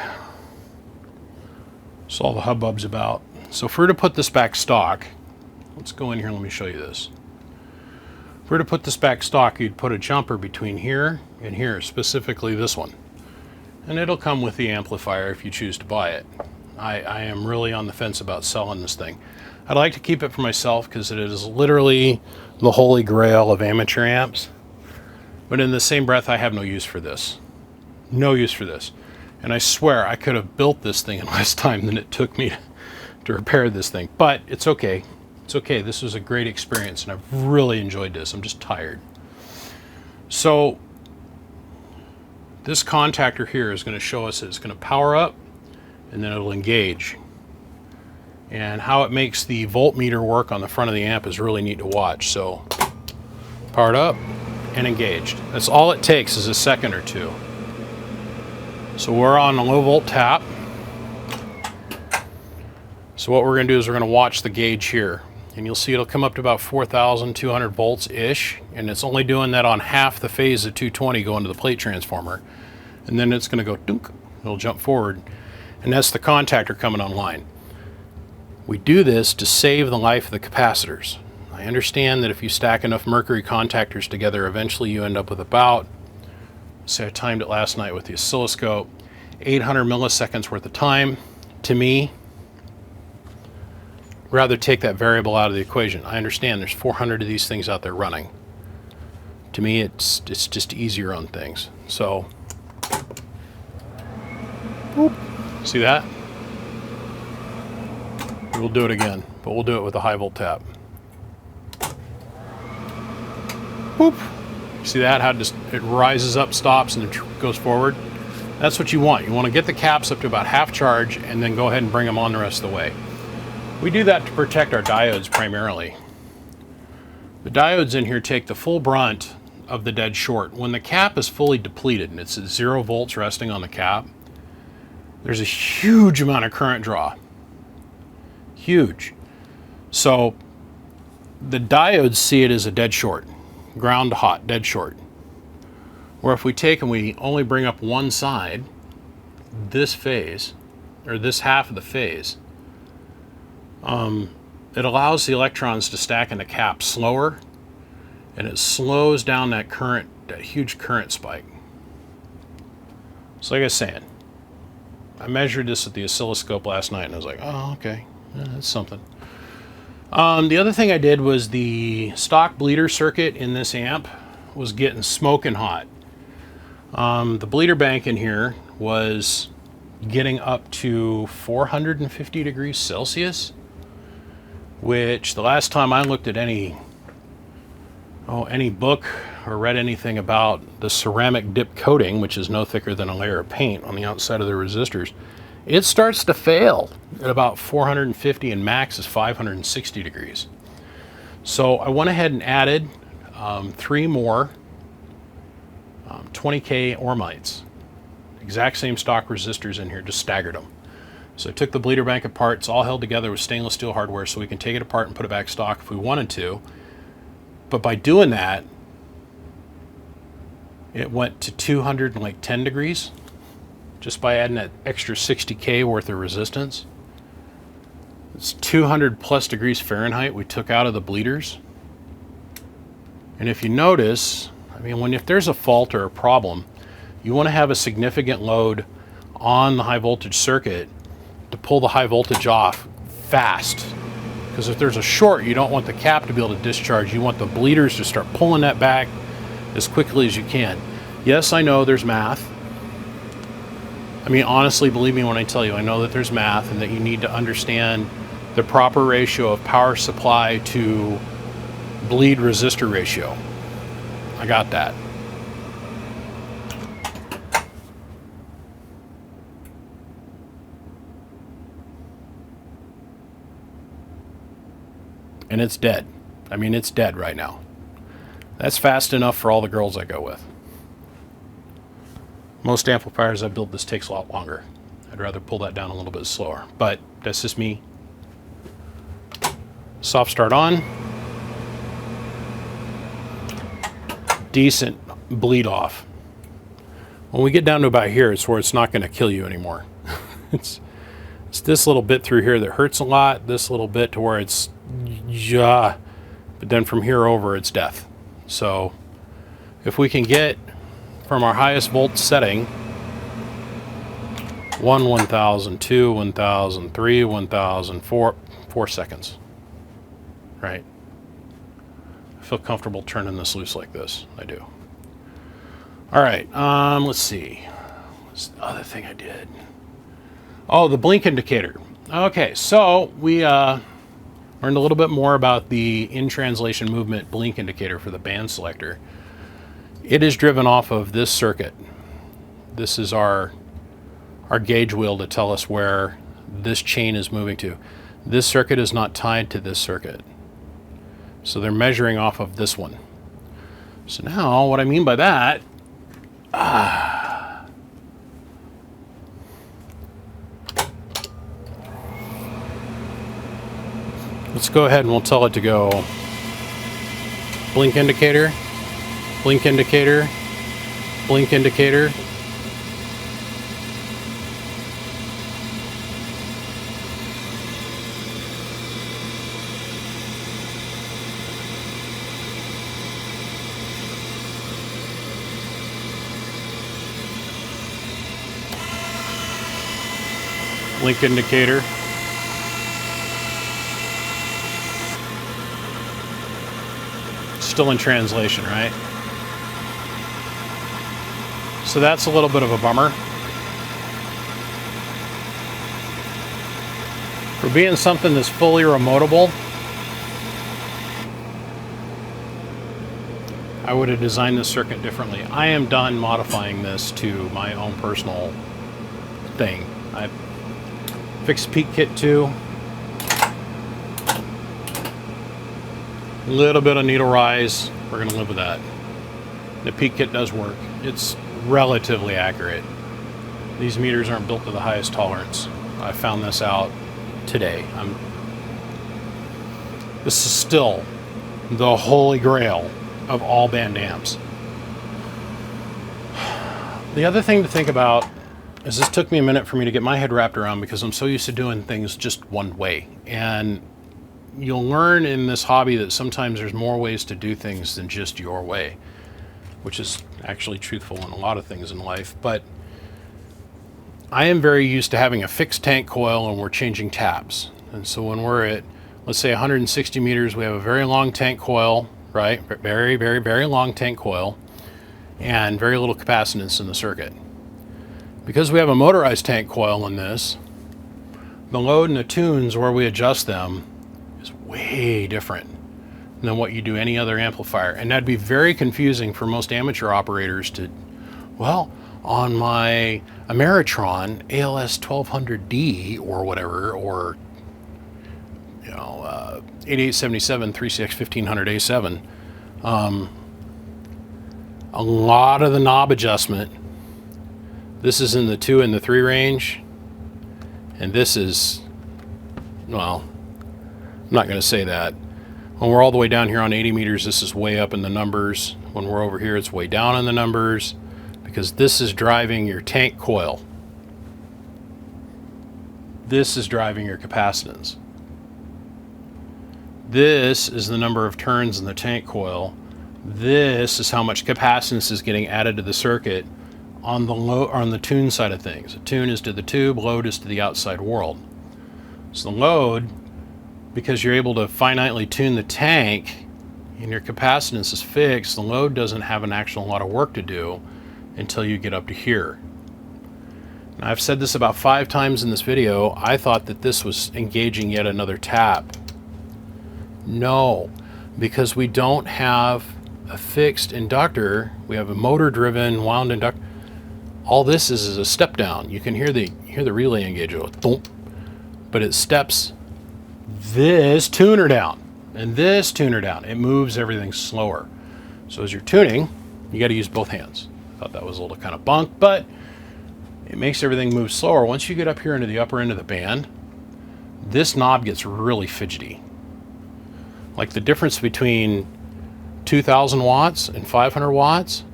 That's all the hubbub's about. So if we were to put this back stock, let's go in here and let me show you this. If we were to put this back stock, you'd put a jumper between here and here, specifically this one. And it'll come with the amplifier if you choose to buy it. I am really on the fence about selling this thing. I'd like to keep it for myself because it is literally the holy grail of amateur amps. But in the same breath, I have no use for this. No use for this. And I swear I could have built this thing in less time than it took me to repair this thing. But it's okay. It's okay. This was a great experience and I've really enjoyed this. I'm just tired. So this contactor here is going to show us that it's going to power up and then it'll engage. And how it makes the voltmeter work on the front of the amp is really neat to watch. So powered up and engaged. That's all it takes is a second or two. So we're on a low volt tap. So what we're going to do is we're going to watch the gauge here. And you'll see it'll come up to about 4,200 volts-ish. And it's only doing that on half the phase of 220 going to the plate transformer. And then it's going to go dunk. It'll jump forward. And that's the contactor coming online. We do this to save the life of the capacitors. I understand that if you stack enough mercury contactors together, eventually you end up with about, say I timed it last night with the oscilloscope, 800 milliseconds worth of time. To me, I'd rather take that variable out of the equation. I understand there's 400 of these things out there running. To me, it's just easier on things. So, whoop. See that? We'll do it again, but we'll do it with a high volt tap. Whoop. See that? How it rises up, stops, and it goes forward? That's what you want. You want to get the caps up to about half charge and then go ahead and bring them on the rest of the way. We do that to protect our diodes primarily. The diodes in here take the full brunt of the dead short. When the cap is fully depleted and it's at 0 volts resting on the cap, there's a huge amount of current draw. Huge. So the diodes see it as a dead short, ground to hot, dead short. Or if we take and we only bring up one side, this phase, or this half of the phase, it allows the electrons to stack in the cap slower, and it slows down that current, that huge current spike. So like I was saying, I measured this at the oscilloscope last night and I was like, oh, okay, yeah, that's something. The other thing I did was the stock bleeder circuit in this amp was getting smoking hot. The bleeder bank in here was getting up to 450 degrees Celsius, which the last time I looked at any book or read anything about the ceramic dip coating, which is no thicker than a layer of paint on the outside of the resistors, it starts to fail at about 450 and max is 560 degrees. So I went ahead and added 3 more 20K Ormites. Exact same stock resistors in here, just staggered them. So I took the bleeder bank apart. It's all held together with stainless steel hardware, so we can take it apart and put it back stock if we wanted to. But by doing that, it went to 210 degrees just by adding that extra 60K worth of resistance. It's 200 plus degrees Fahrenheit we took out of the bleeders. And if you notice, I mean, if there's a fault or a problem, you want to have a significant load on the high voltage circuit to pull the high voltage off fast. Because if there's a short, you don't want the cap to be able to discharge. You want the bleeders to start pulling that back as quickly as you can. Yes, I know there's math. I mean, honestly, believe me when I tell you, I know that there's math and that you need to understand the proper ratio of power supply to bleed resistor ratio. I got that. And it's dead. I mean, it's dead right now. That's fast enough for all the girls I go with. Most amplifiers I build, this takes a lot longer. I'd rather pull that down a little bit slower, but that's just me. Soft start on. Decent bleed off. When we get down to about here, it's where it's not going to kill you anymore. It's this little bit through here that hurts a lot, this little bit to where it's, yeah, but then from here over, it's death. So if we can get from our highest volt setting, 1,000, 2, 1,000, 3, 1,000, 4 seconds, right? I feel comfortable turning this loose like this. I do. All right, let's see. What's the other thing I did? Oh, the blink indicator. Okay, so we learned a little bit more about the in-translation movement blink indicator for the band selector. It is driven off of this circuit. This is our gauge wheel to tell us where this chain is moving to. This circuit is not tied to this circuit. So they're measuring off of this one. So now what I mean by that, let's go ahead and we'll tell it to go blink indicator, blink indicator, blink indicator. Blink indicator. Still in translation, right? So that's a little bit of a bummer. For being something that's fully remotable, I would have designed this circuit differently. I am done modifying this to my own personal thing. I fixed peak kit too. A little bit of needle rise. We're going to live with that. The peak kit does work. It's relatively accurate. These meters aren't built to the highest tolerance. I found this out today. This is still the holy grail of all band amps. The other thing to think about is this took me a minute for me to get my head wrapped around because I'm so used to doing things just one way. And you'll learn in this hobby that sometimes there's more ways to do things than just your way, which is actually truthful in a lot of things in life. But I am very used to having a fixed tank coil and we're changing taps. And so when we're at, let's say 160 meters, we have a very long tank coil, right? Very, very, very long tank coil and very little capacitance in the circuit. Because we have a motorized tank coil in this, the load and the tunes where we adjust them is way different than what you do any other amplifier. And that'd be very confusing for most amateur operators to, well, on my Ameritron ALS 1200D or whatever, or 8877 3CX 1500 A7, a lot of the knob adjustment, this is in the 2 and the 3 range, and this is, well, I'm not going to say that. When we're all the way down here on 80 meters, this is way up in the numbers. When we're over here, it's way down in the numbers, because this is driving your tank coil. This is driving your capacitance. This is the number of turns in the tank coil. This is how much capacitance is getting added to the circuit on the tune side of things. The tune is to the tube, load is to the outside world. So the load, because you're able to finitely tune the tank and your capacitance is fixed, the load doesn't have an actual lot of work to do until you get up to here. Now, I've said this about 5 times in this video. I thought that this was engaging yet another tap. No, because we don't have a fixed inductor. We have a motor-driven wound inductor. All this is a step down. You can hear the relay engage go thump, but it steps this tuner down and this tuner down. It moves everything slower. So as you're tuning, you got to use both hands. I thought that was a little kind of bunk, but it makes everything move slower. Once you get up here into the upper end of the band, this knob gets really fidgety. Like the difference between 2,000 watts and 500 watts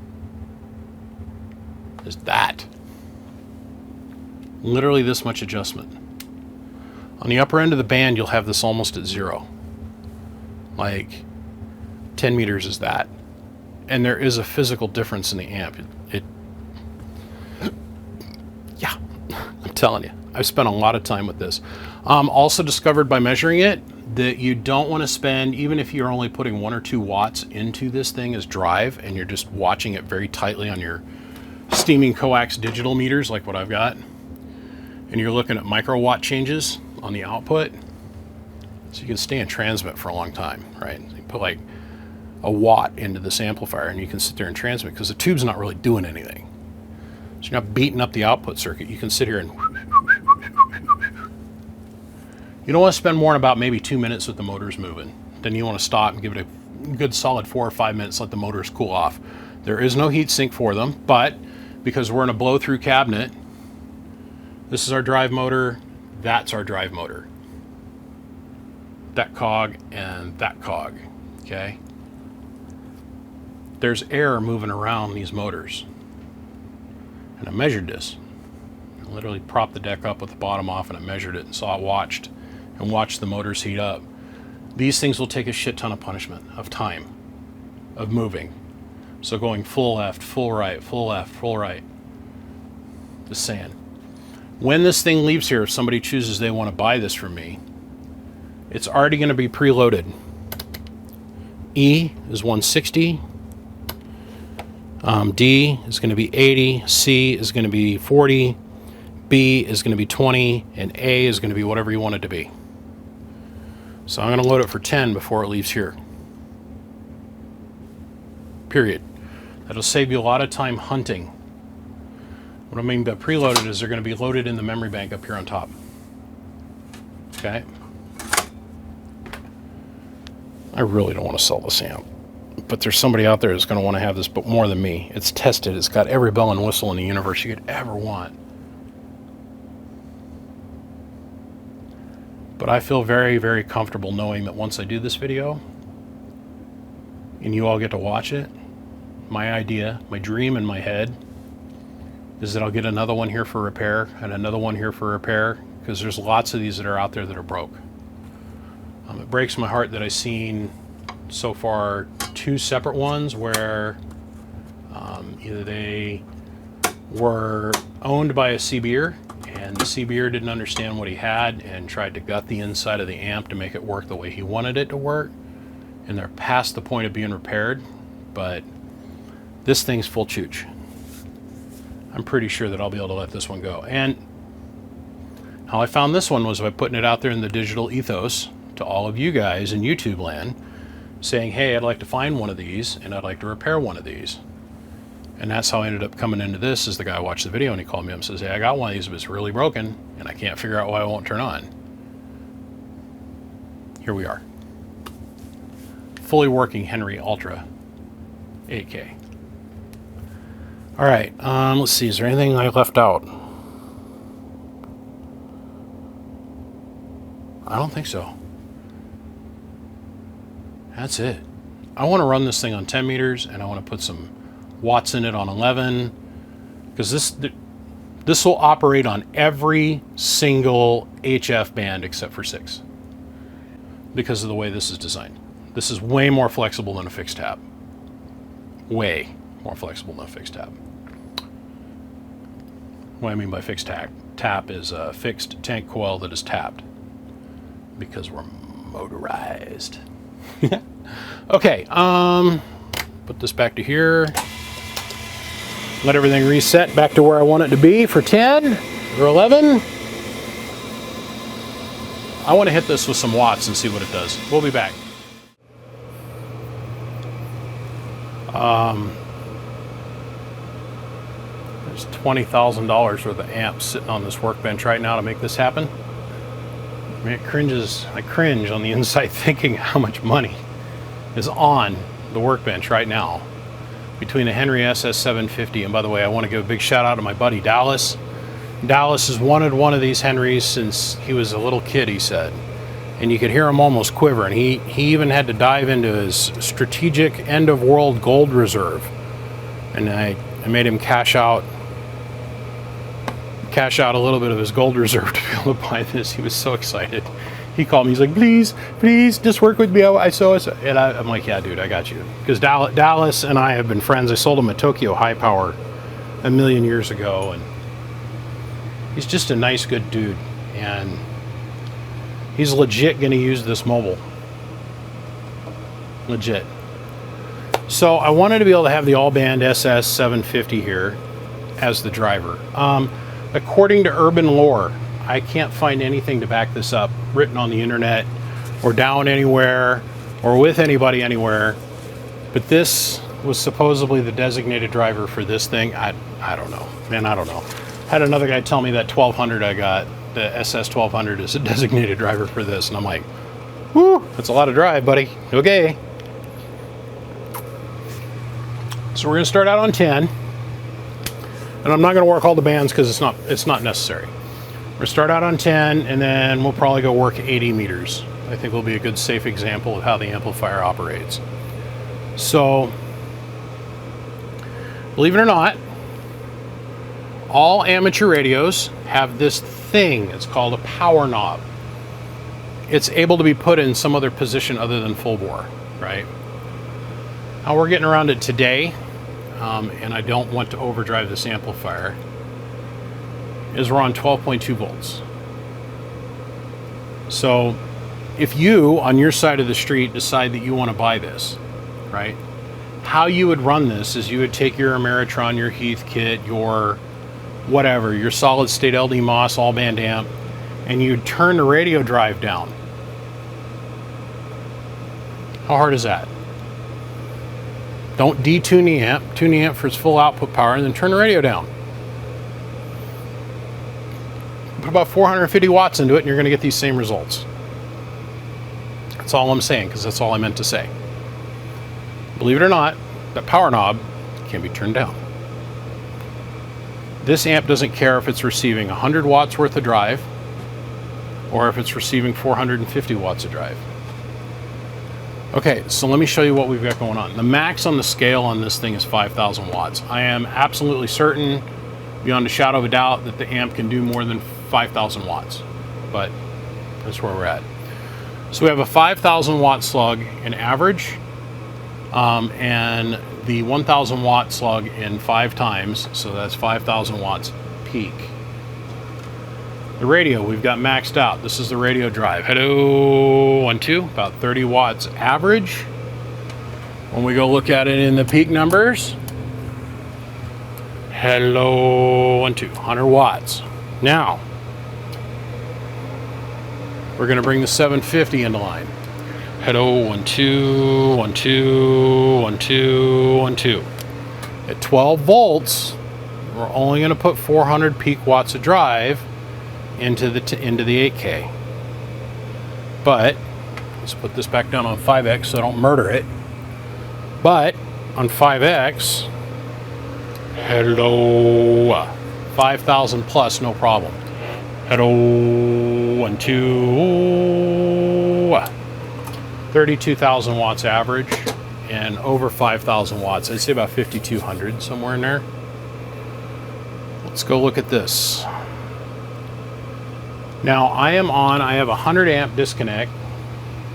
is that. Literally this much adjustment. On the upper end of the band, you'll have this almost at 0. Like 10 meters is that. And there is a physical difference in the amp. Yeah, I'm telling you, I've spent a lot of time with this. Also discovered by measuring it that you don't want to spend, even if you're only putting 1 or 2 watts into this thing as drive and you're just watching it very tightly on your steaming coax digital meters like what I've got, and you're looking at microwatt changes on the output, so you can stay in transmit for a long time, right? So you put like a watt into this amplifier and you can sit there and transmit because the tube's not really doing anything. So you're not beating up the output circuit. You can sit here and you don't want to spend more than about maybe 2 minutes with the motors moving. Then you want to stop and give it a good solid 4 or 5 minutes, let the motors cool off. There is no heat sink for them, but because we're in a blow-through cabinet, this is our drive motor, that's our drive motor. That cog and that cog, okay? There's air moving around these motors. And I measured this. I literally propped the deck up with the bottom off and I measured it and saw it watched the motors heat up. These things will take a shit ton of punishment, of time, of moving. So going full left, full right, full left, full right. Just saying. When this thing leaves here, if somebody chooses they want to buy this from me, it's already going to be preloaded. E is 160. D is going to be 80. C is going to be 40. B is going to be 20. And A is going to be whatever you want it to be. So I'm going to load it for 10 before it leaves here. Period. That'll save you a lot of time hunting. What I mean by preloaded is they're going to be loaded in the memory bank up here on top. Okay? I really don't want to sell this amp, but there's somebody out there that's going to want to have this, but more than me. It's tested. It's got every bell and whistle in the universe you could ever want. But I feel very, very comfortable knowing that once I do this video and you all get to watch it, my idea, my dream in my head is that I'll get another one here for repair and another one here for repair, because there's lots of these that are out there that are broke. It breaks my heart that I've seen so far 2 separate ones where either they were owned by a CB'er and the CB'er didn't understand what he had and tried to gut the inside of the amp to make it work the way he wanted it to work, and they're past the point of being repaired. But this thing's full chooch. I'm pretty sure that I'll be able to let this one go. And how I found this one was by putting it out there in the digital ethos to all of you guys in YouTube land, saying, hey, I'd like to find one of these and I'd like to repair one of these. And that's how I ended up coming into this. Is the guy watched the video and he called me up and says, hey, I got one of these, but it's really broken and I can't figure out why it won't turn on. Here we are. Fully working Henry Ultra 8K. All right, let's see, is there anything I left out? I don't think so. That's it. I want to run this thing on 10 meters and I want to put some watts in it on 11, because this will operate on every single HF band except for 6 because of the way this is designed. This is way more flexible than a fixed tab. Way more flexible than a fixed tap. What I mean by fixed tap is a fixed tank coil that is tapped because we're motorized. Okay, put this back to here. Let everything reset back to where I want it to be for 10 or 11. I want to hit this with some watts and see what it does. We'll be back. There's $20,000 worth of amps sitting on this workbench right now to make this happen. I mean, I cringe on the inside thinking how much money is on the workbench right now between a Henry SS750. And by the way, I want to give a big shout out to my buddy Dallas. Dallas has wanted one of these Henrys since he was a little kid, he said. And you could hear him almost quiver. And he even had to dive into his strategic end-of-world gold reserve. And I made him cash out a little bit of his gold reserve to be able to buy this. He was so excited. He called me. He's like, please, just work with me. And I'm like, yeah, dude, I got you. Because Dallas and I have been friends. I sold him a Tokyo High Power a million years ago. And he's just a nice, good dude. And he's legit going to use this mobile. Legit. So I wanted to be able to have the all-band SS750 here as the driver. According to urban lore, I can't find anything to back this up written on the internet or down anywhere or with anybody anywhere, but this was supposedly the designated driver for this thing. I don't know, man, I don't know. Had another guy tell me that 1200 I got, the SS 1200 is a designated driver for this, and I'm like, whoo, that's a lot of drive, buddy. Okay. So we're gonna start out on 10. And I'm not going to work all the bands because it's not necessary. We're going to start out on 10, and then we'll probably go work 80 meters. I think will be a good safe example of how the amplifier operates. So, believe it or not, all amateur radios have this thing. It's called a power knob. It's able to be put in some other position other than full bore, right? How we're getting around it today, and I don't want to overdrive this amplifier, is we're on 12.2 volts. So if you, on your side of the street, decide that you want to buy this, right? How you would run this is you would take your Ameritron, your Heath kit, your whatever, your solid state LD MOS all band amp, and you'd turn the radio drive down. How hard is that? Don't detune the amp, tune the amp for its full output power, and then turn the radio down. Put about 450 watts into it, and you're going to get these same results. That's all I'm saying, because that's all I meant to say. Believe it or not, that power knob can be turned down. This amp doesn't care if it's receiving 100 watts worth of drive, or if it's receiving 450 watts of drive. Okay, so let me show you what we've got going on. The max on the scale on this thing is 5,000 watts. I am absolutely certain, beyond a shadow of a doubt, that the amp can do more than 5,000 watts, but that's where we're at. So we have a 5,000 watt slug in average, and the 1,000 watt slug in 5 times, so that's 5,000 watts peak. The radio we've got maxed out. This is the radio drive. Hello, 1, 2, about 30 watts average. When we go look at it in the peak numbers, hello, 1, 2, 100 watts. Now, we're going to bring the 750 into line. Hello, 1, 2, 1, 2, 1, 2, 1, 2. At 12 volts, we're only going to put 400 peak watts of drive into the 8K. But let's put this back down on 5X so I don't murder it. But on 5X, hello, 5,000 plus, no problem. Hello, 1, 2, 32,000 watts average, and over 5,000 watts. I'd say about 5,200, somewhere in there. Let's go look at this. Now I have a 100 amp disconnect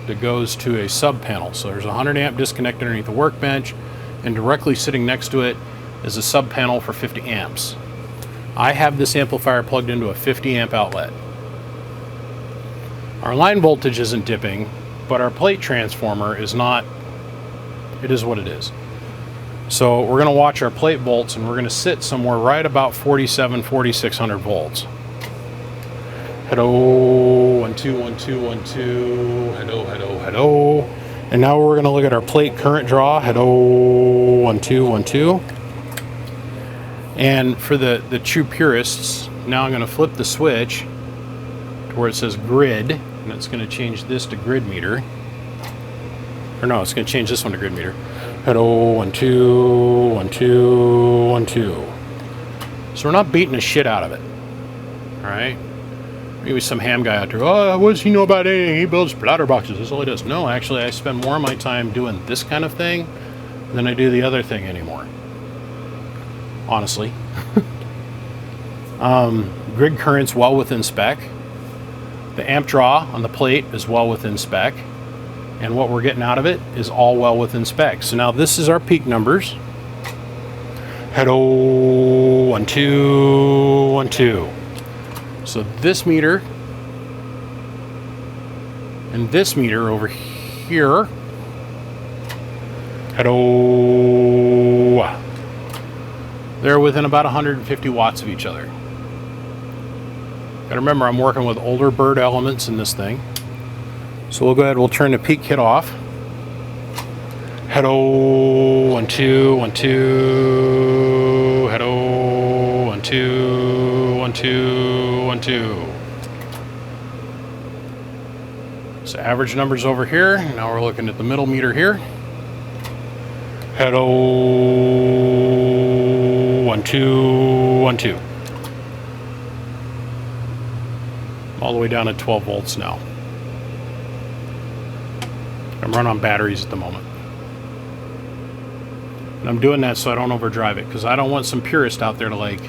that goes to a sub panel. So there's a 100 amp disconnect underneath the workbench, and directly sitting next to it is a sub panel for 50 amps. I have this amplifier plugged into a 50 amp outlet. Our line voltage isn't dipping, but our plate transformer is not. It is what it is. So we're going to watch our plate volts, and we're going to sit somewhere right about 4600 volts. Hello, 1 2 1 2 1 2. Hello, hello, hello. And now we're going to look at our plate current draw. Hello, 1 2 1 2. And for the true purists, now I'm going to flip the switch to where it says grid, and it's going to change this to grid meter. Or no, it's going to change this one to grid meter. Hello, 1 2 1 2 1 2. So we're not beating the shit out of it. All right. Maybe some ham guy out there, oh, what does he know about anything? He builds splatter boxes. That's all he does. No, actually, I spend more of my time doing this kind of thing than I do the other thing anymore. Honestly. Grid current's well within spec. The amp draw on the plate is well within spec. And what we're getting out of it is all well within spec. So now this is our peak numbers. Hello, 1 2 1 2. So this meter and this meter over here, hello, they're within about 150 watts of each other. Gotta remember, I'm working with older bird elements in this thing. So we'll go ahead, we'll turn the peak kit off. Hello, 1 2 1 2. Hello, 1 2 1 2 1 2. So average numbers over here. Now we're looking at the middle meter here. Hello, 1 2 1 2. All the way down at 12 volts now. I'm running on batteries at the moment. And I'm doing that so I don't overdrive it, because I don't want some purist out there to, like,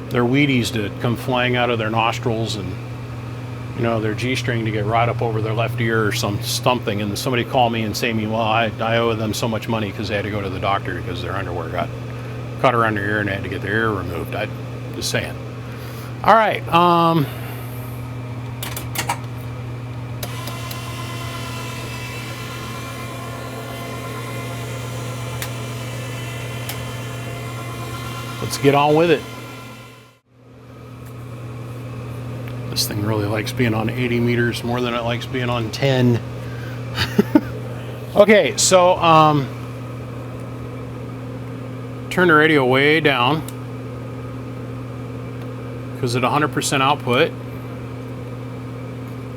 their Wheaties to come flying out of their nostrils and, you know, their G-string to get right up over their left ear or something, and somebody call me and say to me, well, I owe them so much money because they had to go to the doctor because their underwear got caught around their ear and they had to get their ear removed. I'm just saying. All right. Let's get on with it. This thing really likes being on 80 meters more than it likes being on 10. Okay, so turn the radio way down, because at 100% output,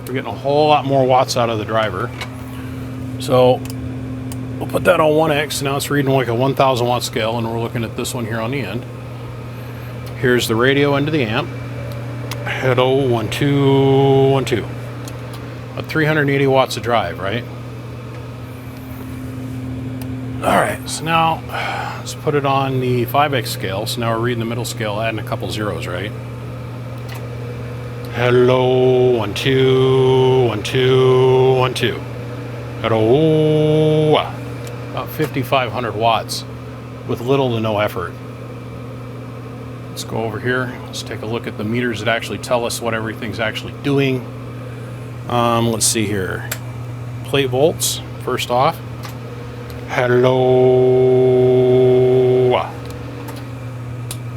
we're getting a whole lot more watts out of the driver. So we'll put that on 1X. Now it's reading like a 1000 watt scale, and we're looking at this one here on the end. Here's the radio into the amp. Hello, 1 2 1 2. About 380 watts of drive, right? All right, so now let's put it on the 5X scale. So now we're reading the middle scale, adding a couple zeros, right? Hello, 1 2 1 2 1 2. Hello, about 5,500 watts with little to no effort. Let's go over here. Let's take a look at the meters that actually tell us what everything's actually doing. Let's see here. Plate volts, first off. Hello.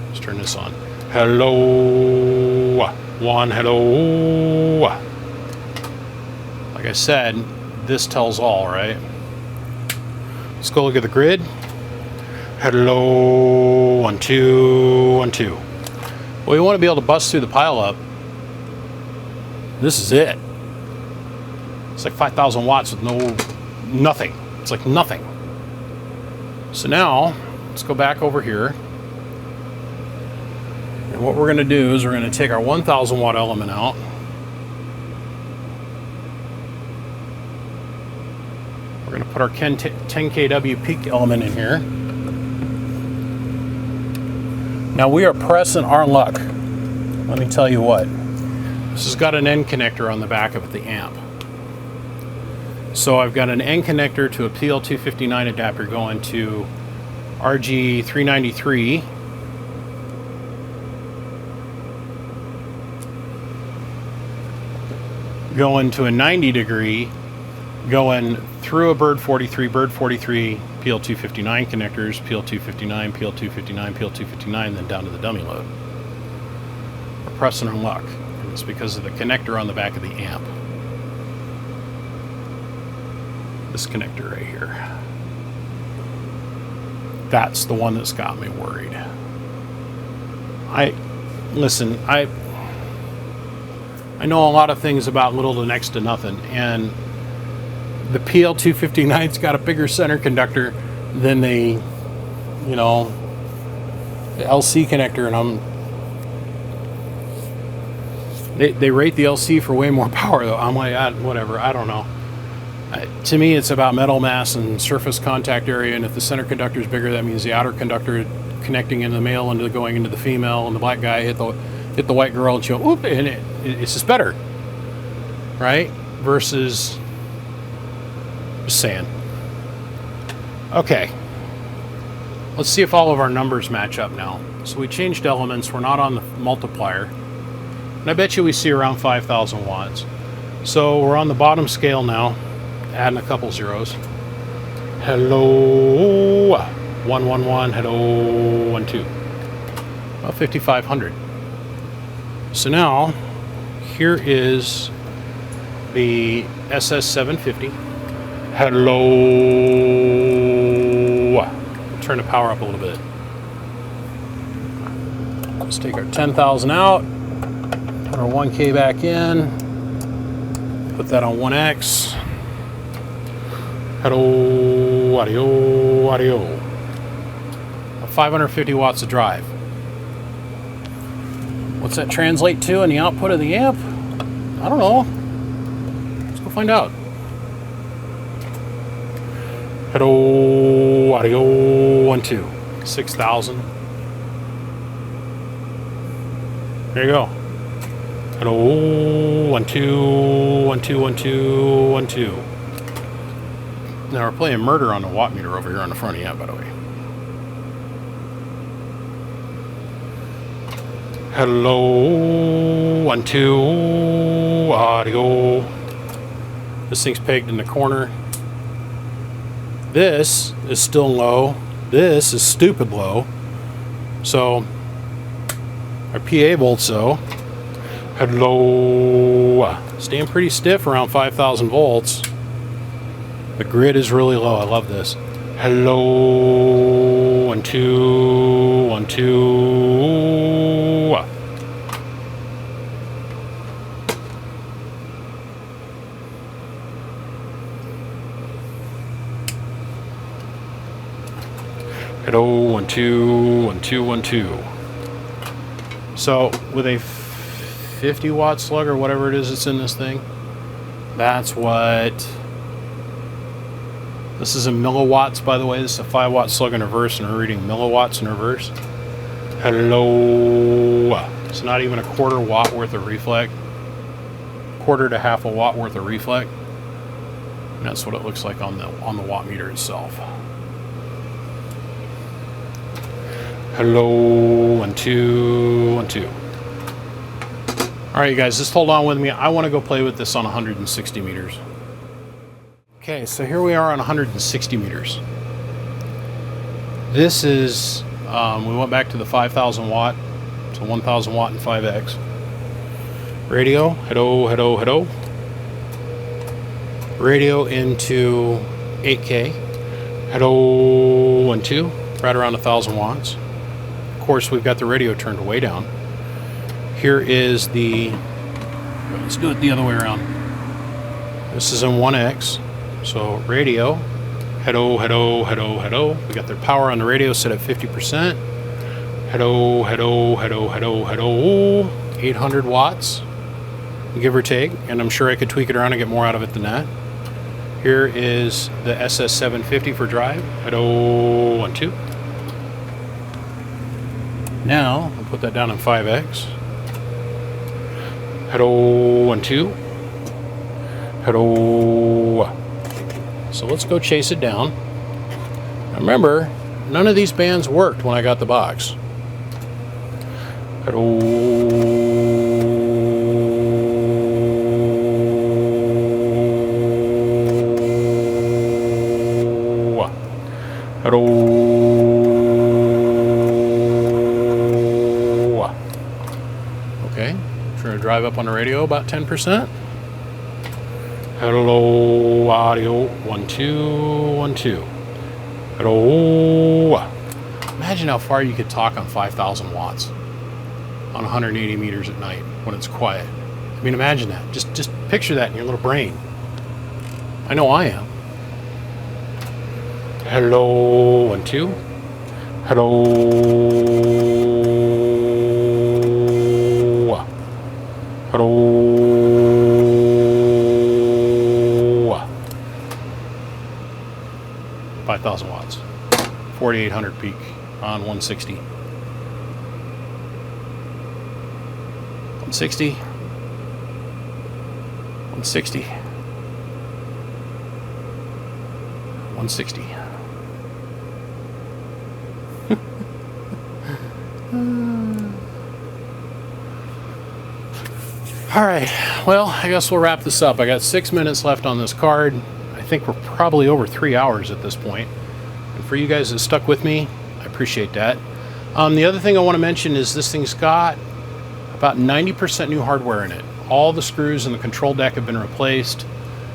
Let's turn this on. Hello. 1, hello. Like I said, this tells all, right? Let's go look at the grid. Hello, 1 2 1 2. Well, you want to be able to bust through the pileup. This is it. It's like 5,000 watts with nothing. It's like nothing. So now, let's go back over here. And what we're going to do is we're going to take our 1,000 watt element out. We're going to put our 10 kW peak element in here. Now we are pressing our luck. Let me tell you what. This has got an end connector on the back of the amp. So I've got an end connector to a PL259 adapter going to RG393. Going to a 90 degree, going through a bird 43, PL259 connectors, PL259, PL259, PL259, then down to the dummy load. We're pressing our luck, and it's because of the connector on the back of the amp. This connector right here. That's the one that's got me worried. Listen, I know a lot of things about little to next to nothing, and the PL259's got a bigger center conductor than the LC connector, and they rate the LC for way more power though. I'm like, whatever, I don't know. To me, it's about metal mass and surface contact area, and if the center conductor is bigger, that means the outer conductor connecting into the male and going into the female, and the black guy hit the white girl, and she'll whoop, and it's just better, right? Versus just saying. Okay, let's see if all of our numbers match up now. So we changed elements. We're not on the multiplier, and I bet you we see around 5,000 watts. So we're on the bottom scale now, adding a couple zeros. Hello, 111. Hello, 12. About 5,500. So now, here is the SS750. Hello. Turn the power up a little bit. Let's take our 10,000 out. Put our 1K back in. Put that on 1X. Hello, audio, audio. 550 watts of drive. What's that translate to in the output of the amp? I don't know. Let's go find out. Hello, audio, 12. 6,000. There you go. Hello, 12, 12, 12, 12. Now we're playing murder on the watt meter over here on the front of the amp, by the way. Hello, 12, audio. This thing's pegged in the corner. This is still low. This is stupid low. So our PA volts though. Hello. Staying pretty stiff around 5,000 volts. The grid is really low. I love this. Hello. 1, 2, 1, 2. Hello. 1, 2, 1, 2, 1, 2. So with a 50 watt slug or whatever it is that's in this thing, that's what. This is in milliwatts, by the way. This is a 5 watt slug in reverse, and we're reading milliwatts in reverse. Hello. It's not even a quarter watt worth of reflect. Quarter to half a watt worth of reflect. And that's what it looks like on the watt meter itself. Hello, 1, 2, 1, 2. All right, you guys, just hold on with me. I want to go play with this on 160 meters. Okay, so here we are on 160 meters. This is, we went back to the 5,000 watt, so 1,000 watt and 5X. Radio, hello, hello, hello. Radio into 8K. Hello, 1, 2, right around 1,000 watts. Of course, we've got the radio turned way down. Here is the, let's do it the other way around. This is in 1X. So radio, hello, hello, hello, hello. We got their power on the radio set at 50%. Hello, hello, hello, hello, hello. 800 watts, give or take. And I'm sure I could tweak it around and get more out of it than that. Here is the SS750 for drive. Hello, 1, 2. Now, I'll put that down in 5X. Hello, 1, 2. Hello. So let's go chase it down. Now remember, None of these bands worked when I got the box. Hello. Hello. Okay, trying to drive up on the radio about 10%. Hello, audio, 1, 2, 1, 2. Hello. Imagine how far you could talk on 5,000 watts on 180 meters at night when it's quiet. I mean, imagine that. Just picture that in your little brain. I know I am. Hello, 1, 2. Hello. Hello. 5,000 watts. 4,800 peak on 160. 160. 160. 160. All right, well, I guess we'll wrap this up. I got 6 minutes left on this card. I think we're probably over 3 hours at this point. And for you guys that stuck with me, I appreciate that. The other thing I want to mention is this thing's got about 90% new hardware in it. All the screws in the control deck have been replaced.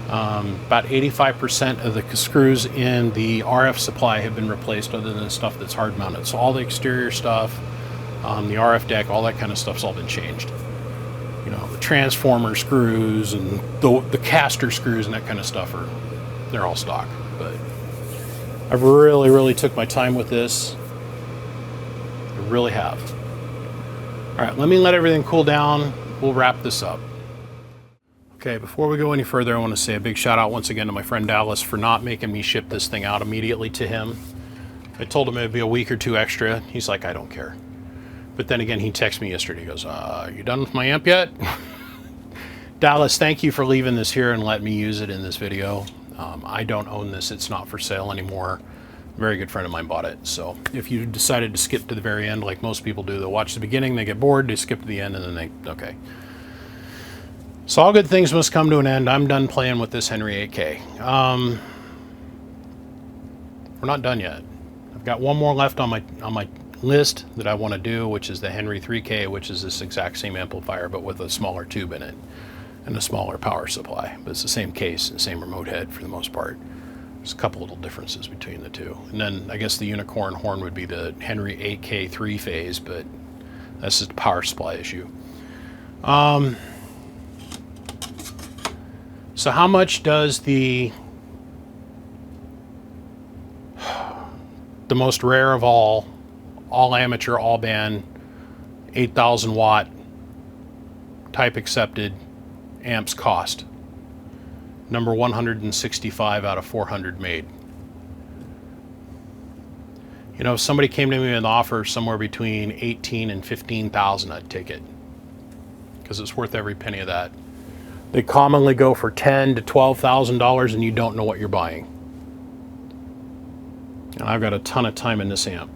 About 85% of the screws in the RF supply have been replaced, other than the stuff that's hard mounted. So all the exterior stuff, the RF deck, all that kind of stuff's all been changed. You know, the transformer screws and the caster screws and that kind of stuff they're all stock. But I've really took my time with this. I really have. All right, let me let everything cool down. We'll wrap this up. Okay, before we go any further, I want to say a big shout out once again to my friend Dallas for not making me ship this thing out immediately to him. I told him it'd be a week or two extra. He's like, I don't care. But then again, he texted me yesterday. He goes, you done with my amp yet? Dallas, thank you for leaving this here and letting me use it in this video. I don't own this. It's not for sale anymore. A very good friend of mine bought it. So if you decided to skip to the very end, like most people do, they'll watch the beginning, they get bored, they skip to the end, and then okay. So all good things must come to an end. I'm done playing with this Henry 8K. We're not done yet. I've got one more left on my list that I want to do, which is the Henry 3K, which is this exact same amplifier but with a smaller tube in it and a smaller power supply. But it's the same case and same remote head for the most part. There's a couple little differences between the two. And then I guess the unicorn horn would be the Henry 8K 3-phase, but that's just a power supply issue. So how much does the most rare of all amateur, all band, 8,000 watt type accepted amps cost? Number 165 out of 400 made. You know, if somebody came to me with an offer somewhere between 18 and 15,000, I'd take it, because it's worth every penny of that. They commonly go for $10,000 to $12,000 and you don't know what you're buying. And I've got a ton of time in this amp.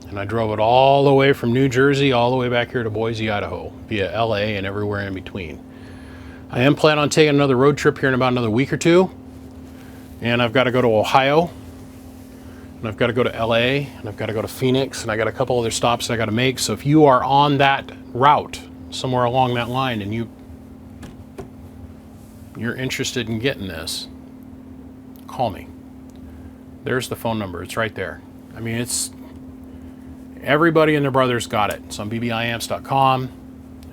And I drove it all the way from New Jersey all the way back here to Boise, Idaho, via LA and everywhere in between. I am planning on taking another road trip here in about another week or two. And I've got to go to Ohio. And I've got to go to LA. And I've got to go to Phoenix. And I got a couple other stops that I got to make. So if you are on that route, somewhere along that line, and you're interested in getting this, call me. There's the phone number. It's right there. I mean, it's everybody and their brother's got it. It's on bbiamps.com.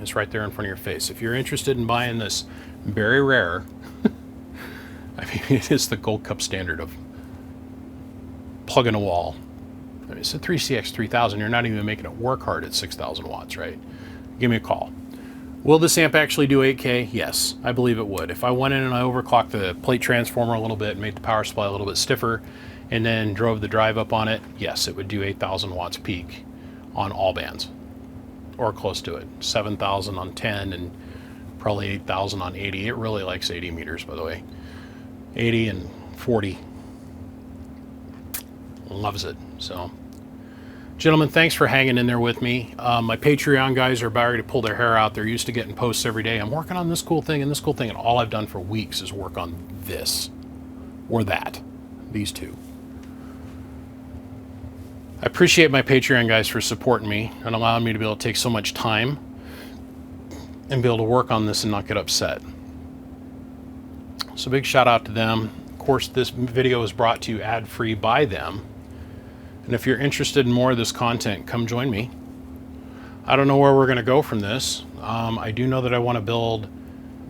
It's right there in front of your face. If you're interested in buying this very rare, I mean, it is the gold cup standard of plug in a wall. I mean, it's a 3CX 3000. You're not even making it work hard at 6,000 watts, right? Give me a call. Will this amp actually do 8K? Yes, I believe it would. If I went in and I overclocked the plate transformer a little bit, made the power supply a little bit stiffer, and then drove the drive up on it, yes, it would do 8,000 watts peak on all bands, or close to it. 7,000 on 10 and probably 8,000 on 80. It really likes 80 meters, by the way. 80 and 40. loves it. So, gentlemen, thanks for hanging in there with me. My Patreon guys are about ready to pull their hair out. They're used to getting posts every day. I'm working on this cool thing and this cool thing, and all I've done for weeks is work on this or that, these two. I appreciate my Patreon guys for supporting me and allowing me to be able to take so much time and be able to work on this and not get upset. So big shout out to them. Of course, this video is brought to you ad-free by them. And if you're interested in more of this content, come join me. I don't know where we're going to go from this. I do know that I want to build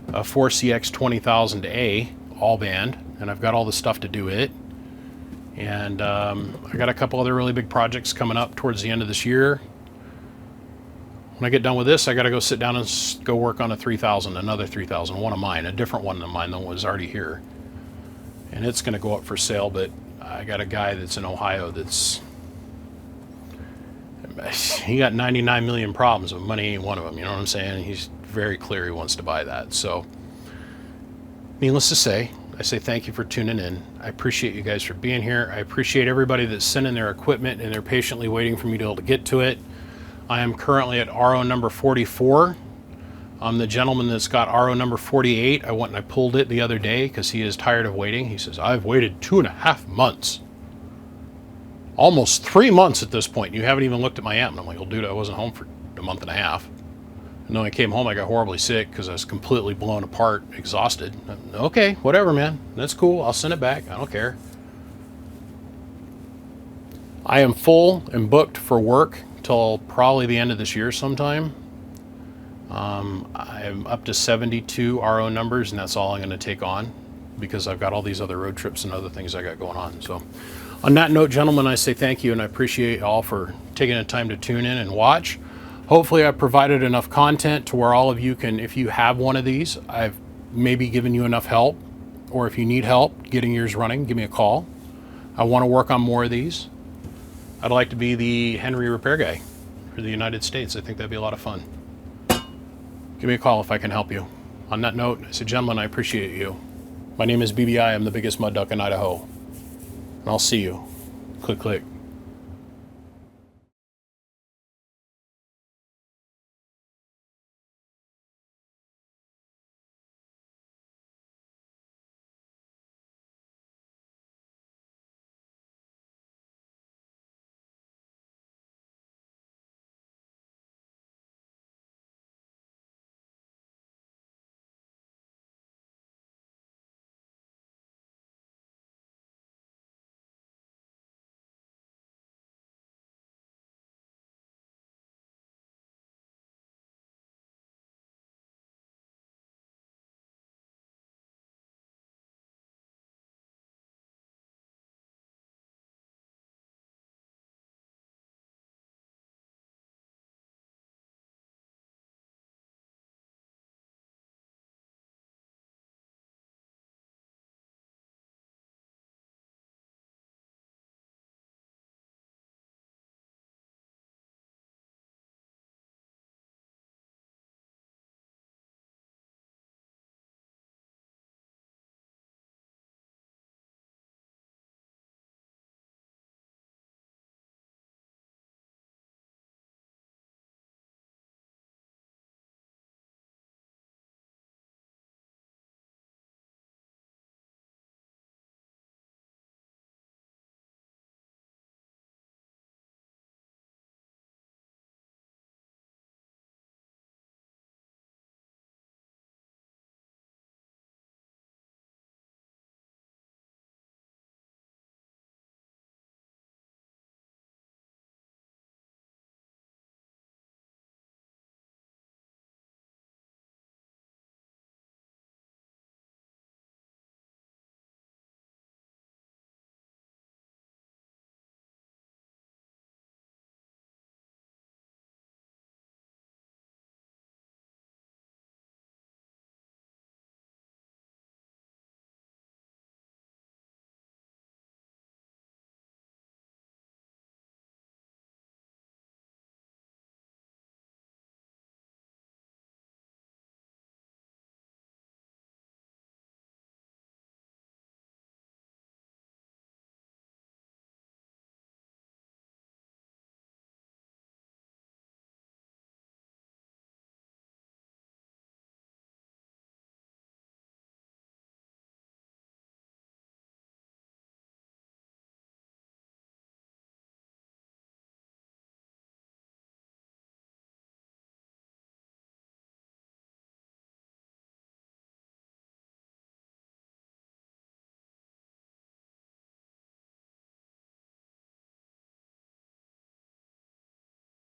a 4CX 20000A all band, and I've got all the stuff to do it. And I got a couple other really big projects coming up towards the end of this year. When I get done with this, I got to go sit down and go work on a 3000, another 3000, one of mine, a different one than mine, than was already here. And it's going to go up for sale, but I got a guy that's in Ohio he got 99 million problems, but money ain't one of them, you know what I'm saying? He's very clear he wants to buy that. So, needless to say, I say thank you for tuning in. I appreciate you guys for being here. I appreciate everybody that's sending their equipment and they're patiently waiting for me to be able to get to it. I am currently at RO number 44. I'm the gentleman that's got RO number 48. I went and I pulled it the other day because he is tired of waiting. He says, I've waited 2.5 months. Almost 3 months at this point. You haven't even looked at my amp. And I'm like, well, dude, I wasn't home for a month and a half. And then when I came home, I got horribly sick because I was completely blown apart, exhausted. Okay, whatever, man. That's cool. I'll send it back. I don't care. I am full and booked for work till probably the end of this year sometime. I'm up to 72 RO numbers, and that's all I'm going to take on because I've got all these other road trips and other things I got going on. So on that note, gentlemen, I say thank you, and I appreciate all for taking the time to tune in and watch. Hopefully I've provided enough content to where all of you can, if you have one of these, I've maybe given you enough help, or if you need help getting yours running, give me a call. I want to work on more of these. I'd like to be the Henry repair guy for the United States. I think that'd be a lot of fun. Give me a call if I can help you. On that note, I say, gentlemen, I appreciate you. My name is BBI. I'm the biggest mud duck in Idaho. And I'll see you. Click, click.